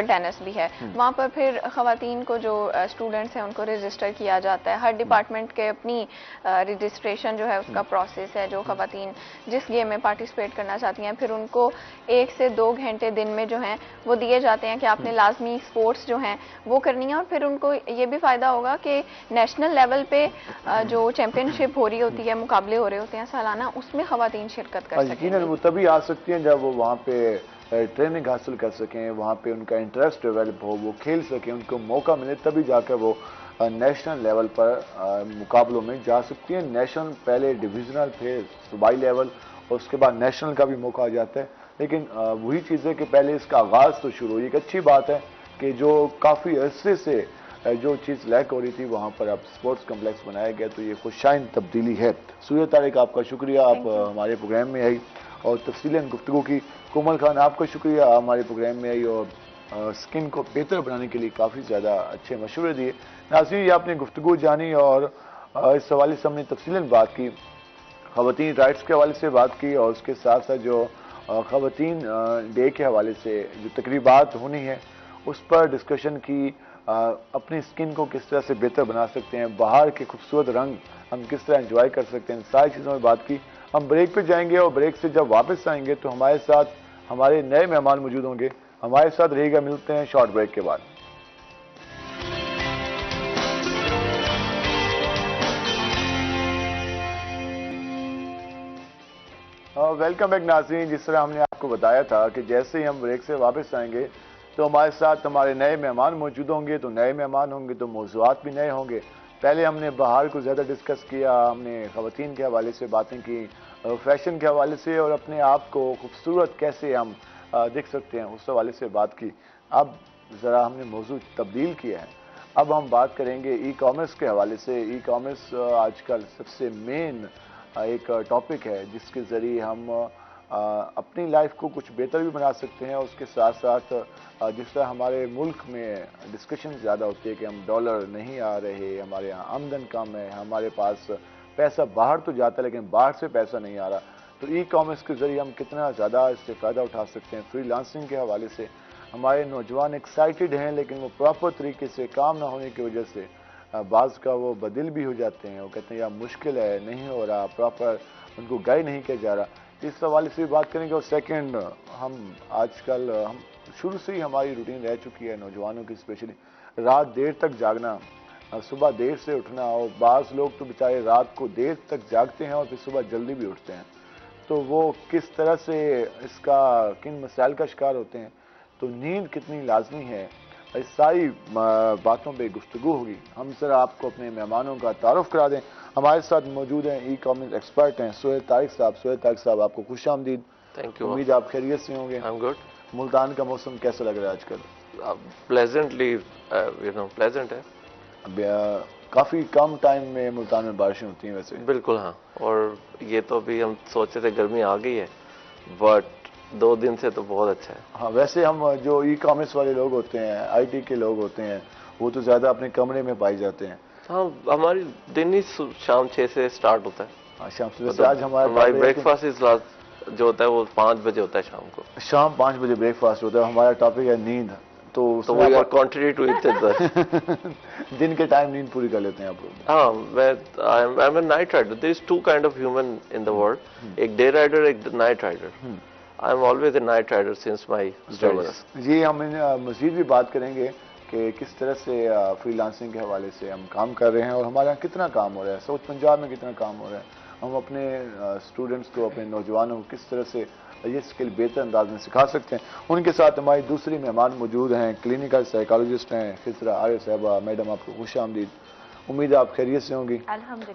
टेनिस भी है वहाँ पर। फिर खवातीन को जो स्टूडेंट्स हैं उनको रजिस्टर किया जाता है। हर डिपार्टमेंट के अपनी रजिस्ट्रेशन जो है उसका प्रोसेस है। जो खवातीन जिस गेम में पार्टिसिपेट करना चाहती हैं, फिर उनको 1 से 2 घंटे दिन में जो हैं वो दिए जाते हैं कि आपने लाजमी स्पोर्ट्स जो हैं वो करनी है। और फिर उनको ये भी फ़ायदा होगा कि नेशनल लेवल पे जो चैम्पियनशिप हो रही होती है, मुकाबले हो रहे होते हैं सालाना, उसमें खवातीन शिरकत कर सकें। वो तभी आ सकती हैं जब वो वहाँ पे ट्रेनिंग हासिल कर सकें, वहाँ पे उनका इंटरेस्ट डेवलप हो, वो खेल सकें, उनको मौका मिले, तभी जाकर वो नेशनल लेवल पर मुकाबलों में जा सकती हैं। नेशनल पहले डिविजनल, फिर सूबाई लेवल, और उसके बाद नेशनल का भी मौका आ जाता है। लेकिन वही चीज़ है कि पहले इसका आगाज़ तो शुरू हुई। एक अच्छी बात है कि जो काफ़ी अरसे से जो चीज़ लैक हो रही थी वहाँ पर अब स्पोर्ट्स कम्प्लेक्स बनाया गया, तो ये खुशाइन तब्दीली है। सूर्य तारिक, आपका शुक्रिया, आप हमारे प्रोग्राम में आई और तफसीलन गुफ्तगू की। कोमल खान, आपका शुक्रिया, हमारे प्रोग्राम में आई और स्किन को बेहतर बनाने के लिए काफ़ी ज़्यादा अच्छे मशवरे दिए। नाज़रीन, आपने गुफ्तगू जानी और इस हवाले से हमने तफसीलन बात की, ख़वातीन राइट्स के हवाले से बात की, और उसके साथ साथ जो ख़वातीन डे के हवाले से जो तकरीबात होनी है उस पर डिस्कशन की। अपनी स्किन को किस तरह से बेहतर बना सकते हैं, बाहर के खूबसूरत रंग हम किस तरह एंजॉय कर सकते हैं, सारी चीज़ों में बात की। हम ब्रेक पे जाएंगे और ब्रेक से जब वापस आएंगे तो हमारे साथ हमारे नए मेहमान मौजूद होंगे। हमारे साथ रहेगा, मिलते हैं शॉर्ट ब्रेक के बाद। वेलकम बैक नाज़रीन। जिस तरह हमने आपको बताया था कि जैसे ही हम ब्रेक से वापस आएंगे तो हमारे साथ हमारे नए मेहमान मौजूद होंगे, तो नए मेहमान होंगे तो मौज़ूआत भी नए होंगे। पहले हमने बाहर को ज़्यादा डिस्कस किया, हमने ख़वातीन के हवाले से बातें की, फैशन के हवाले से, और अपने आप को खूबसूरत कैसे हम देख सकते हैं उस हवाले से बात की। अब ज़रा हमने मौजू तब्दील किया है, अब हम बात करेंगे ई कॉमर्स के हवाले से। ई कॉमर्स आजकल सबसे मेन एक टॉपिक है जिसके ज़रिए हम अपनी लाइफ को कुछ बेहतर भी बना सकते हैं। उसके साथ साथ जिस तरह हमारे मुल्क में डिस्कशन ज़्यादा होती है कि हम डॉलर नहीं आ रहे, हमारे यहाँ आमदन कम है, हमारे पास पैसा बाहर तो जाता है लेकिन बाहर से पैसा नहीं आ रहा, तो ई कॉमर्स के ज़रिए हम कितना ज़्यादा इससे फ़ायदा उठा सकते हैं। फ्रीलांसिंग के हवाले से हमारे नौजवान एक्साइटेड हैं, लेकिन वो प्रॉपर तरीके से काम ना होने की वजह से बाज़ का वो बदिल भी हो जाते हैं। वो कहते हैं यार मुश्किल है, नहीं हो रहा, प्रॉपर उनको गाइड नहीं किया जा रहा। इस हवाले से भी बात करेंगे। और सेकंड, हम आजकल शुरू से ही हमारी रूटीन रह चुकी है नौजवानों की, स्पेशली रात देर तक जागना, सुबह देर से उठना, और बाज़ लोग तो बेचारे रात को देर तक जागते हैं और फिर सुबह जल्दी भी उठते हैं, तो वो किस तरह से इसका किन मसाइल का शिकार होते हैं, तो नींद कितनी लाजमी है, इस सारी बातों पे गुफ्तगू होगी। हम सर आपको अपने मेहमानों का तारुफ करा दें। हमारे साथ मौजूद हैं ई कॉमर्स एक्सपर्ट हैं सोहेल तारिक साहब। सोहेल तारिक साहब, आपको खुशामदीद। Thank you. उम्मीद आप खैरियत से होंगे। I am good. मुल्तान का मौसम कैसा लग रहा है आजकल? प्लेजेंटली प्लेजेंट है। अब काफ़ी कम टाइम में मुल्तान में बारिशें होती हैं वैसे। बिल्कुल हाँ, और ये तो अभी हम सोचे थे गर्मी आ गई है, बट 2 दिन से तो बहुत अच्छा है। हाँ, वैसे हम जो ई कॉमर्स वाले लोग होते हैं, IT के लोग होते हैं, वो तो ज़्यादा अपने कमरे में पाए जाते हैं। हाँ, हमारी दिन ही शाम 6 से स्टार्ट होता है। हाँ, शाम से। वैसे आज हमारा ब्रेकफास्ट इस जो होता है वो 5 बजे होता है शाम को। शाम 5 बजे ब्रेकफास्ट होता है। हमारा टॉपिक है नींद, तो we are contrary to each other. दिन के टाइम नींद पूरी कर लेते हैं आप लोग? हाँ, I am a night rider. There is 2 kind of human in the world, एक डे राइडर, एक night rider. I am always a night rider since my studies. जी, हम मजीद भी बात करेंगे कि किस तरह से फ्रीलांसिंग के हवाले से हम काम कर रहे हैं और हमारे यहाँ कितना काम हो रहा है, साउथ पंजाब में कितना काम हो रहा है, हम अपने स्टूडेंट्स को, अपने नौजवानों को किस तरह से ये स्किल बेहतर अंदाज में सिखा सकते हैं। उनके साथ हमारी दूसरी मेहमान मौजूद हैं, क्लिनिकल साइकोलॉजिस्ट हैं खिसरा आर्य साहबा। मैडम, आपको खुशामदीद। उम्मीद है आप खैरियत से होंगी।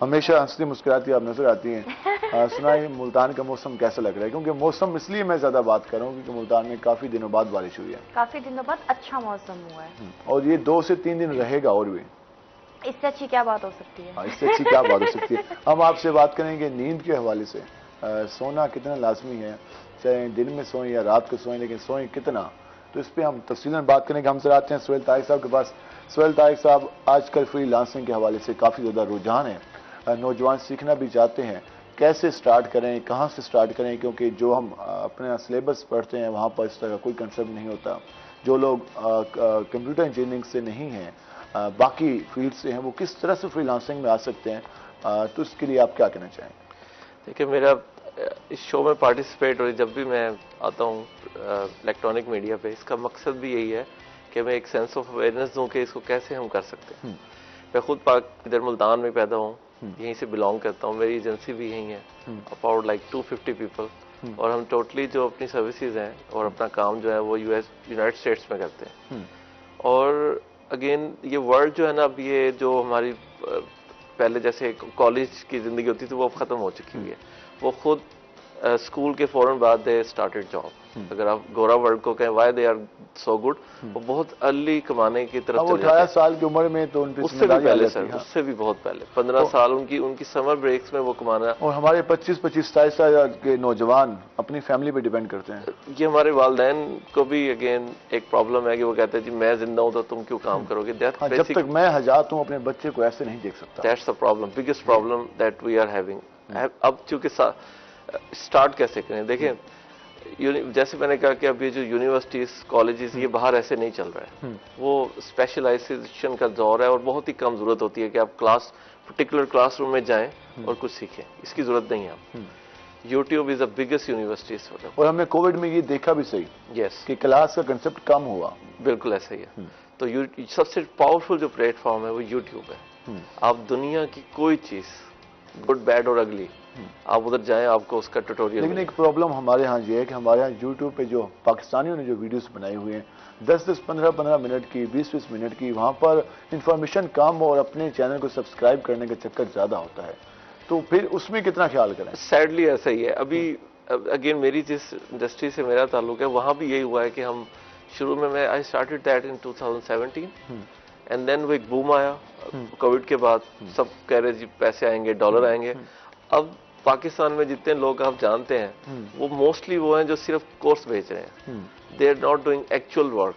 हमेशा हंसती मुस्कुराती आप नजर आती हैं। सुनाइए, मुल्तान का मौसम कैसा लग रहा है? क्योंकि मौसम इसलिए मैं ज्यादा बात कर रहा हूँ क्योंकि मुल्तान में काफी दिनों बाद बारिश हुई है। काफी दिनों बाद अच्छा मौसम हुआ है और ये 2 से 3 दिन रहेगा और भी। इससे अच्छी क्या बात हो सकती है? इससे अच्छी क्या बात हो सकती है? हम आपसे बात करेंगे नींद के हवाले से। सोना कितना लाजमी है, चाहे दिन में सोएं या रात को सोएं, लेकिन सोएं कितना, तो इस पर हम तफसीलन बात करेंगे। हमसे आते हैं सोहेल तारिक साहब के पास। सोहेल तारिक साहब, आजकल फ्रीलांसिंग के हवाले से काफ़ी ज़्यादा रुझान है, नौजवान सीखना भी चाहते हैं, कैसे स्टार्ट करें, कहाँ से स्टार्ट करें? क्योंकि जो हम अपना सिलेबस पढ़ते हैं वहाँ पर इस तरह का कोई कंसेप्ट नहीं होता। जो लोग कंप्यूटर इंजीनियरिंग से नहीं हैं, बाकी फील्ड से हैं, वो किस तरह से फ्रीलांसिंग में आ सकते हैं? तो इसके लिए आप क्या कहना चाहेंगे? देखिए, मेरा इस शो में पार्टिसिपेट और जब भी मैं आता हूँ इलेक्ट्रॉनिक मीडिया पे, इसका मकसद भी यही है कि मैं एक सेंस ऑफ अवेयरनेस दूँ कि इसको कैसे हम कर सकते हैं। मैं खुद इधर मुल्तान में पैदा हूँ, यहीं से बिलोंग करता हूँ, मेरी एजेंसी भी यहीं है, अबाउट लाइक 250 पीपल, और हम टोटली जो अपनी सर्विसेज हैं और अपना काम जो है वो यूनाइटेड स्टेट्स में करते हैं। और अगेन ये वर्ल्ड जो है ना, अब ये जो हमारी पहले जैसे कॉलेज की ज़िंदगी होती थी वो अब ख़त्म हो चुकी हुई है। वो खुद स्कूल के फौरन बाद दे स्टार्टेड जॉब। अगर आप गोरा वर्ल्ड को कहें why they are so good, वो बहुत अर्ली कमाने की तरफ चले जाते हैं। 18 साल की उम्र में तो उससे भी पहले सर, उससे भी बहुत पहले 15 साल उनकी समर ब्रेक्स में वो कमाना। और हमारे 25-27 साल के नौजवान अपनी फैमिली पे डिपेंड करते हैं। ये हमारे वालदैन को भी अगेन एक प्रॉब्लम है कि वो कहते हैं जी मैं जिंदा हूं तो तुम क्यों काम करोगे। जब तक मैं हयात हूं अपने बच्चे को ऐसे नहीं देख सकता। That's the problem, biggest problem that we are having. अब चूंकि स्टार्ट कैसे करें? देखें, जैसे मैंने कहा कि अभी जो यूनिवर्सिटीज कॉलेजेस ये बाहर ऐसे नहीं चल रहा है, वो स्पेशलाइजेशन का दौर है और बहुत ही कम जरूरत होती है कि आप पर्टिकुलर क्लासरूम में जाएं और कुछ सीखें, इसकी जरूरत नहीं है। आप YouTube is the biggest universities. और हमने कोविड में ये देखा भी सही, यस, कि क्लास का कंसेप्ट कम हुआ। बिल्कुल ऐसा ही है। तो सबसे पावरफुल जो प्लेटफॉर्म है वो यूट्यूब है। आप दुनिया की कोई चीज, गुड बैड और अगली, आप उधर जाएं, आपको उसका ट्यूटोरियल। लेकिन एक प्रॉब्लम हमारे यहाँ ये है कि हमारे यहाँ यूट्यूब पे जो पाकिस्तानियों ने जो वीडियोस बनाई हुई हैं 10-10, 15-15 मिनट की, 20-20 मिनट की, वहाँ पर इंफॉर्मेशन कम और अपने चैनल को सब्सक्राइब करने का चक्कर ज़्यादा होता है, तो फिर उसमें कितना ख्याल करें? सैडली ऐसा ही है। अभी अगेन मेरी जिस इंडस्ट्री से मेरा ताल्लुक है वहाँ भी यही हुआ है कि हम शुरू में I started that in 2017 and then वो एक बूम आया कोविड के बाद। सब कह रहे जी पैसे आएंगे, डॉलर आएंगे। अब पाकिस्तान में जितने लोग आप जानते हैं वो मोस्टली वो हैं जो सिर्फ कोर्स बेच रहे हैं। They are not doing actual work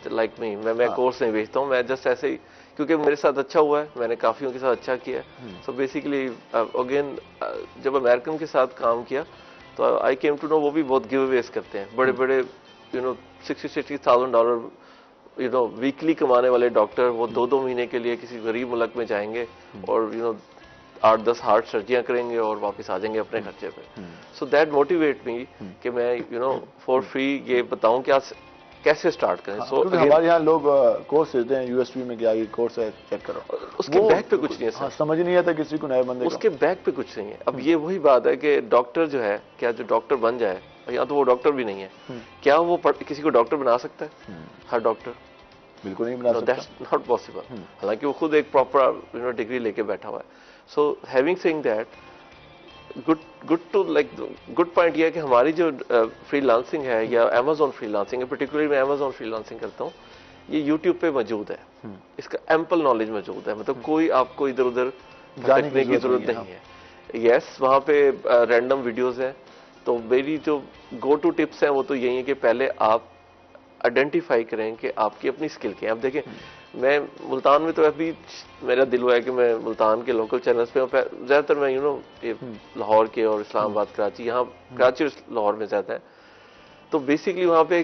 like me. मैं कोर्स नहीं बेचता हूँ, मैं जस्ट ऐसे ही, क्योंकि मेरे साथ अच्छा हुआ है, मैंने काफियों के साथ अच्छा किया। सो बेसिकली अगेन जब अमेरिकन के साथ काम किया तो आई केम टू नो वो भी बहुत गिव अवेज करते हैं। बड़े बड़े $60,000 वीकली कमाने वाले डॉक्टर वो 2-2 महीने के लिए किसी गरीब मुल्क में जाएंगे और 8-10 हार्ट सर्जरियां करेंगे और वापस आ जाएंगे अपने खर्चे पे। सो दैट मोटिवेट मी कि मैं फॉर फ्री ये बताऊं कि कैसे स्टार्ट करें। सो क्योंकि हमारे यहाँ लोग कोर्स देते हैं, यूएसपी में क्या ये कोर्स है, चेक करो, उसके बैक पे कुछ नहीं है सर। समझ नहीं आता किसी को, नए बंदे उसके बैक पे कुछ नहीं है। अब ये वही बात है कि डॉक्टर जो है, क्या जो डॉक्टर बन जाए, या तो वो डॉक्टर भी नहीं है, क्या वो किसी को डॉक्टर बना सकता है? हर डॉक्टर बिल्कुल नहीं बना सकता। That's not possible. हालांकि वो खुद एक प्रॉपर डिग्री लेके बैठा हुआ है। So having saying that, good point ये है कि हमारी जो फ्रीलांसिंग है या अमेजोन फ्रीलांसिंग है, पर्टिकुलरली मैं अमेजोन फ्रीलांसिंग करता हूँ, ये यूट्यूब पे मौजूद है। इसका एम्पल नॉलेज मौजूद है, मतलब कोई आपको इधर उधर भटकने की जरूरत नहीं है। यस, वहाँ पे रैंडम वीडियोस हैं। तो मेरी जो गो टू टिप्स हैं वो तो यही है कि पहले आप आइडेंटिफाई करें कि आपकी अपनी स्किल क्या है। अब देखें, मैं मुल्तान में तो अभी मेरा दिल हुआ है कि मैं मुल्तान के लोकल चैनल्स पे, ज़्यादातर मैं ये लाहौर के और इस्लामाबाद, कराची, यहाँ कराची और लाहौर में ज़्यादा है। तो बेसिकली वहाँ पे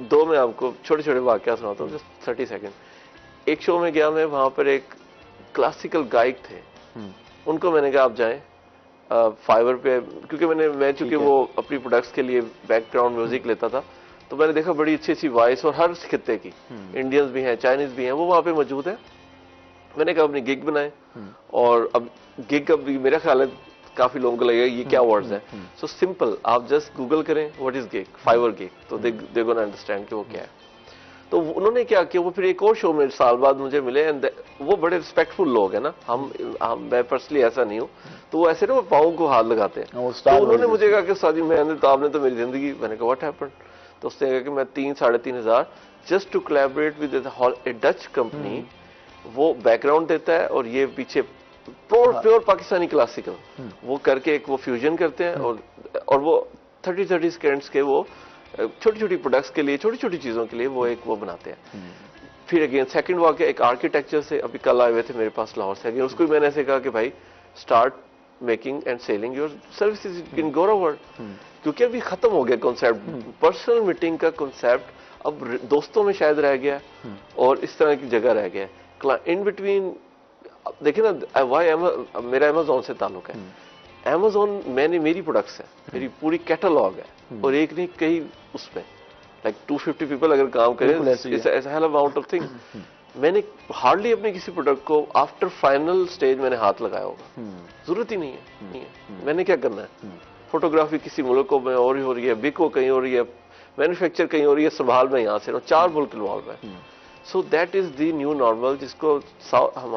दो मैं आपको छोटे छोटे वाक़या सुनाता हूँ, जस्ट 30 सेकेंड। एक शो में गया मैं, वहाँ पर एक क्लासिकल गायक थे, उनको मैंने कहा आप जाएँ फाइवर पे, क्योंकि मैं चूंकि वो अपनी प्रोडक्ट्स के लिए बैकग्राउंड म्यूजिक लेता था, तो मैंने देखा बड़ी अच्छी अच्छी वॉइस और हर खित्ते की, इंडियंस भी हैं, चाइनीज भी हैं, वो वहाँ पे मौजूद है। मैंने कहा अपनी गिग बनाए, और अब गिग का भी मेरा ख्याल है काफी लोगों को लगेगा ये क्या वर्ड्स हैं। सो सिंपल, आप जस्ट गूगल करें what is gig, Fiverr gig, तो दे गोना अंडरस्टैंड कि वो क्या है। तो उन्होंने क्या किया, वो फिर एक और शो में साल बाद मुझे मिले, एंड वो बड़े रिस्पेक्टफुल लोग हैं ना, मैं पर्सनली ऐसा नहीं हूँ, तो वो ऐसे ना वो पाँव को हाथ लगाते हैं। तो उन्होंने मुझे कहा कि साजी आपने तो मेरी जिंदगी, मैंने कहा व्हाट हैपेंड, तो उसने कहा कि मैं 3-3.5 just to collaborate with a Dutch company, वो बैकग्राउंड देता है और ये पीछे प्योर पाकिस्तानी क्लासिकल वो करके एक वो फ्यूजन करते हैं, और वो 30 सेकेंड्स के वो छोटी छोटी प्रोडक्ट्स के लिए, छोटी छोटी चीजों के लिए वो एक वो बनाते हैं। फिर अगेन सेकंड वाक़या एक आर्किटेक्चर से, अभी कल आए हुए थे मेरे पास लाहौर से, अगेन उसको भी मैंने ऐसे कहा कि भाई start making and selling your services in गोरा वर्ल्ड, क्योंकि अभी खत्म हो गया कॉन्सेप्ट, पर्सनल मीटिंग का कॉन्सेप्ट अब दोस्तों में शायद रह गया और इस तरह की जगह रह गया। इन बिटवीन देखिए ना, वाई मेरा अमेजोन से ताल्लुक है, अमेजोन मेरी प्रोडक्ट्स है, मेरी पूरी कैटलॉग है, और एक नहीं कई उसमें लाइक 250 पीपल अगर काम करें, it's hello amount of thing. मैंने हार्डली अपने किसी प्रोडक्ट को आफ्टर फाइनल स्टेज मैंने हाथ लगाया होगा, जरूरत ही नहीं है। मैंने क्या करना है, फोटोग्राफी किसी मुल्क में और हो रही है, बिको कहीं हो रही है, मैन्युफैक्चर कहीं हो रही है, संभाल में यहाँ से 4 मुल्क इन्वॉल्व है। So that is the new normal, जिसको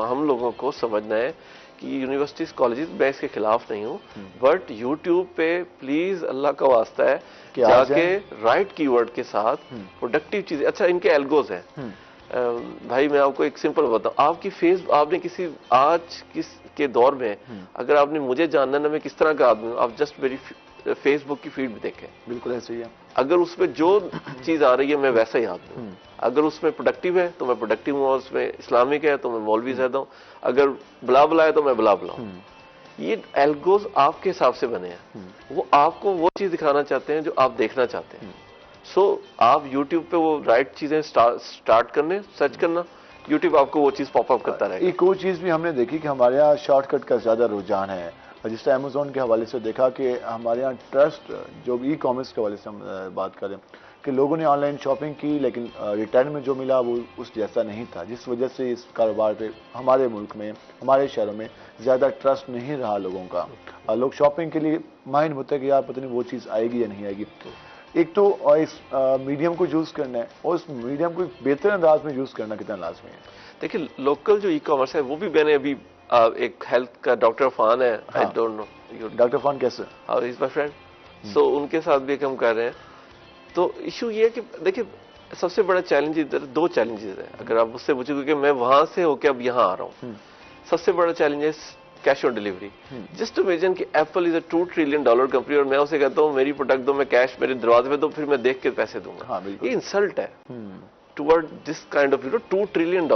हम लोगों को समझना है कि यूनिवर्सिटीज कॉलेजेस, मैं इसके खिलाफ नहीं हूँ, बट यूट्यूब पे प्लीज अल्लाह का वास्ता है जाके राइट कीवर्ड के साथ प्रोडक्टिव चीजें, अच्छा इनके एल्गोज हैं भाई, मैं आपको एक सिंपल बताऊं, आपने किसी आज के दौर में अगर आपने मुझे जानना ना मैं किस तरह का आदमी हूँ, आप जस्ट मेरी फेसबुक की फीड भी देखें, बिल्कुल ऐसे ही है। अगर उसमें जो चीज आ रही है मैं वैसा ही आदमी हूँ, अगर उसमें प्रोडक्टिव है तो मैं प्रोडक्टिव हूँ, और उसमें इस्लामिक है तो मैं मौलवी ज्यादा हूँ, अगर बुला बुला है तो मैं बुला बुला हूँ। ये एल्गोज आपके हिसाब से बने हैं, वो आपको वो चीज दिखाना चाहते हैं जो आप देखना चाहते हैं। सो आप YouTube पे वो राइट चीजें स्टार्ट करने, सर्च करना, YouTube आपको वो चीज पॉपअप करता रहेगा। एक और चीज भी हमने देखी कि हमारे यहाँ शॉर्टकट का ज्यादा रुझान है, जिस तरह अमेजोन के हवाले से देखा कि हमारे यहाँ ट्रस्ट, जो ई कॉमर्स के हवाले से हम बात करें कि लोगों ने ऑनलाइन शॉपिंग की, लेकिन रिटर्न में जो मिला वो उस जैसा नहीं था, जिस वजह से इस कारोबार पे हमारे मुल्क में, हमारे शहरों में ज़्यादा ट्रस्ट नहीं रहा लोगों का। लोग शॉपिंग के लिए माइंड होता है कि यार पता नहीं वो चीज़ आएगी या नहीं आएगी। एक तो इस मीडियम को यूज़ करना है, और उस मीडियम को बेहतर अंदाज में यूज़ करना कितना लाजमी है। देखिए लोकल जो ई कॉमर्स है वो भी मैंने अभी एक हेल्थ का डॉक्टर फान है, आई डोंट नो डॉक्टर फान कैसे, इज माय फ्रेंड, सो उनके साथ भी हम कर रहे हैं। तो इशू ये है कि देखिए सबसे बड़ा चैलेंज इधर 2 चैलेंजेस है, अगर आप मुझसे पूछोगे कि मैं वहां से होकर अब यहाँ आ रहा हूँ, सबसे बड़ा चैलेंज है cash on delivery. Just imagine कि Apple is a $2 trillion company, और मैं उसे कहता हूँ मेरी प्रोडक्ट दो, मैं कैश मेरे दरवाजे पे दो, फिर मैं देख के पैसे दूंगा। ये इंसल्ट है toward this kind of $2 trillion.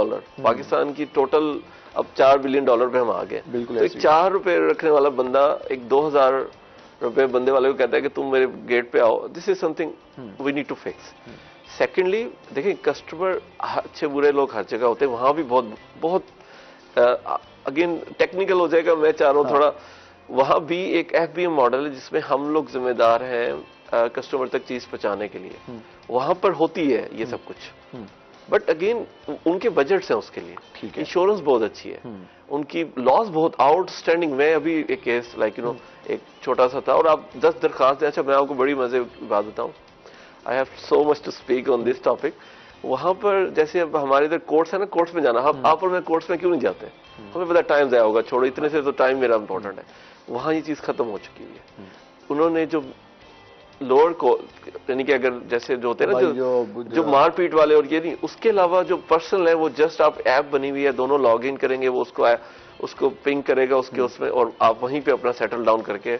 Pakistan की टोटल अब $4 बिलियन पे हम आ गए। तो एक ₹4 रखने वाला बंदा एक $2000 बंदे वाले को कहता है कि तुम मेरे गेट पे आओ, this is something we need to fix. Secondly देखिए कस्टमर, अच्छे बुरे लोग हर जगह होते हैं, वहां भी बहुत अगेन टेक्निकल हो जाएगा, मैं चाह रहा हूँ थोड़ा, वहां भी एक FBM मॉडल है जिसमें हम लोग जिम्मेदार हैं कस्टमर तक चीज पहुंचाने के लिए। वहां पर होती है ये सब कुछ, बट अगेन उनके बजट्स हैं उसके लिए। इंश्योरेंस बहुत अच्छी है, उनकी लॉस बहुत आउटस्टैंडिंग। मैं अभी एक केस एक छोटा सा था, और आप 10 दरखास्त। अच्छा, मैं आपको बड़ी मजे की बात बताऊं, I have so much to speak on this topic. वहां पर जैसे अब हमारे इधर कोर्ट्स है ना, कोर्ट्स में जाना, आप और मैं कोर्ट्स में क्यों नहीं जाते? हमें पता टाइम ज़ाया होगा, छोड़ो इतने से तो टाइम मेरा इंपॉर्टेंट है। वहां ये चीज खत्म हो चुकी हुई है। उन्होंने जो लोअर को, यानी कि अगर जैसे जो होते हैं ना जो मारपीट वाले और ये नहीं, उसके अलावा जो पर्सनल है वो जस्ट आप ऐप बनी हुई है, दोनों लॉग इन करेंगे, वो उसको पिंग करेगा उसके उसमें, और आप वहीं पे अपना सेटल डाउन करके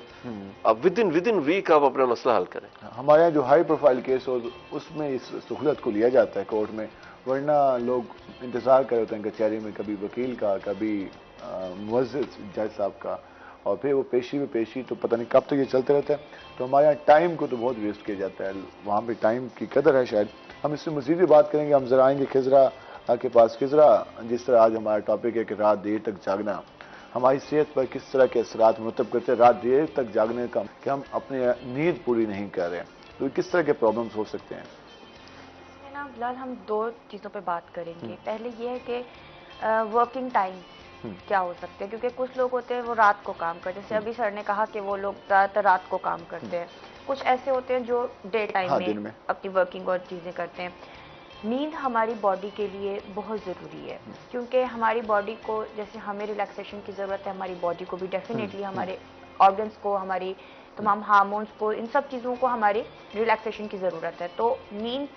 आप विद इन वीक आप अपना मसला हल करें। हमारे यहाँ जो हाई प्रोफाइल केस हो उसमें इस सहूलत को लिया जाता है कोर्ट में, वरना लोग इंतजार कर रहे होते हैं कचहरी में, कभी वकील का, कभी मुअज़्ज़िज़ जज साहब का, और फिर वो पेशी में पेशी, तो पता नहीं कब तक ये चलते रहता है। तो हमारे यहाँ टाइम को तो बहुत वेस्ट किया जाता है, वहाँ पे टाइम की कदर है शायद। हम इससे मज़ीद भी बात करेंगे। हम जरा आएंगे खिजरा के पास। खिजरा, जिस तरह आज हमारा टॉपिक है कि रात देर तक जागना हमारी सेहत पर किस तरह के असरात मुरतब करते हैं, रात देर तक जागने का, कि हम अपनी नींद पूरी नहीं कर रहे हैं, तो किस तरह के प्रॉब्लम्स हो सकते हैं? इसमें ना फिलहाल हम 2 चीज़ों पे बात करेंगे। पहले ये है कि वर्किंग टाइम क्या हो सकते हैं, क्योंकि कुछ लोग होते हैं वो रात को काम करते हैं, जैसे अभी सर ने कहा कि वो लोग ज़्यादातर रात को काम करते हैं। कुछ ऐसे होते हैं जो डे टाइम में अपनी वर्किंग और चीज़ें करते हैं। नींद हमारी बॉडी के लिए बहुत ज़रूरी है, क्योंकि हमारी बॉडी को, जैसे हमें रिलैक्सेशन की ज़रूरत है, हमारी बॉडी को भी डेफिनेटली, हमारे ऑर्गन्स को, हमारी तमाम हार्मोन्स को, इन सब चीज़ों को हमारी रिलैक्सेशन की ज़रूरत है। तो नींद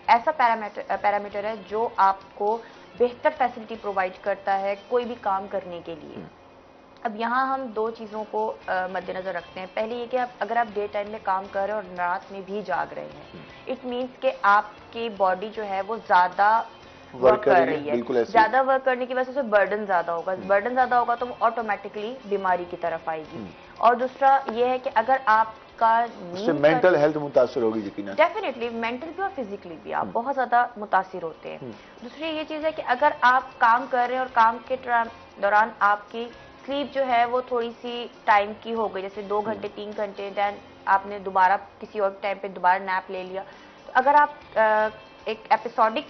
ऐसा पैरामीटर है जो आपको बेहतर फैसिलिटी प्रोवाइड करता है कोई भी काम करने के लिए। अब यहाँ हम 2 चीज़ों को मद्देनज़र रखते हैं। पहले ये कि अगर आप डे टाइम में काम कर रहे हैं और रात में भी जाग रहे हैं, इट मीन्स कि आपकी बॉडी जो है वो ज़्यादा वर्क कर रही है। ज़्यादा वर्क करने की वजह से बर्डन ज़्यादा होगा, बर्डन ज़्यादा होगा तो वो ऑटोमेटिकली बीमारी की तरफ आएगी। और दूसरा ये है कि अगर आपका मेंटल हेल्थ मुतासर होगी, यकीनन डेफिनेटली मेंटल भी और फिजिकली भी आप बहुत ज़्यादा मुतासिर होते हैं। दूसरी ये चीज़ है कि अगर आप काम कर रहे हैं और काम के दौरान आपकी स्लीप जो है वो थोड़ी सी टाइम की हो गई, जैसे 2 घंटे 3 घंटे, देन आपने दोबारा किसी और टाइम पे दोबारा नैप ले लिया, तो अगर आप एक एपिसोडिक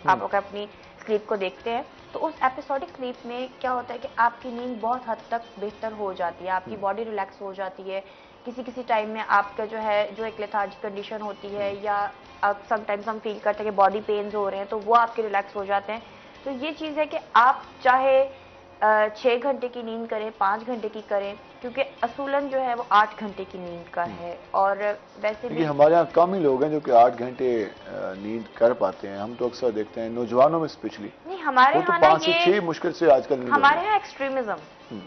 आप अगर अपनी स्लीप को देखते हैं तो उस एपिसोडिक स्लीप में क्या होता है कि आपकी नींद बहुत हद तक बेहतर हो जाती है, आपकी बॉडी रिलैक्स हो जाती है। किसी टाइम में आपका जो है जो एक लेथार्जिक कंडीशन होती है, या अब समटाइम्स हम फील करते हैं कि बॉडी पेन्स हो रहे हैं, तो वो आपके रिलैक्स हो जाते हैं। तो ये चीज़ है कि आप चाहे 6 घंटे की नींद करें, 5 घंटे की करें, क्योंकि असूलन जो है वो 8 घंटे की नींद का है। और वैसे भी हमारे यहाँ कम ही लोग हैं जो कि 8 घंटे नींद कर पाते हैं। हम तो अक्सर देखते हैं नौजवानों में स्पेशली, नहीं हमारे यहाँ तो 5 से 6 मुश्किल से आजकल हमारे यहाँ एक्सट्रीमिज्म,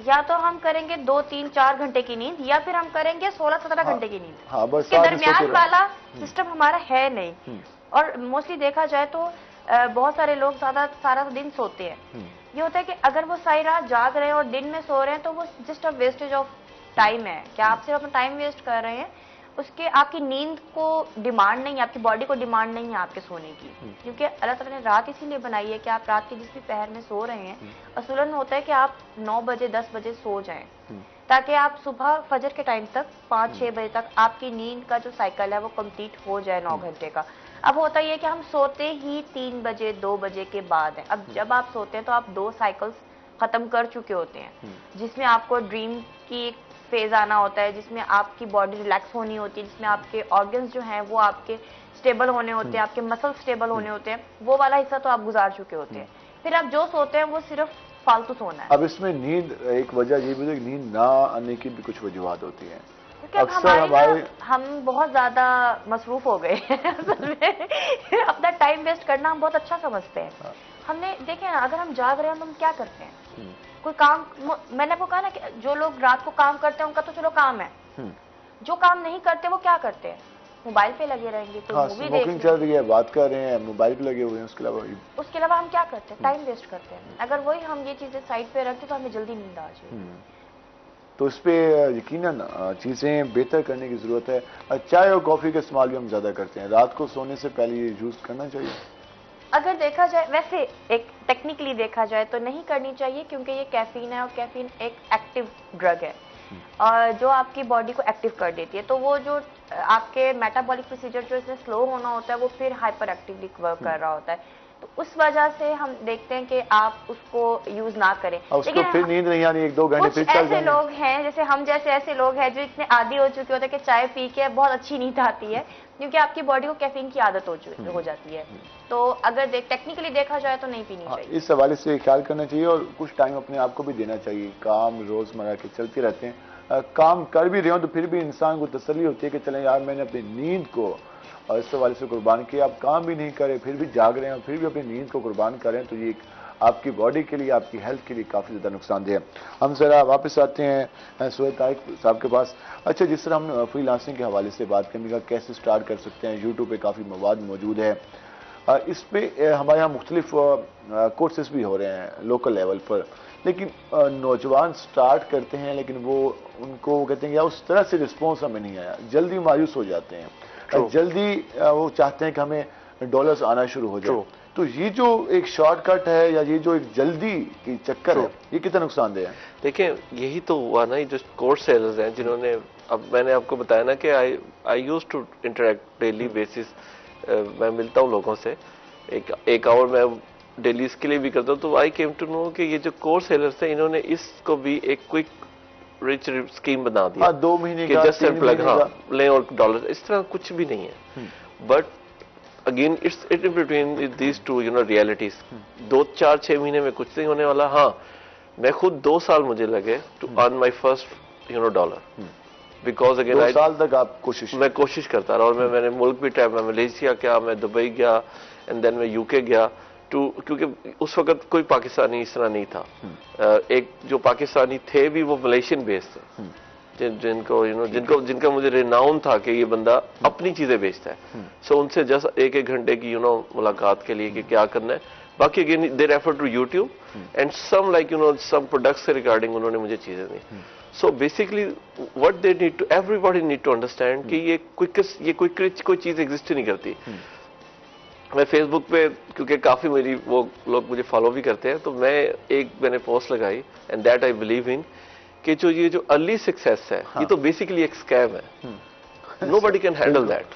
या तो हम करेंगे 2, 3, 4 घंटे की नींद, या फिर हम करेंगे 16-17 घंटे की नींद। हाँ, बस इसके दरमियान वाला सिस्टम हमारा है नहीं। और मोस्टली देखा जाए तो बहुत सारे लोग सारा दिन सोते हैं। ये होता है कि अगर वो सारी रात जाग रहे हैं और दिन में सो रहे हैं तो वो just a wastage of time है। क्या आप सिर्फ अपना टाइम वेस्ट कर रहे हैं, उसके आपकी नींद को डिमांड नहीं है, आपकी बॉडी को डिमांड नहीं है आपके सोने की, क्योंकि अल्लाह ताला ने रात इसीलिए बनाई है कि आप रात के जिस भी पहर में सो रहे हैं, असूलन होता है कि आप 9 बजे 10 बजे सो जाएं, ताकि आप सुबह फजर के टाइम तक 5-6 बजे तक आपकी नींद का जो साइकिल है वो कंप्लीट हो जाए 9 घंटे का। अब होता ये है कि हम सोते ही 3 बजे 2 बजे के बाद है। अब जब आप सोते हैं तो आप 2 साइकिल्स खत्म कर चुके होते हैं, जिसमें आपको ड्रीम की फेज आना होता है, जिसमें आपकी बॉडी रिलैक्स होनी होती है, जिसमें आपके ऑर्गन्स जो हैं वो आपके स्टेबल होने होते हैं, आपके मसल स्टेबल होने होते हैं, वो वाला हिस्सा तो आप गुजार चुके होते हैं। फिर आप जो सोते हैं वो सिर्फ फालतू सोना है। अब इसमें नींद एक वजह ये भी, नींद ना आने की भी कुछ वजूहत होती है। अक्सर हम बहुत ज्यादा मसरूफ हो गए अपना टाइम वेस्ट करना हम बहुत अच्छा समझते हैं। हमने देखे ना, अगर हम जाग रहे हैं तो हम क्या करते हैं, कोई काम, मैंने आपको कहा ना कि जो लोग रात को काम करते हैं उनका तो चलो काम है, जो काम नहीं करते वो क्या करते हैं, मोबाइल पे लगे रहेंगे, कोई मूवी देख चल रही है, बात कर रहे हैं, मोबाइल पे लगे हुए हैं। उसके अलावा हम क्या करते हैं, टाइम वेस्ट करते हैं। अगर वही हम ये चीजें साइड पे रखते तो हमें जल्दी नींद आ जाए। तो इस पे यकीनन चीजें बेहतर करने की जरूरत है। चाय और कॉफी का इस्तेमाल भी हम ज्यादा करते हैं, रात को सोने से पहले ये यूज करना चाहिए। अगर देखा जाए, वैसे एक टेक्निकली देखा जाए तो नहीं करनी चाहिए, क्योंकि ये कैफीन है और कैफीन एक एक्टिव ड्रग है और जो आपकी बॉडी को एक्टिव कर देती है। तो वो जो आपके मेटाबॉलिक प्रोसीजर जो इसमें स्लो होना होता है वो फिर हाइपर एक्टिवली वर्क कर रहा होता है, तो उस वजह से हम देखते हैं कि आप उसको यूज ना करें। लेकिन फिर नींद नहीं आनी, 1-2 घंटे फिर चल जाएंगे। ऐसे लोग हैं जैसे हम जैसे ऐसे लोग हैं जो इतने आदी हो चुके होते हैं कि चाय पी के बहुत अच्छी नींद आती है, क्योंकि आपकी बॉडी को कैफीन की आदत हो जाती है। तो अगर टेक्निकली देखा जाए तो नहीं पीनी चाहिए। इस हवाले से ख्याल करना चाहिए और कुछ टाइम अपने आप को भी देना चाहिए। काम रोजमर्रा के चलते रहते हैं, काम कर भी रहे हो तो फिर भी इंसान को तसल्ली होती है कि चलें यार मैंने अपनी नींद को और इस हवाले से कुर्बान किया। आप काम भी नहीं करें फिर भी जाग रहे हैं, फिर भी अपनी नींद को कुर्बान करें, तो ये आपकी बॉडी के लिए, आपकी हेल्थ के लिए काफ़ी ज़्यादा नुकसानदेह है। हम जरा वापस आते हैं सोहेल तारिक साहब के पास। अच्छा, जिस तरह हम फ्रीलांसिंग के हवाले से बात करने का कैसे स्टार्ट कर सकते हैं, यूट्यूब पे काफ़ी मवाद मौजूद है, इस पे हमारे यहाँ मुख्तलिफ कोर्सेज भी हो रहे हैं लोकल लेवल पर, लेकिन नौजवान स्टार्ट करते हैं लेकिन वो उनको कहते हैं यार उस तरह से रिस्पॉन्स हमें नहीं आया, जल्दी मायूस हो जाते हैं, जल्दी वो चाहते हैं कि हमें डॉलर्स आना शुरू हो जाए। तो ये जो एक शॉर्टकट है या ये जो एक जल्दी की चक्कर है, ये कितना नुकसानदेह है? देखिए यही तो हुआ ना, ये जो कोर्स सेलर्स हैं जिन्होंने, अब मैंने आपको बताया ना कि I use to interact daily basis, मैं मिलता हूँ लोगों से, एक आवर मैं डेली इसके लिए भी करता हूँ। तो आई केम टू नो कि ये जो कोर्स सेलर्स हैं इन्होंने इसको भी एक क्विक रिच स्कीम बना दिया। 2 महीने का, 10 सेंट प्लग ले और डॉलर, इस तरह कुछ भी नहीं है। But again it's it in between these two realities. 2-4-6 महीने में कुछ नहीं होने वाला। हाँ, मैं खुद 2 साल मुझे लगे to earn my first dollar, because again 2 साल तक आप मैं कोशिश करता रहा। और मैंने मुल्क भी ट्रैवल, मैं मलेशिया गया, मैं दुबई गया, एंड देन मैं यूके गया क्योंकि उस वक्त कोई पाकिस्तानी इस तरह नहीं था। एक जो पाकिस्तानी थे भी वो मलेशियन बेस्ड थे, जिनका मुझे रिनाउन था कि ये बंदा अपनी चीजें बेचता है। सो उनसे जस्ट 1-1 घंटे की मुलाकात के लिए कि क्या करना है। बाकी again they refer to YouTube and some like some products से रिगार्डिंग उन्होंने मुझे चीजें दी। So basically what they need to, everybody need to understand कि ये क्विक रिच कोई चीज एग्जिस्ट नहीं करती। मैं फेसबुक पे, क्योंकि काफी मेरी वो लोग मुझे फॉलो भी करते हैं, तो मैंने पोस्ट लगाई and that I believe in कि ये जो अर्ली सक्सेस है, ये तो बेसिकली एक स्कैम है। Nobody can handle that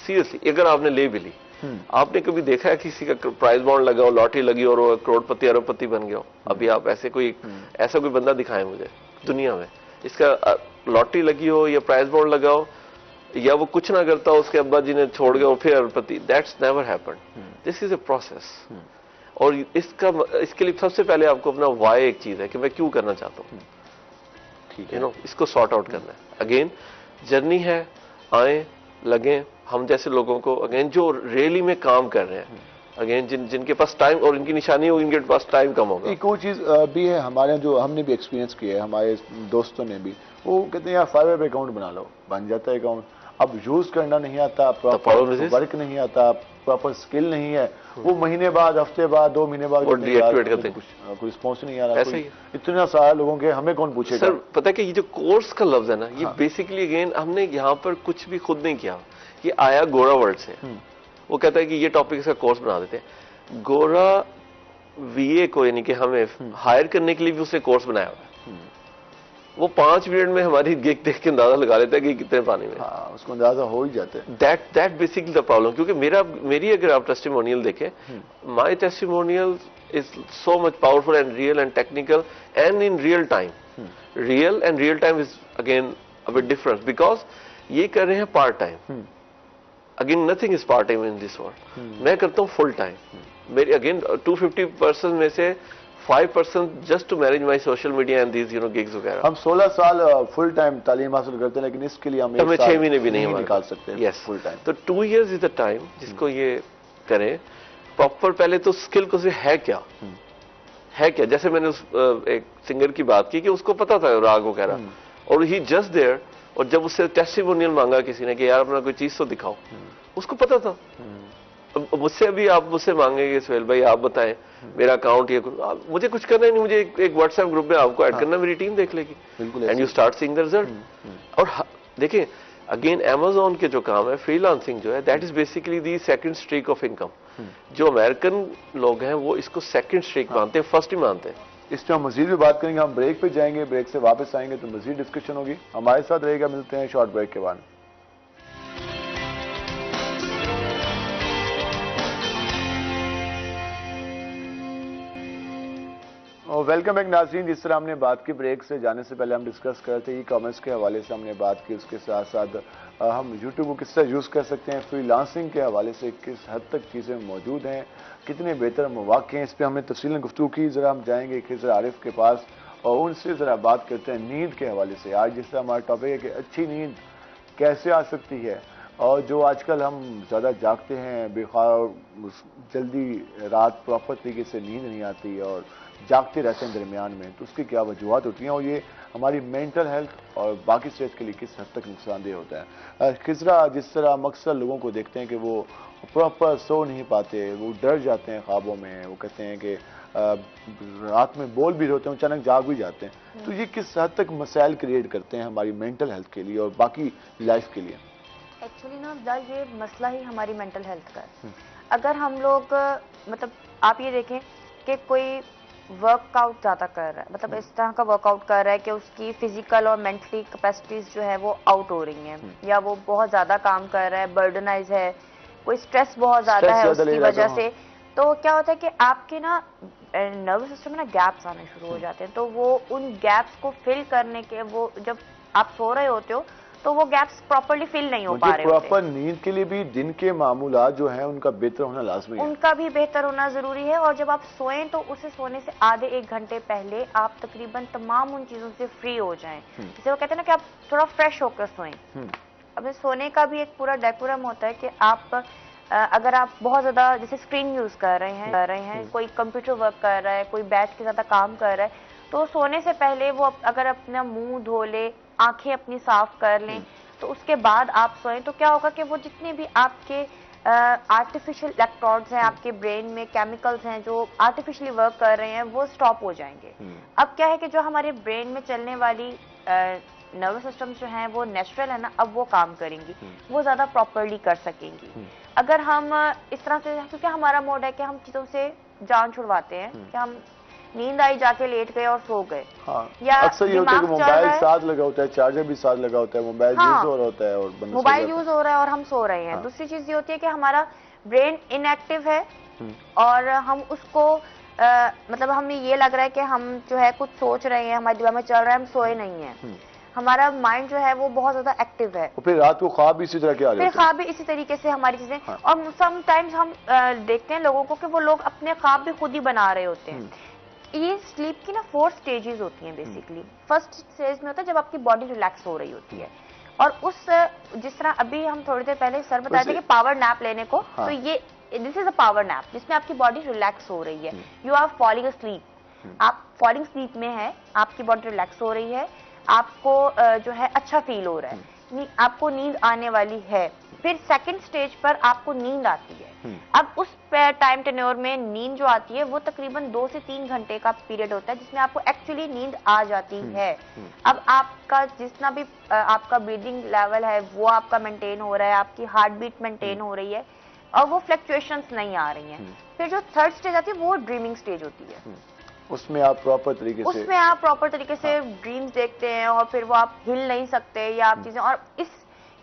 seriously. अगर आपने ले भी ली, आपने कभी देखा है किसी का प्राइज बॉन्ड लगा हो, लॉटरी लगी और वो करोड़पति अरबपति बन गया हो? अभी आप ऐसा कोई बंदा दिखाएं मुझे दुनिया में इसका लॉटरी लगी हो या प्राइज बॉन्ड लगा हो या वो कुछ ना करता हो, उसके अब्बा जी ने छोड़ गया और फिर अरबपति। That's never happened. This is a process. और इसके लिए सबसे पहले आपको अपना वाई, एक चीज है कि मैं क्यों करना चाहता हूँ, इसको सॉर्ट आउट करना है। अगेन जर्नी है, आए लगे हम जैसे लोगों को, अगेन जो रियली में काम कर रहे हैं, अगेन जिनके पास टाइम और इनकी निशानी होगी, इनके पास टाइम कम होगा। एक और चीज भी है हमारे, जो हमने भी एक्सपीरियंस किया है, हमारे दोस्तों ने भी, वो कहते हैं यार फाइवर अकाउंट बना लो, बन जाता है अकाउंट। अब यूज करना नहीं आता, प्रॉपर वर्क नहीं आता, प्रॉपर स्किल नहीं है, वो महीने बाद, हफ्ते बाद, 2 महीने बाद डीएक्टिवेट करते हैं, कोई रिस्पॉन्स नहीं आ रहा। इतना सारा लोगों के, हमें कौन पूछेगा? सर पता है कि ये जो कोर्स का लफ्ज है ना, ये बेसिकली अगेन हमने यहाँ पर कुछ भी खुद नहीं किया, ये आया गोरा वर्ल्ड से। वो कहता है कि ये टॉपिक का कोर्स बना देते हैं। गोरा वीए को, यानी कि हमें हायर करने के लिए भी उसने कोर्स बनाया हुआ है। वो 5 मिनट में हमारी गिग देख के अंदाजा लगा लेता है कि कितने पानी में। उसको अंदाजा हो ही जाता है। That basically the problem. क्योंकि मेरी अगर आप टेस्टिमोनियल देखें, my testimonial is so much powerful and real and technical and in real time. Real and real time is again a bit difference, because ये कर रहे हैं part time. Again nothing is part time in this world. मैं करता हूँ फुल टाइम। मेरी अगेन 250% में से 5% just to manage my social media and these gigs वगैरह। हम 16 साल फुल टाइम तालीम हासिल करते हैं, लेकिन इसके लिए हमें 6 महीने भी नहीं निकाल सकते। Yes, full time. तो 2 years इज द टाइम जिसको ये करें प्रॉपर। पहले तो स्किल को से है क्या, जैसे मैंने उस एक सिंगर की बात की कि उसको पता था राग वगैरह, और ही जस्ट देयर, और जब उससे टेस्टिमोनियल मांगा किसी ने कि यार अपना कोई चीज तो दिखाओ, उसको पता था। मुझसे अभी आप मुझसे मांगेंगे सोहेल भाई आप बताएं मेरा अकाउंट, ये मुझे कुछ करना ही नहीं, मुझे एक व्हाट्सएप ग्रुप में आपको ऐड करना, मेरी टीम देख लेगी and you start seeing the result. और देखिए अगेन अमेज़न के जो काम है, फ्रीलांसिंग जो है, that is basically the second streak of income. जो अमेरिकन लोग हैं वो इसको सेकंड स्ट्रीक मानते हैं, फर्स्ट ही मानते हैं। इस पर हम मजीद भी बात करेंगे। हम ब्रेक पे जाएंगे, ब्रेक से वापस आएंगे तो मजीद डिस्कशन होगी। हमारे साथ रहेगा, मिलते हैं शॉर्ट ब्रेक के बाद। और वेलकम बैक नाज़रीन। जिस तरह हमने बात की ब्रेक से जाने से पहले हम डिस्कस कर रहे थे ई कॉमर्स के हवाले से हमने बात की, उसके साथ साथ हम यूट्यूब को किस तरह यूज़ कर सकते हैं, फ्रीलांसिंग के हवाले से किस हद तक चीज़ें मौजूद हैं, कितने बेहतर मौक़े हैं, इस पर हमने तफसीलन गुफ्तगू की। ज़रा हम जाएंगे खिज़र आरिफ के पास और उनसे ज़रा बात करते हैं नींद के हवाले से। आज जिस तरह हमारा टॉपिक है कि अच्छी नींद कैसे आ सकती है, और जो आजकल हम ज़्यादा जागते हैं, बेख्वार जल्दी रात प्रॉपर तरीके से नींद नहीं आती और जागते रहते हैं दरमियान में, तो उसकी क्या वजूहत होती हैं और ये हमारी मेंटल हेल्थ और बाकी सेहत के लिए किस हद तक नुकसानदेह होता है। खिजरा जिस तरह हम अक्सर लोगों को देखते हैं कि वो प्रॉपर सो नहीं पाते, वो डर जाते हैं ख्वाबों में, वो कहते हैं कि रात में बोल भी होते हैं, अचानक जाग भी जाते हैं, तो ये किस हद तक मसाइल क्रिएट करते हैं हमारी मेंटल हेल्थ के लिए और बाकी लाइफ के लिए। एक्चुअली ना ये मसला ही हमारी मेंटल हेल्थ का है। अगर हम लोग मतलब आप ये देखें कि कोई वर्कआउट ज़्यादा कर रहा है, मतलब इस तरह का वर्कआउट कर रहा है कि उसकी फिजिकल और मेंटली कैपेसिटीज जो है वो आउट हो रही हैं, या वो बहुत ज़्यादा काम कर रहा है, बर्डनाइज है, कोई स्ट्रेस बहुत ज़्यादा है उसकी वजह से, तो क्या होता है कि आपके ना नर्वस सिस्टम में ना गैप्स आने शुरू हो जाते हैं। तो वो उन गैप्स को फिल करने के, वो जब आप सो रहे होते हो तो वो गैप्स प्रॉपर्ली फिल नहीं हो पा रहे होते। प्रॉपर नींद के लिए भी दिन के मामूलात जो हैं उनका बेहतर होना लाजमी है, उनका भी बेहतर होना जरूरी है। और जब आप सोएं तो उसे सोने से आधे एक घंटे पहले आप तकरीबन तमाम उन चीजों से फ्री हो जाएं। जैसे वो कहते हैं ना कि आप थोड़ा फ्रेश होकर सोएं। अब सोने का भी एक पूरा डेकोरम होता है कि आप अगर आप बहुत ज्यादा जैसे स्क्रीन यूज कर रहे हैं, कोई कंप्यूटर वर्क कर रहा है, कोई बैठ के ज्यादा काम कर रहा है, तो सोने से पहले वो अगर अपना मुंह धो ले, आंखें अपनी साफ कर लें, तो उसके बाद आप सोएं, तो क्या होगा कि वो जितने भी आपके आर्टिफिशियल इलेक्ट्रोड्स हैं, आपके ब्रेन में केमिकल्स हैं जो आर्टिफिशियली वर्क कर रहे हैं, वो स्टॉप हो जाएंगे। अब क्या है कि जो हमारे ब्रेन में चलने वाली नर्वस सिस्टम जो हैं वो नेचुरल है ना, अब वो काम करेंगी, वो ज्यादा प्रॉपरली कर सकेंगी। अगर हम इस तरह से, क्योंकि हमारा मोड है कि हम चीजों से जान छुड़वाते हैं, कि हम नींद आई जाके लेट गए और सो गए। हाँ, या अक्सर ये होता है कि मोबाइल साथ लगा होता है, चार्जर भी साथ लगा होता है, मोबाइल यूज हो रहा होता है और मोबाइल यूज हो रहा है और हम सो रहे हैं। दूसरी चीज ये होती है कि हमारा ब्रेन इनएक्टिव है और हम उसको मतलब हमें ये लग रहा है कि हम जो है कुछ सोच रहे हैं, हमारे दिमाग में चल रहा है, हम सोए नहीं है, हमारा माइंड जो है वो बहुत ज्यादा एक्टिव है। फिर रात को ख्वाब भी इसी तरह के आ रहे हैं, फिर ख्वाब भी इसी तरीके से हमारी चीजें। और समटाइम्स हम देखते हैं लोगों को कि वो लोग अपने ख्वाब भी खुद ही बना रहे होते हैं। ये स्लीप की ना 4 स्टेजेस होती हैं बेसिकली। फर्स्ट स्टेज में होता है जब आपकी बॉडी रिलैक्स हो रही होती है, और उस जिस तरह अभी हम थोड़ी देर पहले सर बताए थे कि पावर नैप लेने को, तो ये this is a power nap जिसमें आपकी बॉडी रिलैक्स हो रही है। यू आर फॉलिंग अस्लीप, आप फॉलिंग स्लीप में है, आपकी बॉडी रिलैक्स हो रही है, आपको जो है अच्छा फील हो रहा है, आपको नींद आने वाली है। फिर सेकंड स्टेज पर आपको नींद आती है। अब उस टाइम टेन्योर में नींद जो आती है वो तकरीबन 2 से 3 घंटे का पीरियड होता है जिसमें आपको एक्चुअली नींद आ जाती है। अब आपका जितना भी आपका ब्रीदिंग लेवल है वो आपका मेंटेन हो रहा है, आपकी हार्ट बीट मेंटेन हो रही है और वो फ्लक्चुएशंस नहीं आ रही हैं। फिर जो थर्ड स्टेज आती है वो ड्रीमिंग स्टेज होती है। उसमें आप प्रॉपर तरीके से ड्रीम्स देखते हैं और फिर वो आप हिल नहीं सकते या आप चीजें, और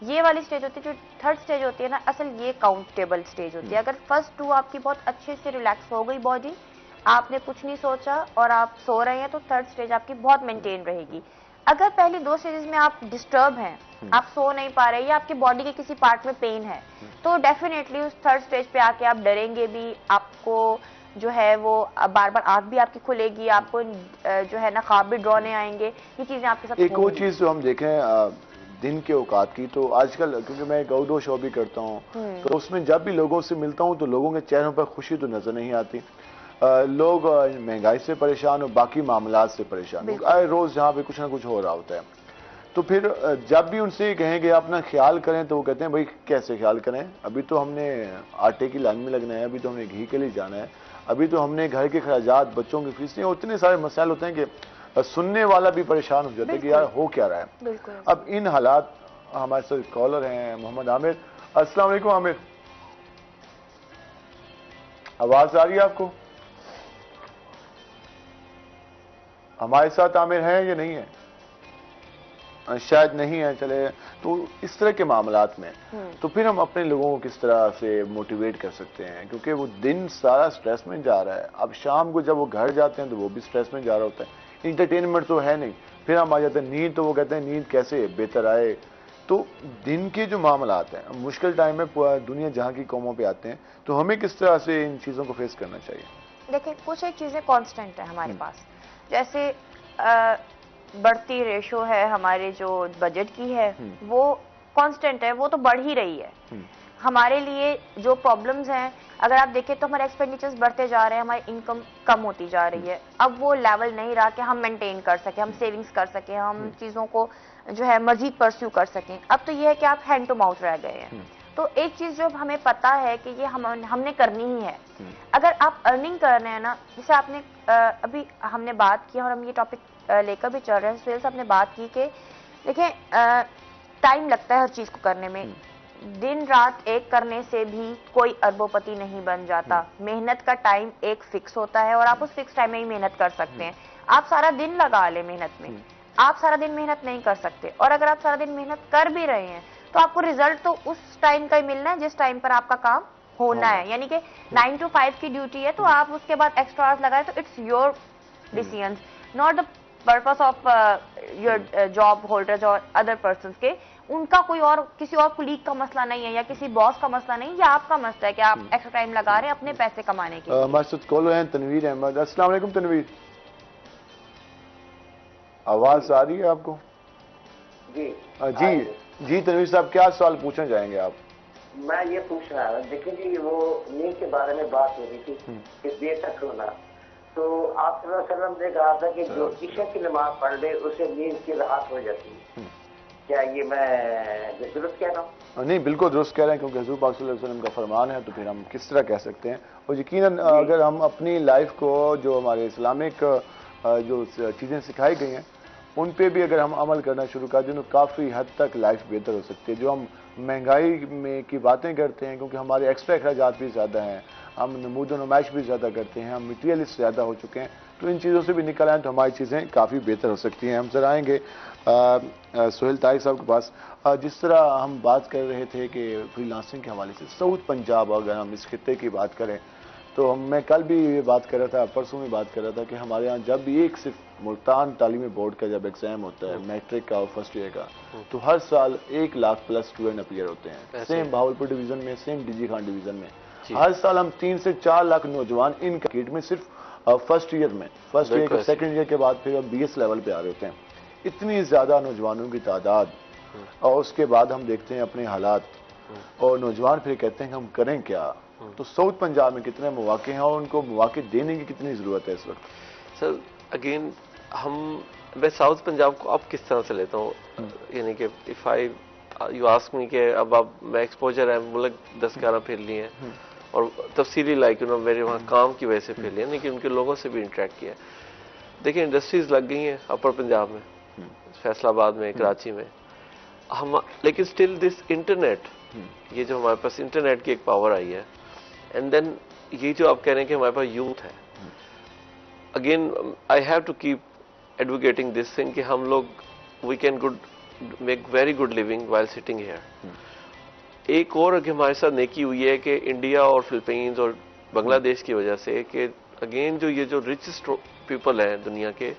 ये वाली स्टेज होती है जो थर्ड स्टेज होती है ना, असल ये काउंटेबल स्टेज होती है। अगर फर्स्ट 2 आपकी बहुत अच्छे से रिलैक्स हो गई बॉडी, आपने कुछ नहीं सोचा और आप सो रहे हैं, तो थर्ड स्टेज आपकी बहुत मेंटेन रहेगी। अगर पहली 2 स्टेजेस में आप डिस्टर्ब हैं, आप सो नहीं पा रहे या आपकी बॉडी के किसी पार्ट में पेन है, तो डेफिनेटली उस थर्ड स्टेज पे आके आप डरेंगे भी, आपको जो है वो बार बार आंख भी आपकी खुलेगी, आपको जो है ना ख्वाब भी ड्रॉने आएंगे, ये चीजें आपके साथ। एक और चीज जो हम देखें दिन के औकात की, तो आजकल क्योंकि मैं एक आउटडोर शो भी करता हूँ, तो उसमें जब भी लोगों से मिलता हूँ तो लोगों के चेहरों पर खुशी तो नजर नहीं आती। लोग महंगाई से परेशान और बाकी मामलात से परेशान, आए रोज जहाँ पे कुछ ना कुछ हो रहा होता है। तो फिर जब भी उनसे कहेंगे अपना ख्याल करें, तो वो कहते हैं भाई कैसे ख्याल करें, अभी तो हमने आटे की लाइन में लगना है, अभी तो हमने घी के लिए जाना है, अभी तो हमने घर के खर्चात, बच्चों की फीसें, इतने सारे मसाइल होते हैं कि सुनने वाला भी परेशान हो जाता है कि यार हो क्या रहा है। अब इन हालात, हमारे साथ कॉलर हैं मोहम्मद आमिर। अस्सलाम वालेकुम आमिर, आवाज आ रही है आपको? हमारे साथ आमिर हैं या नहीं है? शायद नहीं है चले, तो इस तरह के मामलात में तो फिर हम अपने लोगों को किस तरह से मोटिवेट कर सकते हैं, क्योंकि वो दिन सारा स्ट्रेस में जा रहा है। अब शाम को जब वो घर जाते हैं तो वो भी स्ट्रेस में जा रहा होता है, इंटरटेनमेंट तो है नहीं, फिर हम आ जाते हैं नींद, तो वो कहते हैं नींद कैसे बेहतर आए। तो दिन के जो मामलात हैं मुश्किल टाइम में दुनिया जहाँ की कौमों पे आते हैं, तो हमें किस तरह से इन चीज़ों को फेस करना चाहिए? देखिए, कुछ एक चीज़ें कांस्टेंट है हमारे पास, जैसे बढ़ती रेशो है हमारे जो बजट की है वो कांस्टेंट है, वो तो बढ़ ही रही है। हमारे लिए जो प्रॉब्लम्स हैं, अगर आप देखें तो हमारे एक्सपेंडिचर्स बढ़ते जा रहे हैं, हमारी इनकम कम होती जा रही है। अब वो लेवल नहीं रहा कि हम मेंटेन कर सकें, हम सेविंग्स कर सकें, हम चीज़ों को जो है मजीद परस्यू कर सकें। अब तो ये है कि आप हैंड टू माउथ रह गए हैं। तो एक चीज़ जो हमें पता है कि ये हमने करनी ही है। अगर आप अर्निंग कर रहे हैं ना, जैसे आपने अभी हमने बात की और हम ये टॉपिक लेकर भी चल रहे हैं, सुहेल साहब ने बात की कि देखिए टाइम लगता है हर चीज़ को करने में। दिन रात एक करने से भी कोई अरबोपति नहीं बन जाता। मेहनत का टाइम एक फिक्स होता है और आप उस फिक्स टाइम में ही मेहनत कर सकते हैं। आप सारा दिन लगा ले मेहनत में, आप सारा दिन मेहनत नहीं कर सकते। और अगर आप सारा दिन मेहनत कर भी रहे हैं तो आपको रिजल्ट तो उस टाइम का ही मिलना है जिस टाइम पर आपका काम होना है। यानी कि 9 to 5 की ड्यूटी है तो आप उसके बाद एक्स्ट्रा आवर्स लगाए, तो it's your decision, not the purpose of your job holders और अदर पर्सन के। उनका कोई और किसी और कुलीग का मसला नहीं है या किसी बॉस का मसला नहीं, ये आपका मसला है कि आप एक्स्ट्रा टाइम लगा रहे हैं अपने पैसे कमाने के लिए। हमारे साथ कॉल हैं तनवीर अहमद। अस्सलाम वालेकुम तनवीर, आवाज आ रही है आपको? जी जी तनवीर साहब, क्या सवाल पूछना चाहेंगे आप? मैं ये पूछ रहा था, देखिए जी वो नींद के बारे में बात हो रही थी कि देर तक सोना, तो आप सल्लल्लाहु अलैहि वसल्लम ने कहा था कि जो इशा की नमाज पढ़ ले उसे नींद की राहत हो जाती है। क्या ये मैं दुरुस्त कह रहा हूँ? नहीं, बिल्कुल दुरुस्त कह रहे हैं, क्योंकि हुजूर पाक सल्लल्लाहु अलैहि वसल्लम का फरमान है, तो फिर हम किस तरह कह सकते हैं। और यकीनन अगर हम अपनी लाइफ को जो हमारे इस्लामिक जो चीज़ें सिखाई गई हैं उन पे भी अगर हम अमल करना शुरू कर दें तो काफ़ी हद तक लाइफ बेहतर हो सकती है। जो हम महंगाई में की बातें करते हैं, क्योंकि हमारे एक्स्ट्रा अखराजात भी ज़्यादा हैं, हम नमूद व नुमाइश भी ज़्यादा करते हैं, हम मटीरियलिस्ट ज़्यादा हो चुके हैं, तो इन चीज़ों से भी निकल आएँ तो हमारी चीज़ें काफ़ी बेहतर हो सकती हैं। हम जरा आएँगे सुहेल तारिक साहब के पास। जिस तरह हम बात कर रहे थे कि फ्रीलांसिंग के हवाले से साउथ पंजाब, अगर हम इस खित्ते की बात करें तो मैं कल भी ये बात कर रहा था, परसों में बात कर रहा था कि हमारे यहाँ जब भी एक सिर्फ मुल्तान तालीमी बोर्ड का जब एग्जाम होता है मैट्रिक का और फर्स्ट ईयर का, तो हर साल 1 लाख प्लस स्टूडेंट अपीयर होते हैं। सेम भावलपुर डिवीजन में, सेम डीजी खान डिवीजन में हर साल हम 3 से 4 लाख नौजवान इन किट में सिर्फ फर्स्ट ईयर में, फर्स्ट ईयर के सेकेंड ईयर के बाद फिर BS लेवल पे आ रहे होते हैं। इतनी ज्यादा नौजवानों की तादाद, और उसके बाद हम देखते हैं अपने हालात और नौजवान फिर कहते हैं कि हम करें क्या। तो साउथ पंजाब में कितने मौके हैं और उनको मौके देने की कितनी जरूरत है इस वक्त? सर अगेन मैं साउथ पंजाब को अब किस तरह से लेता हूँ, यानी कि if I you ask me कि अब मैं एक्सपोजर है मुल्क 10-11 फिर लिए हैं और तफसीली लाइक यू नो मेरे वहाँ काम की वजह से फिर लिए, लेकिन उनके लोगों से भी इंटरेक्ट किया। देखिए इंडस्ट्रीज लग गई हैं अपर पंजाब में, फैसलाबाद में, कराची में, हम लेकिन स्टिल दिस इंटरनेट, ये जो हमारे पास इंटरनेट की एक पावर आई है, एंड देन ये जो आप कह रहे हैं कि हमारे पास यूथ है, again I have to keep advocating this thing कि हम लोग we can make very good living while sitting here. एक और हमारे साथ नेकी हुई है कि इंडिया और फिलीपींस और बांग्लादेश की वजह से कि अगेन जो ये जो रिचेस्ट पीपल हैं दुनिया के,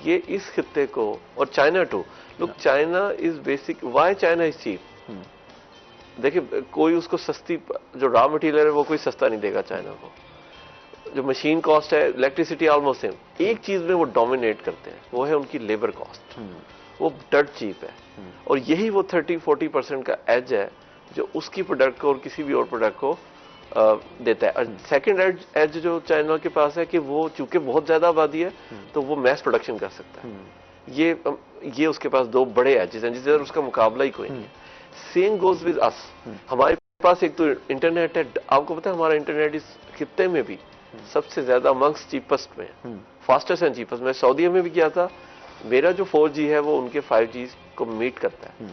ये इस खित्ते को, और China too, look China is basic, why China is cheap. देखिए कोई उसको सस्ती, जो रॉ मटेरियल है वो कोई सस्ता नहीं देगा चाइना को, जो मशीन कॉस्ट है, इलेक्ट्रिसिटी ऑलमोस्ट सेम, एक चीज में वो डोमिनेट करते हैं, वो है उनकी लेबर कॉस्ट, वो डट चीप है, और यही वो 30-40% का एज है जो उसकी प्रोडक्ट को और किसी भी और प्रोडक्ट को देता है। और सेकंड एज जो चाइना के पास है कि वो चूंकि बहुत ज्यादा आबादी है तो वो मैस प्रोडक्शन कर सकता है। ये उसके पास दो बड़े एजेस हैं जिससे उसका मुकाबला ही कोई नहीं है। सेम गोज विद अस, हमारे पास एक तो इंटरनेट है, आपको पता है हमारा इंटरनेट इस खित्ते में भी सबसे ज्यादा अमंग्स चीपेस्ट में, फास्टेस्ट एंड चीपेस्ट। मैं सऊदी में भी किया था, मेरा जो 4G है वो उनके 5G को मीट करता है,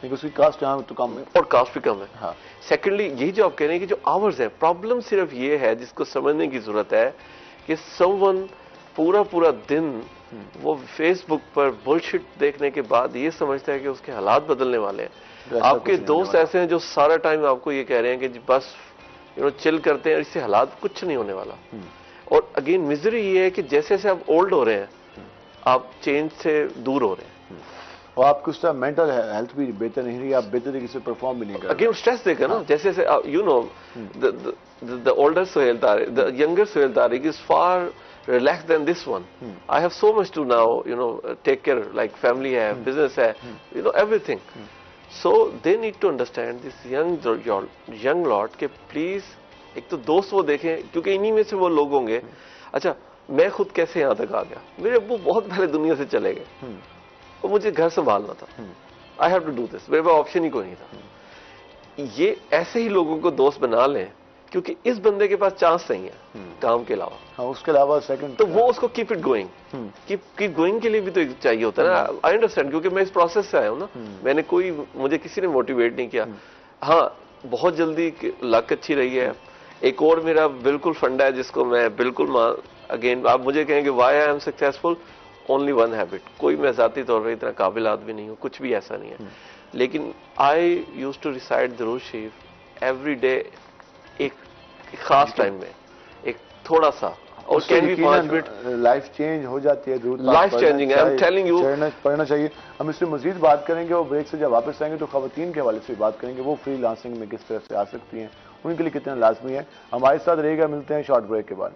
लेकिन उसकी कास्ट यहाँ तो कम है और कास्ट भी कम है। हाँ। सेकेंडली यही जो आप कह रहे हैं कि जो आवर्स है, प्रॉब्लम सिर्फ ये है जिसको समझने की जरूरत है कि समवन पूरा दिन वो फेसबुक पर बुलशिट देखने के बाद ये समझता है कि उसके हालात बदलने वाले हैं। आपके दोस्त ऐसे हैं जो सारा टाइम आपको ये कह रहे हैं कि बस चिल करते हैं, इससे हालात कुछ नहीं होने वाला। और अगेन मिजरी ये है कि जैसे जैसे आप ओल्ड हो रहे हैं आप चेंज से दूर हो रहे हैं और आपकी उस टाइम मेंटल हेल्थ भी बेहतर नहीं रही, आप बेहतर तरीके से परफॉर्म भी नहीं कर रहे। अगेन स्ट्रेस देगा ना, जैसे जैसे you know the older Sohail Tariq, the younger Sohail Tariq is far relaxed than this one. I have so much to now, take care, like family hai, business hai, everything. So they need to understand this young lot कि please एक तो दोस्त वो देखें, क्योंकि इन्हीं में से वो लोग होंगे। अच्छा, मैं खुद कैसे यहाँ तक आ गया, मेरे अब्बू बहुत पहले दुनिया से चले गए और मुझे घर संभालना था। I have to do this, मेरे पास ऑप्शन ही कोई नहीं था। ये ऐसे ही लोगों को दोस्त बना लें, क्योंकि इस बंदे के पास चांस नहीं है काम के अलावा। हाँ, उसके अलावा सेकंड तो वो उसको keep it going, keep going के लिए भी तो चाहिए होता है ना। आई अंडरस्टैंड, क्योंकि मैं इस प्रोसेस से आया हूँ ना, मुझे किसी ने मोटिवेट नहीं किया। हाँ, बहुत जल्दी लक अच्छी रही है। एक और मेरा बिल्कुल फंडा है जिसको मैं बिल्कुल अगेन आप मुझे कहेंगे why I am successful, only one habit. कोई मैं जाती तौर पर इतना काबिल आदमी नहीं हूँ, कुछ भी ऐसा नहीं है, लेकिन आई यूज टू रिसाइड दरूद शरीफ एवरी डे, एक खास टाइम में, एक थोड़ा सा, और can be 5 minute. Life change हो जाती है, life changing, I am telling you, पढ़ना चाहिए। हम इससे मजीद बात करेंगे और ब्रेक से जब वापस आएंगे तो खवातीन के हवाले से बात करेंगे, वो फ्रीलांसिंग में किस तरह से आ सकती हैं, उनके लिए कितना लाजमी है। हमारे साथ रहेगा, मिलते हैं शॉर्ट ब्रेक के बाद।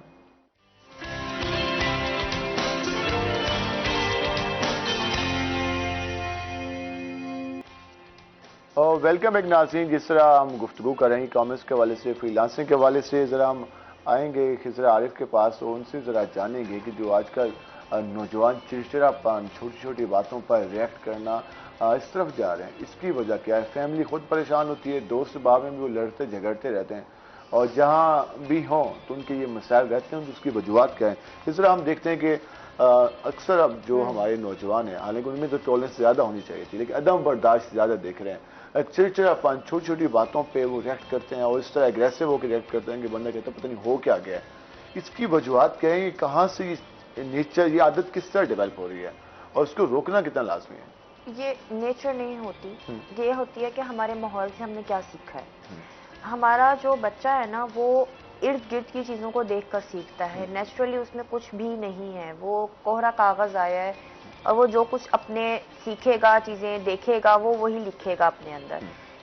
और वेलकम एक नाज़रीन, जिस तरह हम गुफ्तगू कर रहे हैं कॉमर्स के हवाले से, फ्रीलांसिंग के हवाले से, ज़रा हम आएंगे खिजरा आरिफ के पास और उनसे ज़रा जानेंगे कि जो आजकल नौजवान चिड़चिड़ापन, छोटी छोटी बातों पर रिएक्ट करना इस तरफ जा रहे हैं, इसकी वजह क्या है। फैमिली खुद परेशान होती है, दोस्त बाब में भी वो लड़ते झगड़ते रहते हैं, और जहाँ भी हों तो उनके ये मसाइल रहते हैं, तो उसकी वजूहत क्या है। इस तरह हम देखते हैं कि अक्सर अब जो हमारे नौजवान हैं, हालांकि उनमें तो टॉलरेंस ज़्यादा होनी चाहिए थी, लेकिन अदम बर्दाश्त ज़्यादा देख रहे हैं। चिड़चिड़ापन, छोटी छोटी बातों पे वो रिएक्ट करते हैं और इस तरह एग्रेसिव होकर रिएक्ट करते हैं कि बंदा कहता है पता नहीं हो क्या गया है। इसकी वजूहत क्या है, कहाँ से ये नेचर, ये आदत किस तरह डेवलप हो रही है और उसको रोकना कितना लाजमी है। ये नेचर नहीं होती, ये होती है कि हमारे माहौल से हमने क्या सीखा है। हमारा जो बच्चा है ना, वो इर्द गिर्द की चीज़ों को देख कर सीखता है। नेचुरली उसमें कुछ भी नहीं है, वो कोहरा कागज़ आया है और वो जो कुछ अपने सीखेगा, चीज़ें देखेगा, वो वही लिखेगा अपने अंदर।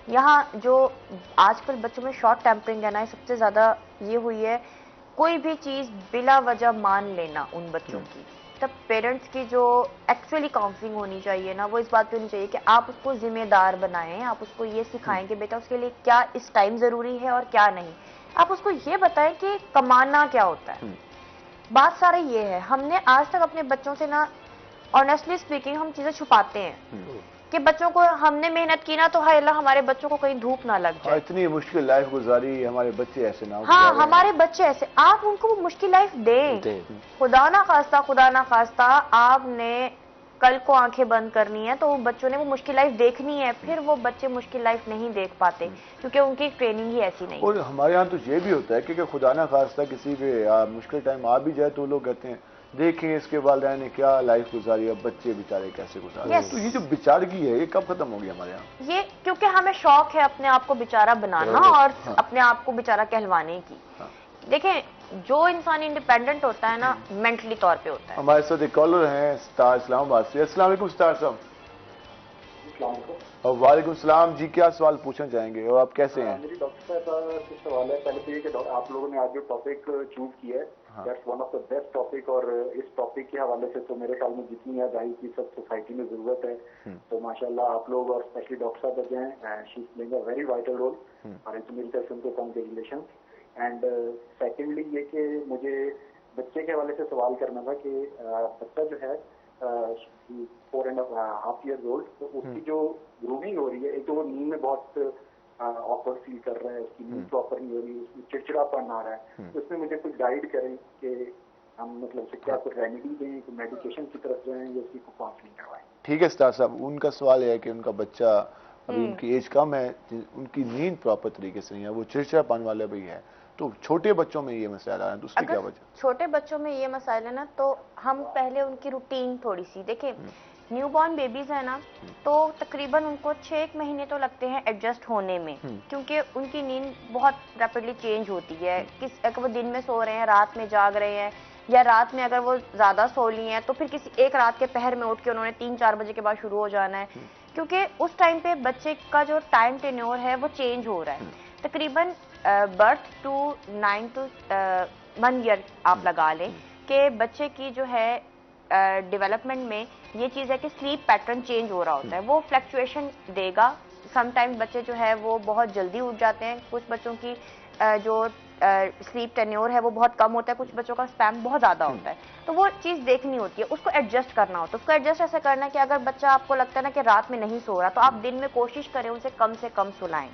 यहाँ जो आजकल बच्चों में शॉर्ट टेम्परिंग है ना, सबसे ज़्यादा ये हुई है। कोई भी चीज़ बिला वजह मान लेना उन बच्चों की। तब पेरेंट्स की जो एक्चुअली काउंसलिंग होनी चाहिए ना, वो इस बात पे होनी चाहिए कि आप उसको जिम्मेदार बनाएं, आप उसको ये सिखाएं कि बेटा उसके लिए क्या इस टाइम ज़रूरी है और क्या नहीं। आप उसको ये बताएं कि कमाना क्या होता है। बात सारा ये है, हमने आज तक अपने बच्चों से ना, ऑनेस्टली स्पीकिंग, हम चीजें छुपाते हैं कि बच्चों को हमने मेहनत की ना, तो हाय अल्लाह हमारे बच्चों को कहीं धूप ना लग जाए। इतनी मुश्किल लाइफ गुजारी, हमारे बच्चे ऐसे ना हो। हाँ, हमारे बच्चे ऐसे, आप उनको वो मुश्किल लाइफ दें। खुदा ना खास्ता आपने कल को आंखें बंद करनी है, तो बच्चों ने वो मुश्किल लाइफ देखनी है। फिर वो बच्चे मुश्किल लाइफ नहीं देख पाते क्योंकि उनकी ट्रेनिंग ही ऐसी नहीं। और हमारे यहाँ तो ये भी होता है कि खुदा ना खास्ता किसी पे मुश्किल टाइम आ भी जाए तो लोग कहते हैं देखें इसके वालिदैन ने क्या लाइफ गुजारी, अब बच्चे बेचारे कैसे गुजारे। तो ये जो बेचारगी है, ये कब खत्म होगी हमारे यहाँ? ये क्योंकि हमें शौक है अपने आप को बेचारा बनाना और अपने आप को बेचारा कहलवाने की। देखें, जो इंसान इंडिपेंडेंट होता है ना, मेंटली तौर पे होता है। हमारे साथ एक कॉलर हैं स्टार इस्लामाबाद से। अस्सलाम वालेकुम स्टार साहब। और वालेकुम सलाम जी, क्या सवाल पूछना चाहेंगे और आप कैसे हैं? मेरी डॉक्टर साहब से सवाल है। पहले तो ये कि आप लोगों ने आज जो टॉपिक चूज किया है, that's one of the best topic, और इस टॉपिक के हवाले से तो मेरे ख्याल में जितनी आगाही की सब सोसाइटी में जरूरत है, तो माशाल्लाह आप लोग और स्पेशली डॉक्टर साहब जो हैं, she is playing a very vital role, और तो मेरी तरफ से उनको कांग्रेचुलेशन। एंड सेकेंडली ये कि मुझे बच्चे के हवाले से सवाल करना था कि बच्चा जो है 4.5 years old, तो उसकी जो ग्रूमिंग हो रही है, एक तो वो नींद में बहुत ऑकवर्ड फील कर रहा है, उसकी नींद प्रॉपर नहीं हो रही, उसमें चिड़चिड़ापन आ रहा है, तो उसमें मुझे कुछ गाइड करें कि हम मतलब से क्या कुछ रेमेडी दें, कुछ मेडिकेशन की तरफ जाएं या उसकी को काउंसलिंग करवाएं। ठीक है स्टार साहब, उनका सवाल है कि उनका बच्चा अभी उनकी एज कम है, उनकी नींद प्रॉपर तरीके से नहीं है, वो चिड़चिड़ापन वाला भी है, तो छोटे बच्चों में ये मसाइल है, तो उसकी क्या वजह? छोटे बच्चों में ये मसाइल है ना, तो हम पहले उनकी रूटीन थोड़ी सी देखें। न्यूबॉर्न बेबीज है ना, तो तकरीबन उनको 6 महीने तो लगते हैं एडजस्ट होने में, क्योंकि उनकी नींद बहुत रैपिडली चेंज होती है। अगर वो दिन में सो रहे हैं, रात में जाग रहे हैं, या रात में अगर वो ज्यादा सो ली हैं तो फिर किसी एक रात के पहर में उठ के उन्होंने 3-4 बजे के बाद शुरू हो जाना है, क्योंकि उस टाइम पे बच्चे का जो टाइम टेन्योर है वो चेंज हो रहा है। तकरीबन बर्थ टू 9 to 1 ईयर आप लगा लें कि बच्चे की जो है डेवलपमेंट में ये चीज़ है कि स्लीप पैटर्न चेंज हो रहा होता है, वो फ्लक्चुएशन देगा। समटाइम्स बच्चे जो है वो बहुत जल्दी उठ जाते हैं, कुछ बच्चों की जो स्लीप टेन्योर है वो बहुत कम होता है, कुछ बच्चों का स्पैम बहुत ज़्यादा होता है। तो वो चीज़ देखनी होती है, उसको एडजस्ट करना होता है। उसको एडजस्ट ऐसे करना है कि अगर बच्चा आपको लगता है ना कि रात में नहीं सो रहा, तो आप दिन में कोशिश करें उसे कम से कम सुलाएं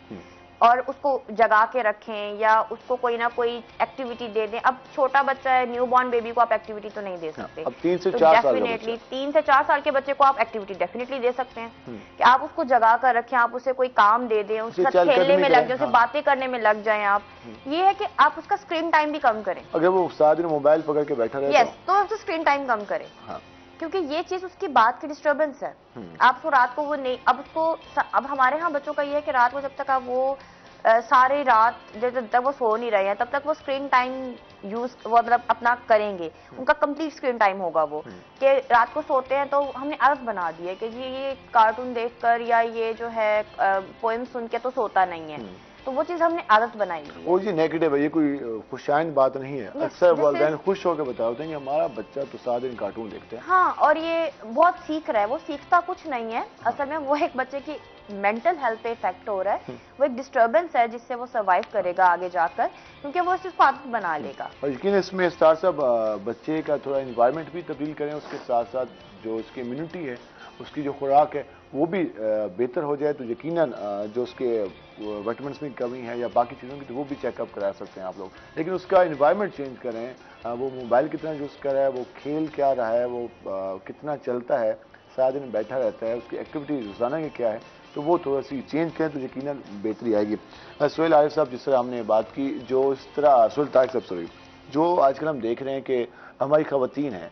और उसको जगा के रखें, या उसको कोई ना कोई एक्टिविटी दे दें। अब छोटा बच्चा है, न्यूबॉर्न बेबी को आप एक्टिविटी तो नहीं दे सकते। अब 3 से 4 साल डेफिनेटली 3 से 4 साल के बच्चे को आप एक्टिविटी डेफिनेटली दे सकते हैं कि आप उसको जगा कर रखें, आप उसे कोई काम दे दें, उसके साथ खेलने में लग जाए, उसे बातें करने में लग जाएं आप। ये है कि आप उसका स्क्रीन टाइम भी कम करें। अगर वो सारा दिन मोबाइल पकड़ के बैठा रहे तो आप स्क्रीन टाइम कम करें, क्योंकि ये चीज उसकी बात की डिस्टर्बेंस है। आपको रात को वो नहीं, अब हमारे यहाँ बच्चों का ये है कि रात को जब तक आप वो सारी रात जब तक वो सो नहीं रहे हैं तब तक वो स्क्रीन टाइम यूज वो मतलब अपना करेंगे, उनका कंप्लीट स्क्रीन टाइम होगा वो, कि रात को सोते हैं तो हमने आदत बना दी है कि ये कार्टून देखकर या ये जो है पोएम सुन के तो सोता नहीं है, तो वो चीज हमने आदत बनाई है। वो जी नेगेटिव है, ये कोई खुशाइन बात नहीं है। अक्सर वालिदैन खुश होकर बताते हैं कि हमारा बच्चा तो सारा दिन कार्टून देखते हैं। हाँ, और ये बहुत सीख रहा है, वो सीखता कुछ नहीं है असल में, वो एक बच्चे की मेंटल हेल्थ पे इफेक्ट हो रहा है, वो एक डिस्टर्बेंस है जिससे वो सर्वाइव करेगा आगे जाकर, क्योंकि वो सिर्फ आदत बना लेगा। और यकीन इसमें साहब बच्चे का थोड़ा एनवायरनमेंट भी तब्दील करें, उसके साथ साथ जो उसकी इम्यूनिटी है, उसकी जो खुराक है वो भी बेहतर हो जाए, तो यकीनन जो उसके विटामिन्स में कमी है या बाकी चीज़ों की, तो वो भी चेकअप करा सकते हैं आप लोग। लेकिन उसका एनवायरनमेंट चेंज करें, वो मोबाइल कितना यूज़ कर रहा है, वो खेल क्या रहा है, वो कितना चलता है, सारा दिन बैठा रहता है, उसकी एक्टिविटी रोज़ाना की क्या है, तो वो थोड़ा सी चेंज करें तो यकीनन बेहतरी आएगी। सोहेल आरिफ साहब, जिस तरह हमने बात की, जो इस तरह सोहेल तारिक साहब सॉरी, जो आजकल हम देख रहे हैं कि हमारी ख़वातीन हैं,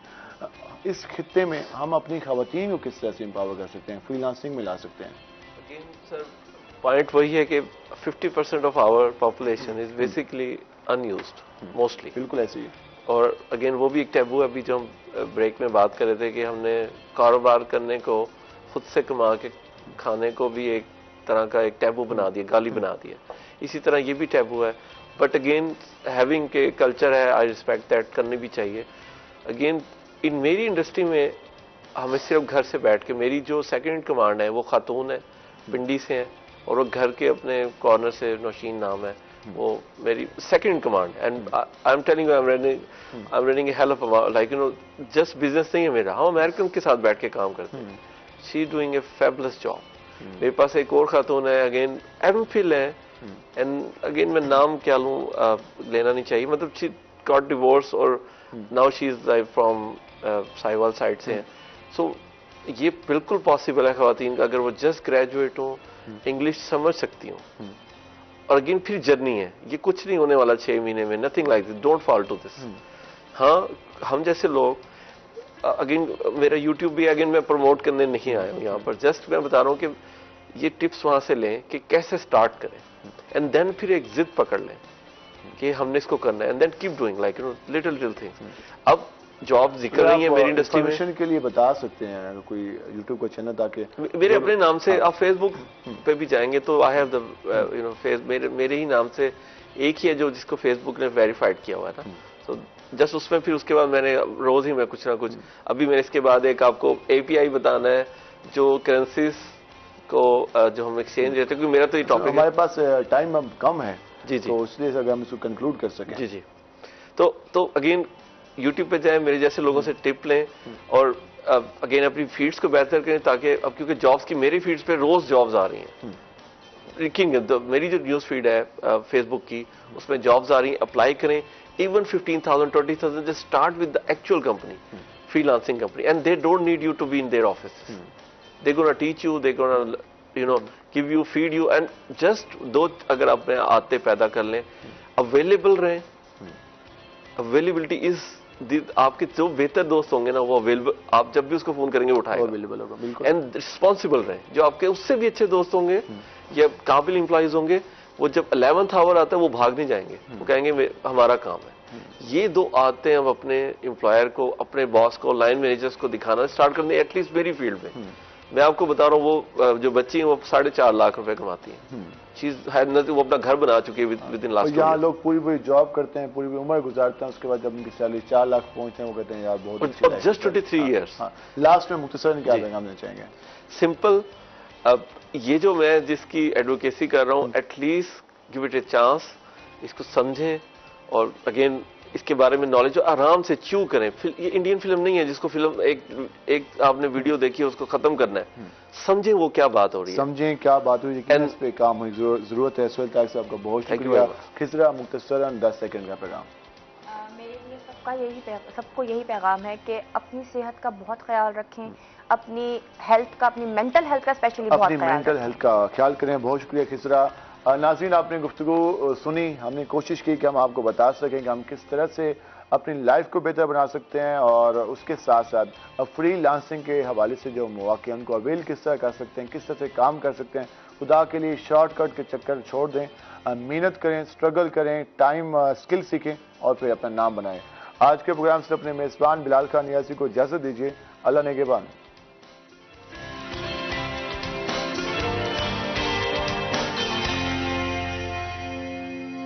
इस खित्ते में हम अपनी ख़वातीन को किस तरह से एम्पावर कर सकते हैं, फ्रीलांसिंग में ला सकते हैं? अगेन सर पॉइंट वही है कि 50% of our population is basically unused mostly. बिल्कुल ऐसे ही। और अगेन वो भी एक टैबू है, अभी जो हम ब्रेक में बात कर रहे थे कि हमने कारोबार करने को, खुद से कमा के खाने को भी एक तरह का एक टैबू बना दिया, गाली बना दिया। इसी तरह ये भी टैबू है, बट अगेन हैविंग के कल्चर है, आई रिस्पेक्ट दैट, करनी भी चाहिए। अगेन इन मेरी इंडस्ट्री में हमें सिर्फ घर से बैठ के, मेरी जो सेकंड कमांड है वो खातून है, पिंडी से है, और वो घर के अपने कॉर्नर से, नौशीन नाम है, वो मेरी second command. And I am telling you, I am running A hell of like you no, just business नहीं है मेरा, हम अमेरिकन के साथ बैठ के काम करते हैं। She doing a fabulous job. मेरे पास एक और खातून है, अगेन एमफिल है, एंड अगेन मैं नाम क्या लूँ, लेना नहीं चाहिए, मतलब शी गॉट डिवोर्स और now she is like from Sahiwal side से हैं। सो ये बिल्कुल पॉसिबल है ख़वातीन का, अगर वो जस्ट ग्रेजुएट हो, इंग्लिश समझ सकती हूँ, और अगेन फिर जर्नी है, ये कुछ नहीं होने वाला 6 महीने में, nothing like this, don't fall to this. हाँ, हम जैसे लोग, अगेन मेरा यूट्यूब भी अगेन मैं प्रमोट करने नहीं आया हूँ यहाँ पर, जस्ट मैं बता रहा हूँ कि ये टिप्स वहाँ से लें कि कैसे स्टार्ट करें, एंड देन फिर एक जिद पकड़ लें कि हमने इसको करना है, and then keep doing like you know little things. अब जॉब जिक्र नहीं है मेरी इंडस्ट्री में, के लिए बता सकते हैं अगर कोई यूट्यूब का चैनल, ताकि मेरे अपने नाम से आप फेसबुक पे भी जाएंगे तो I have the you know face, मेरे ही नाम से एक ही है जो जिसको फेसबुक ने वेरीफाइड किया हुआ है ना, तो जस्ट उसमें फिर उसके बाद मैंने रोज ही मैं कुछ ना कुछ, अभी मैंने इसके बाद एक आपको API बताना है जो करेंसीज को जो हम एक्सचेंज रहते हैं, क्योंकि मेरा तो ये टॉपिक हमारे पास टाइम अब कम है जी, तो इसलिए अगर हम इसको कंक्लूड कर सकें। जी, तो अगेन यूट्यूब पे जाएं, मेरे जैसे लोगों से टिप लें, और अगेन अपनी फीड्स को बेहतर करें, ताकि अब क्योंकि जॉब्स की मेरी फीड्स पे रोज जॉब्स आ रही हैं, मेरी जो न्यूज फीड है फेसबुक की, उसमें जॉब्स आ रही हैं, अप्लाई करें, even 15,000 20,000, just start with the actual company, freelancing company, and they don't need you to be in their office, they gonna teach you, they gonna you know give you, feed you, and just दो अगर अपने आते पैदा कर लें, अवेलेबल रहें। अवेलेबिलिटी इज आपके जो बेहतर दोस्त होंगे ना वो अवेलेबल, आप जब भी उसको फोन करेंगे वो उठाएगा, अवेलेबल होगा, बिल्कुल। एंड रिस्पॉन्सिबल रहें। जो आपके उससे भी अच्छे दोस्त होंगे या काबिल इंप्लॉइज होंगे, वो जब 11th आवर आता है वो भाग नहीं जाएंगे, वो कहेंगे हमारा काम है। ये दो आदतें हम अपने एम्प्लॉयर को, अपने बॉस को, लाइन मैनेजर्स को दिखाना स्टार्ट करने, एटलीस्ट मेरी फील्ड में। मैं आपको बता रहा हूँ, वो जो बच्ची है वो 4.5 लाख रुपए कमाती है, चीज है, वो अपना घर बना चुकी है विद इन लास्ट। यहाँ लोग पूरी जॉब करते हैं, पूरी उम्र गुजारते हैं, उसके बाद जब उनकी सैलरी 4 लाख पहुंचते हैं वो कहते हैं यार बहुत जस्ट 23 ईयर्स। लास्ट में मुख्तसरन क्या पैगाम देना चाहेंगे? सिंपल, अब ये जो मैं जिसकी एडवोकेसी कर रहा हूँ, at least give it a chance, इसको समझें और अगेन इसके बारे में नॉलेज आराम से च्यू करें। ये इंडियन फिल्म नहीं है जिसको फिल्म एक आपने वीडियो देखी है उसको खत्म करना है। समझें वो क्या बात हो रही है, समझें क्या बात हुई, इस पे काम हुई, जरूरत है। सुहेल तारिक साहब का बहुत शुक्रिया। खिजरा मुख्तसरन 10 सेकंड का पैगाम। मेरे लिए सबको यही पैगाम है कि अपनी सेहत का बहुत ख्याल रखें, अपनी हेल्थ का, अपनी मेंटल हेल्थ का स्पेशली बहुत अपनी मेंटल हेल्थ का ख्याल करें। बहुत शुक्रिया खिजरा। नाज़रीन, आपने गुफ्तगू सुनी, हमने कोशिश की कि हम आपको बता सकें कि हम किस तरह से अपनी लाइफ को बेहतर बना सकते हैं और उसके साथ साथ फ्री लांसिंग के हवाले से जो मौके हैं उनको अवेल किस तरह कर सकते हैं, किस तरह से काम कर सकते हैं। खुदा के लिए शॉर्टकट के चक्कर छोड़ दें, मेहनत करें, स्ट्रगल करें, टाइम स्किल सीखें और फिर अपना नाम बनाएं। आज के प्रोग्राम से अपने मेज़बान बिलाल खान नियाज़ी को इजाज़त दीजिए। अल्लाह नेगेबान।